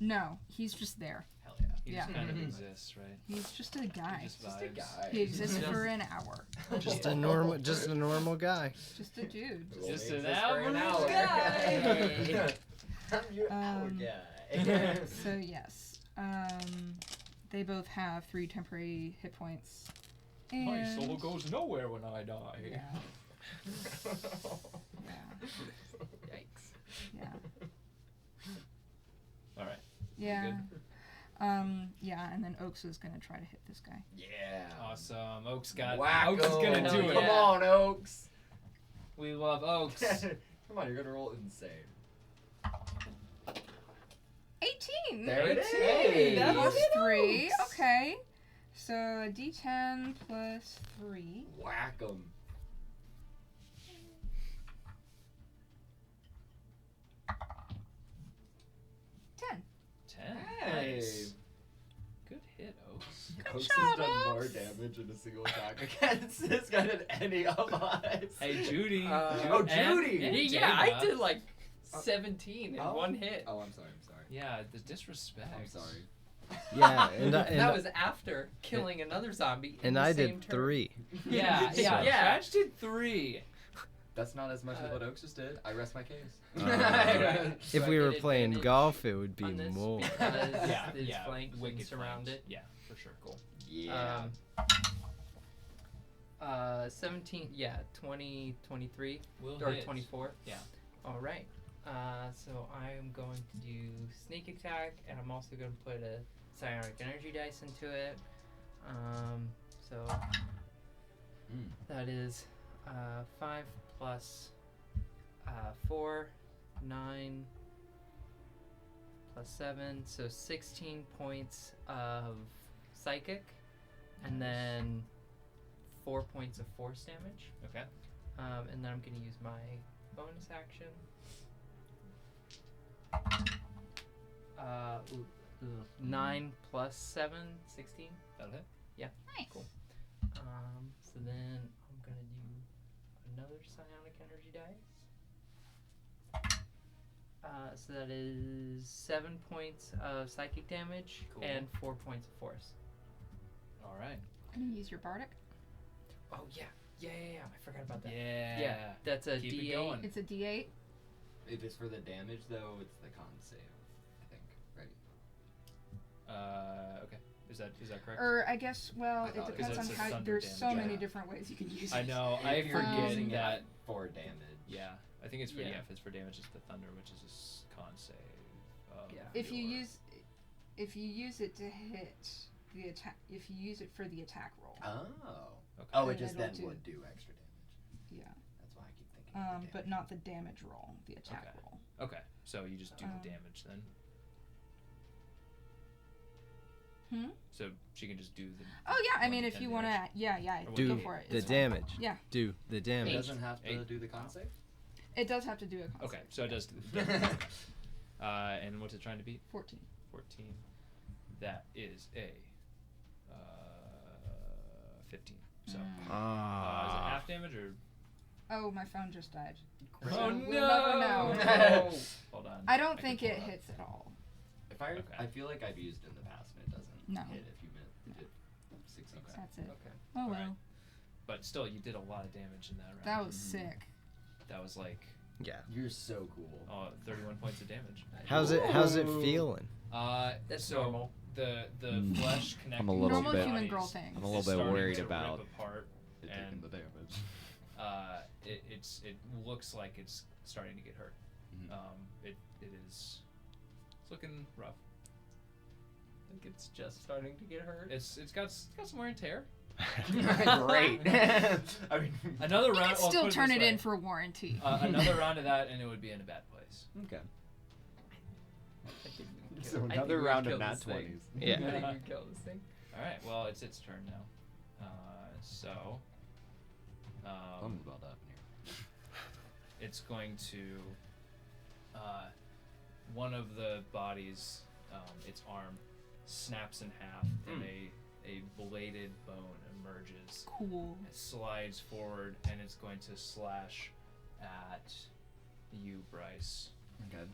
No, he's just there. Hell yeah. He Yeah. just kind of exists, right? He's just a guy. He just Just a vibes. guy. He exists Just- for an hour. Just a normal guy. Just a dude. We'll Just make an this for average hour. guy. I'm your hour Um, guy. So yes, they both have 3 temporary hit points. And My soul goes nowhere when I die. Yeah. Yeah. Yikes. Yeah. All right. Yeah. Yeah, and then Oaks is gonna try to hit this guy. Yeah. Awesome. Oaks got. Wacko. Oaks is gonna do Come it. Yeah. on, Oaks. We love Oaks. Come on, you're gonna roll insane. 18. There it is. Hey, that Plus was it, 3. Oaks. Okay. So a D10 plus 3. Whack 'em. Ten. 10. Hey. Nice. Good hit, Oaks. Oaks job, has done more Oaks. damage in a single attack against this guy than any of us. Hey, Judy. Oh, Judy. And Yeah, I Deyna. did like 17 in one hit. Oh, I'm sorry. I'm sorry. Yeah, the disrespect. I'm sorry. Yeah, and That was after killing another zombie. in and the I same did turn. 3. Yeah, So- yeah. Tradj did 3. That's not as much as what Oaks just did. I rest my case. If I we were get playing advantage golf, it would be on this more. because Yeah, it's yeah. flanked Wicked and surrounded. flanked. Yeah, for sure. Cool. Yeah. 17, 20, 23, Will or hit. 24. Yeah. All right. So I'm going to do sneak attack, and I'm also going to put a psionic energy dice into it. So that is 5 plus 4, 9 plus 7, so 16 points of psychic, and then 4 points of force damage. Okay. And then I'm going to use my bonus action. 9 plus 7, 16. That'll hit. Yeah. Nice. Cool. So then I'm going to do another psionic energy dice. So that is 7 points of psychic damage Cool. and 4 points of force. All right. Can you use your bardic? Oh, yeah. Yeah. I forgot about that. Yeah. Yeah, that's a Keep D8. it going. It's a D8. If it's for the damage, though, it's the con save, I think. Right? Okay. Is that correct? Or I guess, well, I it thought it depends was on a how. thunder There's so damage, many yeah. different ways you can use it. I know. I If you're forget using that. it for damage. Yeah. I think it's for Yeah. if it's for damage, it's the thunder, which is a con save. Yeah. If you your- use it to hit the attack, if you use it for the attack roll, Oh. Okay. Oh, it Then just it'll then do- would do extra damage. yeah. That's why I keep thinking. of the But damage. not the damage roll, the attack Okay. roll. Okay. So you just do Um, the damage then. So she can just do the. Oh yeah, I one mean to if 10 you want to, damage. yeah, Or Do go for it. the It's fine. damage. Yeah. Do the It damage. doesn't have to 8. do the con save? It does have to do a con Okay, save, so it yeah. does. And what's it trying to beat? 14. 14. That is a 15. So is it half damage or? Oh, my phone just died. Oh So no! we'll never know. No! Hold on. I don't can think pull it up. hits at all. If I, Okay. I feel like I've used it in the past and it doesn't No. hit if you did 16. Okay. That's it. Okay. Oh well. Alright. But still, you did a lot of damage in that round. That was sick. That was like Yeah. You're so cool. 31 points of damage. How's it feeling? That's so normal. The flesh connecting. I'm a little Normal bit- human girl thing. I'm a little is bit starting worried to about rip apart, it and taking the damage. it looks like it's starting to get hurt. Mhm. It's looking rough. Like it's just starting to get hurt. It's got some wear and tear. Great. I mean, Another You round. can still put turn this it way. in for warranty. Another round of that, and it would be in a bad place. okay. So Another round of nat 20s. Yeah. I think you kill this thing. All right. Well, it's its turn now. So. Something's about to happen here. It's going to. One of the bodies, its arm, snaps in half, and a bladed bone emerges. Cool. It slides forward, and it's going to slash at you, Bryce. Okay.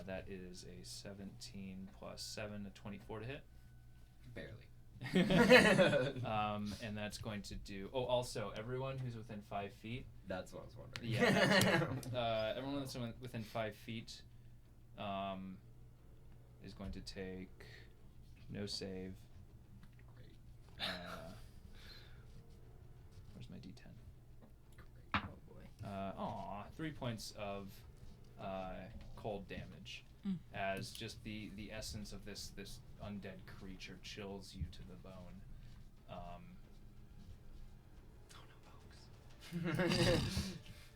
That is a 17 plus 7, a 24 to hit. Barely. And that's going to do. Oh, also, everyone who's within 5 feet. That's what I was wondering. Yeah. That's it. Everyone that's within 5 feet is going to take no save. Great. Where's my D10? Oh boy. 3 points of cold damage, as just the essence of this undead creature chills you to the bone.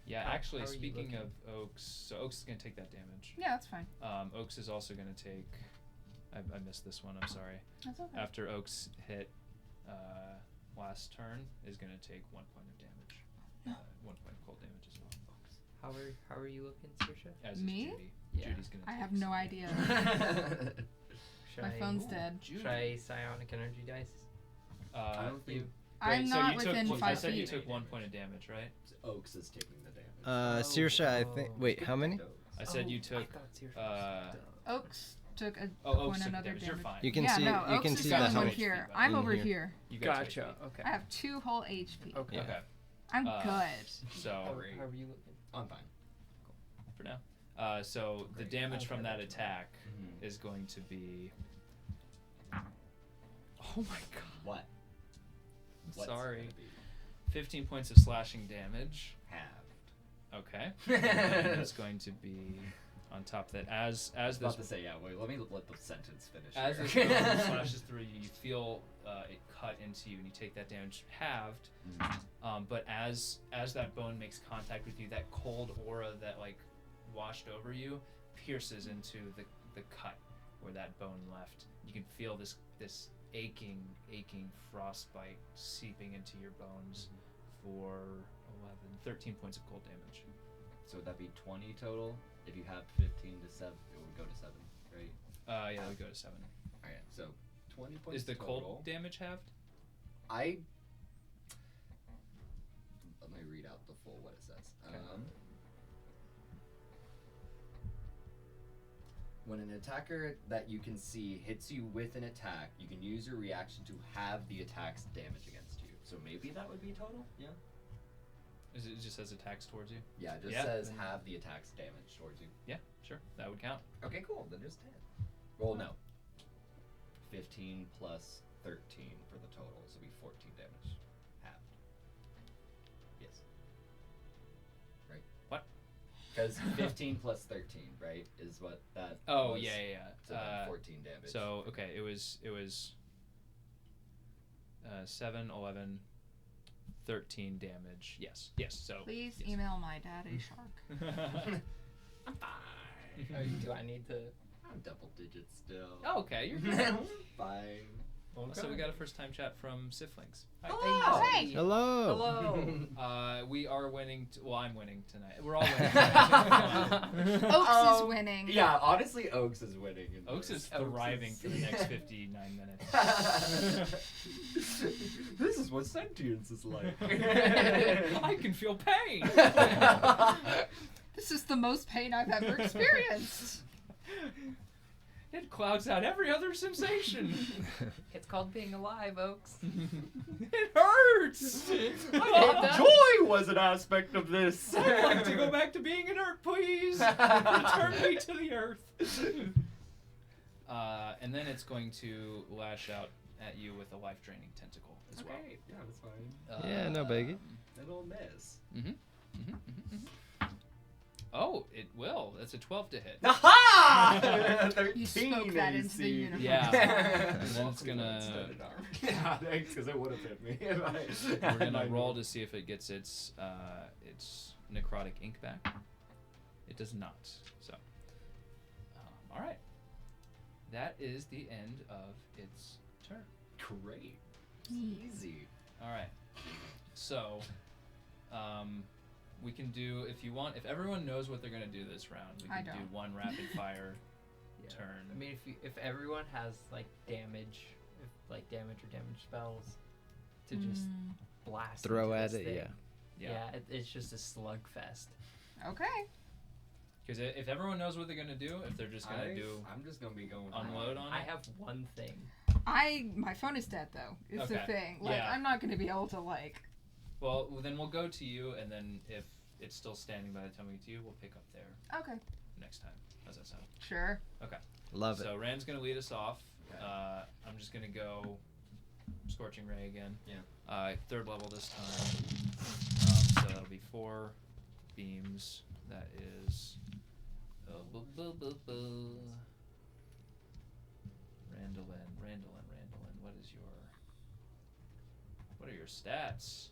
Yeah, actually, how are you speaking looking? of Oaks, so Oaks is going to take that damage. Yeah, that's fine. Oaks is also going to take. I missed this one. I'm sorry. That's okay. After Oaks hit last turn, is going to take 1 point of damage. 1 point of cold damage as well. How are you looking, Saoirse? As Me? is Judy. Yeah. Judy's going to. I have no idea. Should My I- phone's dead. Should I psionic energy dice? I don't think I'm so not you took within one- 5 I said you feet. took 1 point of damage, right? Oaks is taking the damage. Saoirse, I think. Wait, how many? I said you took. Oaks took a Oaks point took another damage. You're damage. fine. You can yeah, see. no, you Oaks can is see the the one health. here. in I'm over here. here. You got 2 HP. Okay. I have 2 whole HP. Okay. Okay. I'm Uh, good. So How are you looking? I'm fine. for now, so the Great. damage I'll from try that that attack Mhm. is going to be. Oh my god! What? What's Sorry. it gonna be? 15 points of slashing damage. Halved. Okay. And it's going to be on top of that as I was this about to say, yeah, wait, let me let the sentence finish. as this here. bone slashes through you, you feel it cut into you, and you take that damage halved. But as that bone makes contact with you, that cold aura that like washed over you pierces into the cut where that bone left. You can feel this aching frostbite seeping into your bones for 13 points of cold damage. So would that be 20 total? If you have 15 to 7, it would go to 7, right? Yeah, we go to 7. Alright, so 20 points Is the total. cold damage halved? Let me read out the full what it says. Okay. When an attacker that you can see hits you with an attack, you can use your reaction to have the attack's damage against you. So maybe that would be total? Yeah. Is it just says attacks towards you? Yeah, it just Yeah. says have the attack's damage towards you. Yeah, sure. That would count. Okay, cool. Then just 10. Well, no. 15 plus 13 for the total, so it'll be 14 damage. Halved. Yes. Right? What? Because 15 plus 13, right, is what that Oh, was. yeah. So then 14 damage. So okay, it was 7, 11, 13 damage. Yes. So Please yes. email my dad a shark. I'm fine. Do I need to? I'm double digits still. Oh, okay, you're good. I'm fine. So we got a first time chat from Siflings. Hi. Oh, Hey! Hello. Hello. We are winning. Well, I'm winning tonight. We're all winning. Tonight. Oaks is winning. Yeah, honestly, Oaks is winning. in Oaks this. is thriving for the next 59 minutes. This is what sentience is like. I can feel pain. This is the most pain I've ever experienced. It clouds out every other sensation. It's called being alive, Oaks. It hurts. Joy was an aspect of this. I'd like to go back to being inert, please. Return me to the earth. And then it's going to lash out at you with a life-draining tentacle as well. Okay, yeah, that's fine. Yeah, no biggie. It'll miss. Oh, it will. That's a 12 to hit. Aha! 13 You spoke that into the AC. universe. Yeah. And then it's gonna. Yeah, thanks, because it would have hit me. We're gonna roll to see if it gets its necrotic ink back. It does not. So, all right. That is the end of its turn. Great. Easy. All right. So, we can do if you want. If everyone knows what they're gonna do this round, we I can do don't. one rapid fire Yeah. turn. I mean, if everyone has like damage, or damage spells, to just blast Throw into at this it, thing. yeah. Yeah, it's just a slugfest. Okay. Because if everyone knows what they're gonna do, if they're just gonna I'm just gonna be going unload on it. I have one thing. My phone is dead though. It's the Okay. thing. Like Yeah. I'm not gonna be able to like. Well, then we'll go to you, and then if it's still standing by the time we get to you, we'll pick up there Okay. next time. How's that sound? Sure. Okay. Love it. So Rand's gonna lead us off. I'm just gonna go Scorching Ray again. Yeah. 3rd level this time. So that'll be 4 beams. That is. Randolin. What are your stats?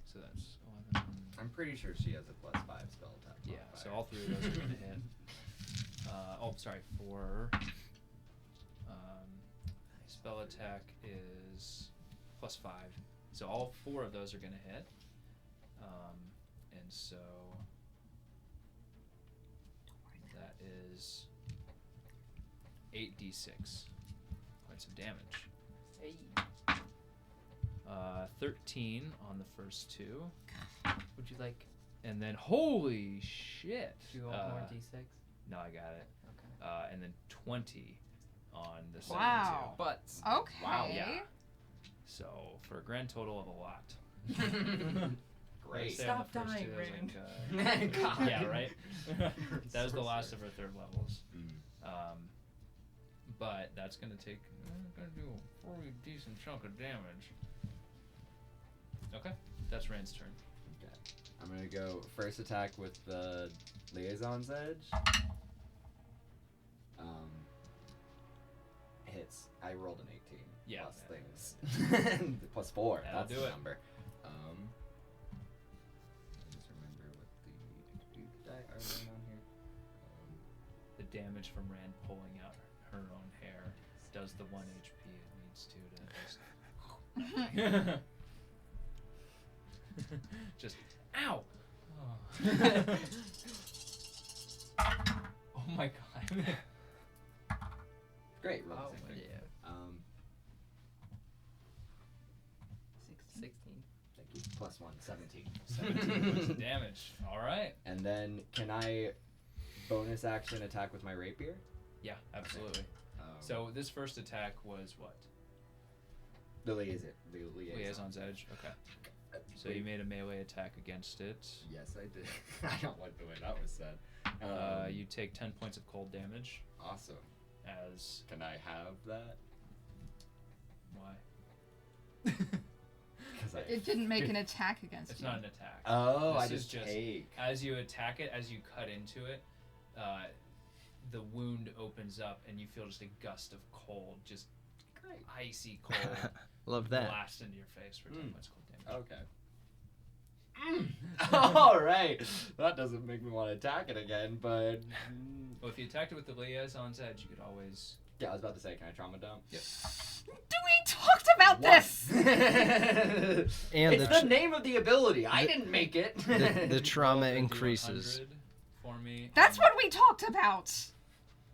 So that's 11. I'm pretty sure she has a +5 spell attack. Yeah, modifier. so all 3 of those are gonna hit. Sorry, 4. Spell attack is +5. So all 4 of those are gonna hit. And so that is 8d6 points of damage. Hey. 13 on the first 2. Would you like? And then, holy shit! Do you want more d6? No, I got it. Okay. And then 20 on the second Wow. 2. But Okay. Wow, yeah. So, for a grand total of a lot. Great. Say on the Stop first dying, 2, I was Rand. God. yeah, right? That was the last of our 3rd levels. But that's going to take... going to do a pretty decent chunk of damage. Okay, that's Rand's turn. Okay. I'm gonna go first attack with the Liaison's Edge. Hits. I rolled an 18. Yeah. Plus things. +4. That'll That's do the it. number. I just remember what the die are going on here. The damage from Rand pulling out her own hair does the 1 HP it needs to just ow! Oh my god. Great. Roll Oh, something. yeah. 16. Thank you. +1, 17. 17 points of damage. Alright. And then can I bonus action attack with my rapier? Yeah, absolutely. So this first attack was what? The liaison. Liaison's Edge. Okay. So you made a melee attack against it. Yes, I did. I don't like the way that was said. You take 10 points of cold damage. Awesome. As Can I have that? why? Because It didn't make an attack against It's you. not an attack. Oh, This I is just just take. as you attack it, as you cut into it, the wound opens up and you feel just a gust of cold, just Great. icy cold, Love that. blast into your face for 10 points of cold damage. Okay. All right. That doesn't make me want to attack it again, but Well, if you attacked it with the Liaison's Edge, you could always. yeah, I was about to say, can I trauma dump? Yep. We talked about this. And it's the name of the ability. I didn't make it. the trauma Roll the increases. D100 for me. That's what we talked about.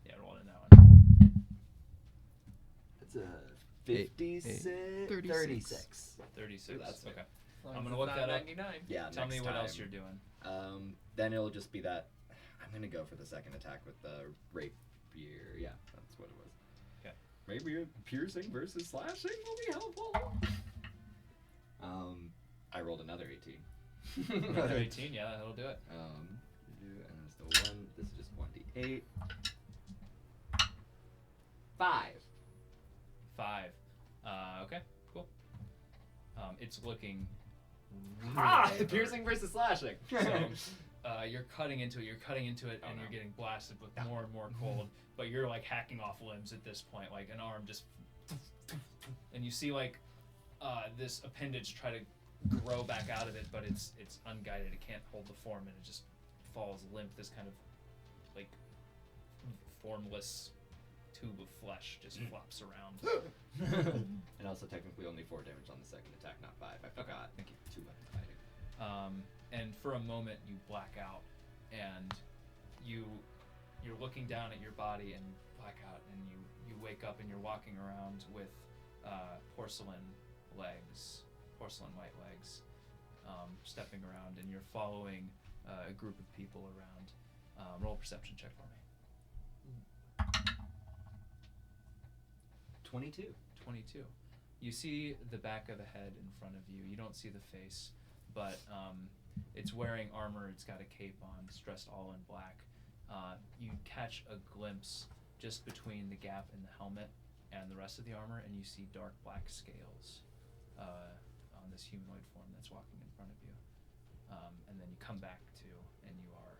Yeah, roll in that one. It's a 56. 36. 36. That's okay. As long I'm as gonna it's look not that up. 99. Yeah. Tell me next what else time. you're doing. Then it'll just be that. I'm gonna go for the second attack with the rapier. Yeah, that's what it was. Okay. Maybe a piercing versus slashing will be helpful. I rolled another 18. Another 18, yeah, that'll do it. And it's the one. This is just 1d8. 5. 5. Okay, cool. It's looking Piercing versus slashing. So, you're cutting into it, and you're getting blasted with more and more cold. But you're like hacking off limbs at this point, like an arm just, and you see like this appendage try to grow back out of it, but it's unguided. It can't hold the form, and it just falls limp. This kind of like formless tube of flesh just flops around. And also technically only 4 damage on the second attack, not 5. I forgot. Thank you. 2 weapon fighting. And for a moment you black out, and you're looking down at your body and black out, and you wake up and you're walking around with porcelain white legs, stepping around, and you're following a group of people around. Roll a perception check for me. 22. 22. You see the back of the head in front of you. You don't see the face, but it's wearing armor. It's got a cape on. It's dressed all in black. You catch a glimpse just between the gap in the helmet and the rest of the armor, and you see dark black scales on this humanoid form that's walking in front of you. And then you come back to, and you are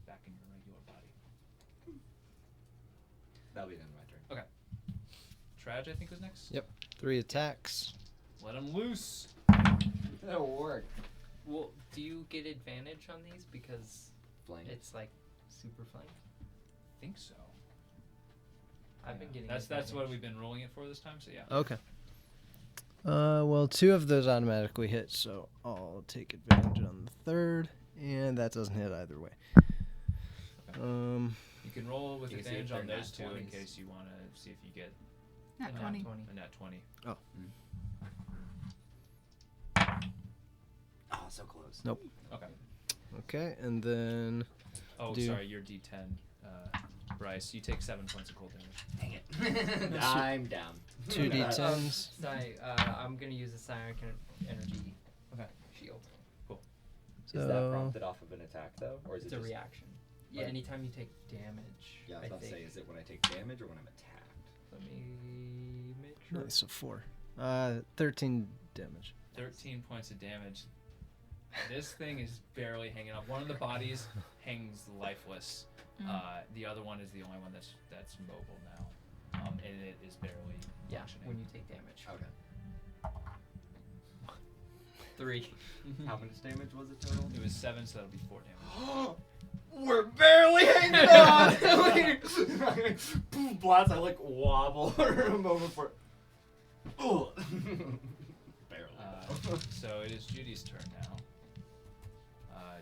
back in your regular body. That'll be the end of my turn. Okay. Tradj, I think, was next. Yep. 3 attacks. Let him loose. That'll work. Well, do you get advantage on these because Flank. it's like super flank? I think so. I've been getting That's advantage. what we've been rolling it for this time. So yeah. Okay. Well, 2 of those automatically hit, so I'll take advantage on the 3rd, and that doesn't hit either way. Okay. You can roll with You can see if advantage on they're those 2 nat in 20s. case you want to see if you get Not A nat 20. 20. a nat 20. Oh. Oh, so close. Nope. Okay. Okay, and then Oh, Do- sorry, you're D10. Bryce, you take 7 points of cold damage. Dang it. I'm down. 2 d10s. I'm gonna use a psionic energy Okay. shield. Is that So prompted off of an attack though, or is It's it a just? reaction. Yeah, Okay. anytime you take damage. Yeah, I was I about to think. say, is it when I take damage or when I'm attacked? Let me make sure. nice, so 4. 13 damage. 13 points of damage. This thing is barely hanging up. One of the bodies hangs lifeless. The other one is the only one that's mobile now, and it is barely Yeah, functioning. when you take damage. Okay. 3. How much damage was it total? It was 7, so that'll be 4 damage. We're barely hanging on. Boom, blast! I like wobble for a moment for. Oh. Barely. So it is Judy's turn now.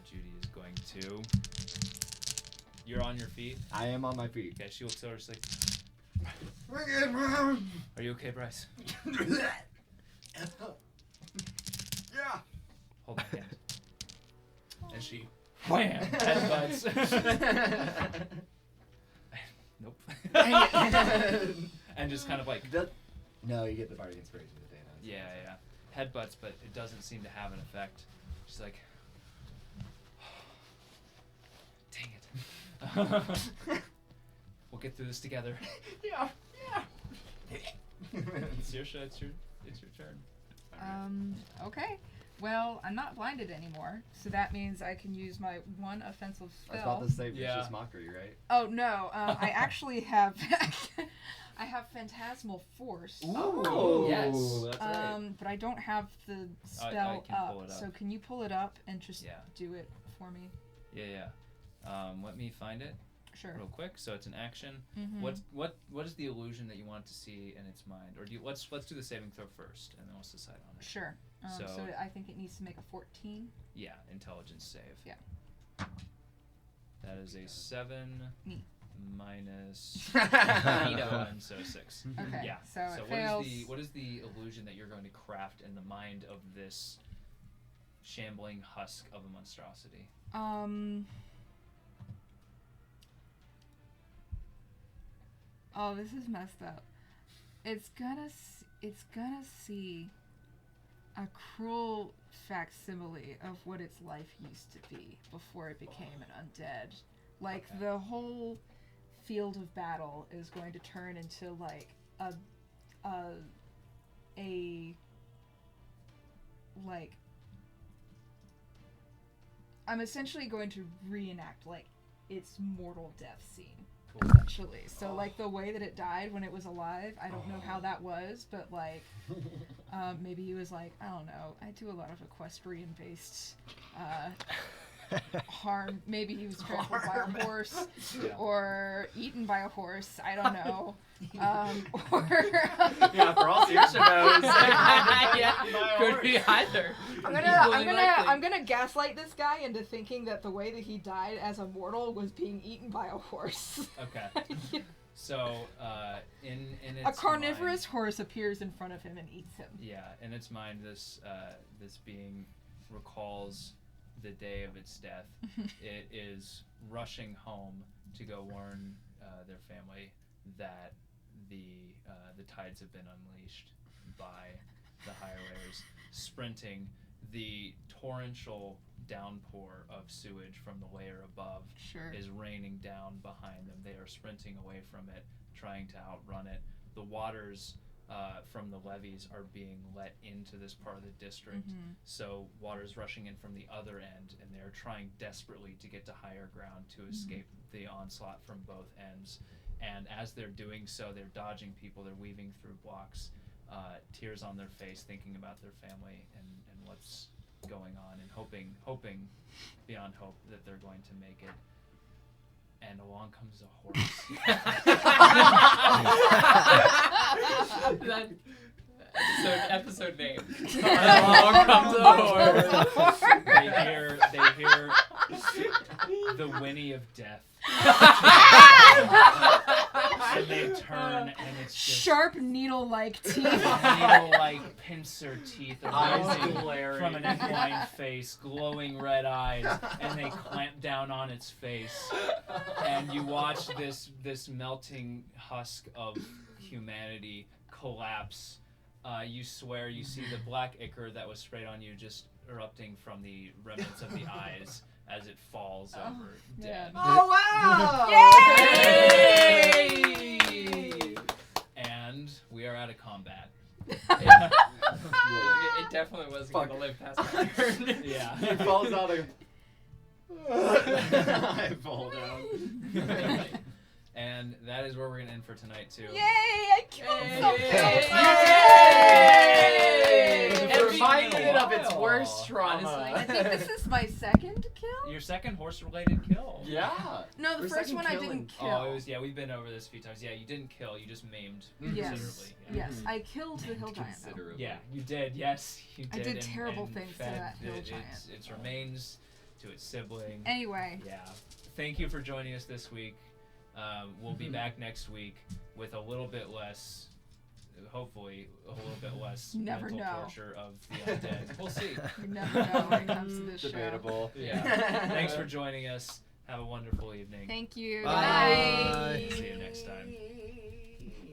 Judy is going to. You're on your feet. I am on my feet. Okay, she looks over. She's like, Bring it round. "Are you okay, Bryce? Yeah. Hold my hand." And she, wham, headbutts. Nope. And just kind of like, No, you get the bardic inspiration with Deyna. yeah, headbutts, but it doesn't seem to have an effect. She's like, dang it. We'll get through this together. Yeah. Saoirse, it's your turn. Okay. Well, I'm not blinded anymore, so that means I can use my 1 offensive I was spell. about to say vicious Yeah. mockery, right? Oh no, I actually have I have phantasmal force. Oh, yes. That's right. But I don't have the spell can up. pull it up. So can you pull it up and just Yeah. do it for me? Yeah. Let me find it Sure. real quick. So it's an action. Mhm. What is the illusion that you want to see in its mind, or do you, let's do the saving throw first, and then we'll decide on it. Sure. So So- I think it needs to make a 14. Yeah, intelligence save. Yeah. That is a 7 Neat. minus Neato. 1, so 6. Okay. Yeah. So it fails. What is the illusion that you're going to craft in the mind of this shambling husk of a monstrosity? Oh, this is messed up. It's gonna see a cruel facsimile of what its life used to be before it became an undead. Like Okay. the whole field of battle is going to turn into like a like I'm essentially going to reenact like its mortal death scene. Cool. Essentially. So like the way that it died when it was alive, I don't know how that was, but like maybe he was like, I don't know, I do a lot of equestrian based harm. Maybe he was trampled by a horse or eaten by a horse. I don't know. Yeah, for all Saoirse knows. Yeah, could be either. I'm gonna gaslight this guy into thinking that the way that he died as a mortal was being eaten by a horse. Okay. So, in its A carnivorous mind, horse appears in front of him and eats him. yeah, in its mind, this being recalls the day of its death. It is rushing home to go warn their family that the tides have been unleashed by the higher layers, sprinting. The torrential downpour of sewage from the layer above is raining down behind them. They are sprinting away from it, trying to outrun it. The waters from the levees are being let into this part of the district, so water's rushing in from the other end, and they're trying desperately to get to higher ground to escape the onslaught from both ends. And as they're doing so, they're dodging people, they're weaving through blocks, tears on their face, thinking about their family and what's going on, and hoping beyond hope that they're going to make it. And along comes a horse. That episode name. Along comes a horse. They hear the whinny of death. And they turn, and it's just sharp needle-like teeth. Needle-like pincer teeth arising from an inclined face, glowing red eyes, and they clamp down on its face. And you watch this melting husk of humanity collapse. You swear you see the black ichor that was sprayed on you just erupting from the remnants of the eyes as it falls over dead. Oh wow! Yay! And we are out of combat. It definitely wasn't going to live past that turn. Yeah. He falls out of... I fall down. And that is where we're going to end for tonight, too. Yay! I killed something! Yay! It reminded it of its worst trauma. I think this is my second kill? Your second horse-related kill. Yeah. No, the first one I didn't kill. Oh, it was, we've been over this a few times. Yeah, you didn't kill, you just maimed considerably. Yeah. Yes, I killed the hill giant, though. Yeah, you did, yes, you did. I did and terrible and things to fed that hill giant. Its remains to its sibling. Anyway. Yeah. Thank you for joining us this week. We'll be back next week with a little bit less, hopefully, a little bit less mental torture of the undead. We'll see. You never know when it comes to this Debatable. show. Yeah. Thanks for joining us. Have a wonderful evening. Thank you. Bye. Bye. See you next time.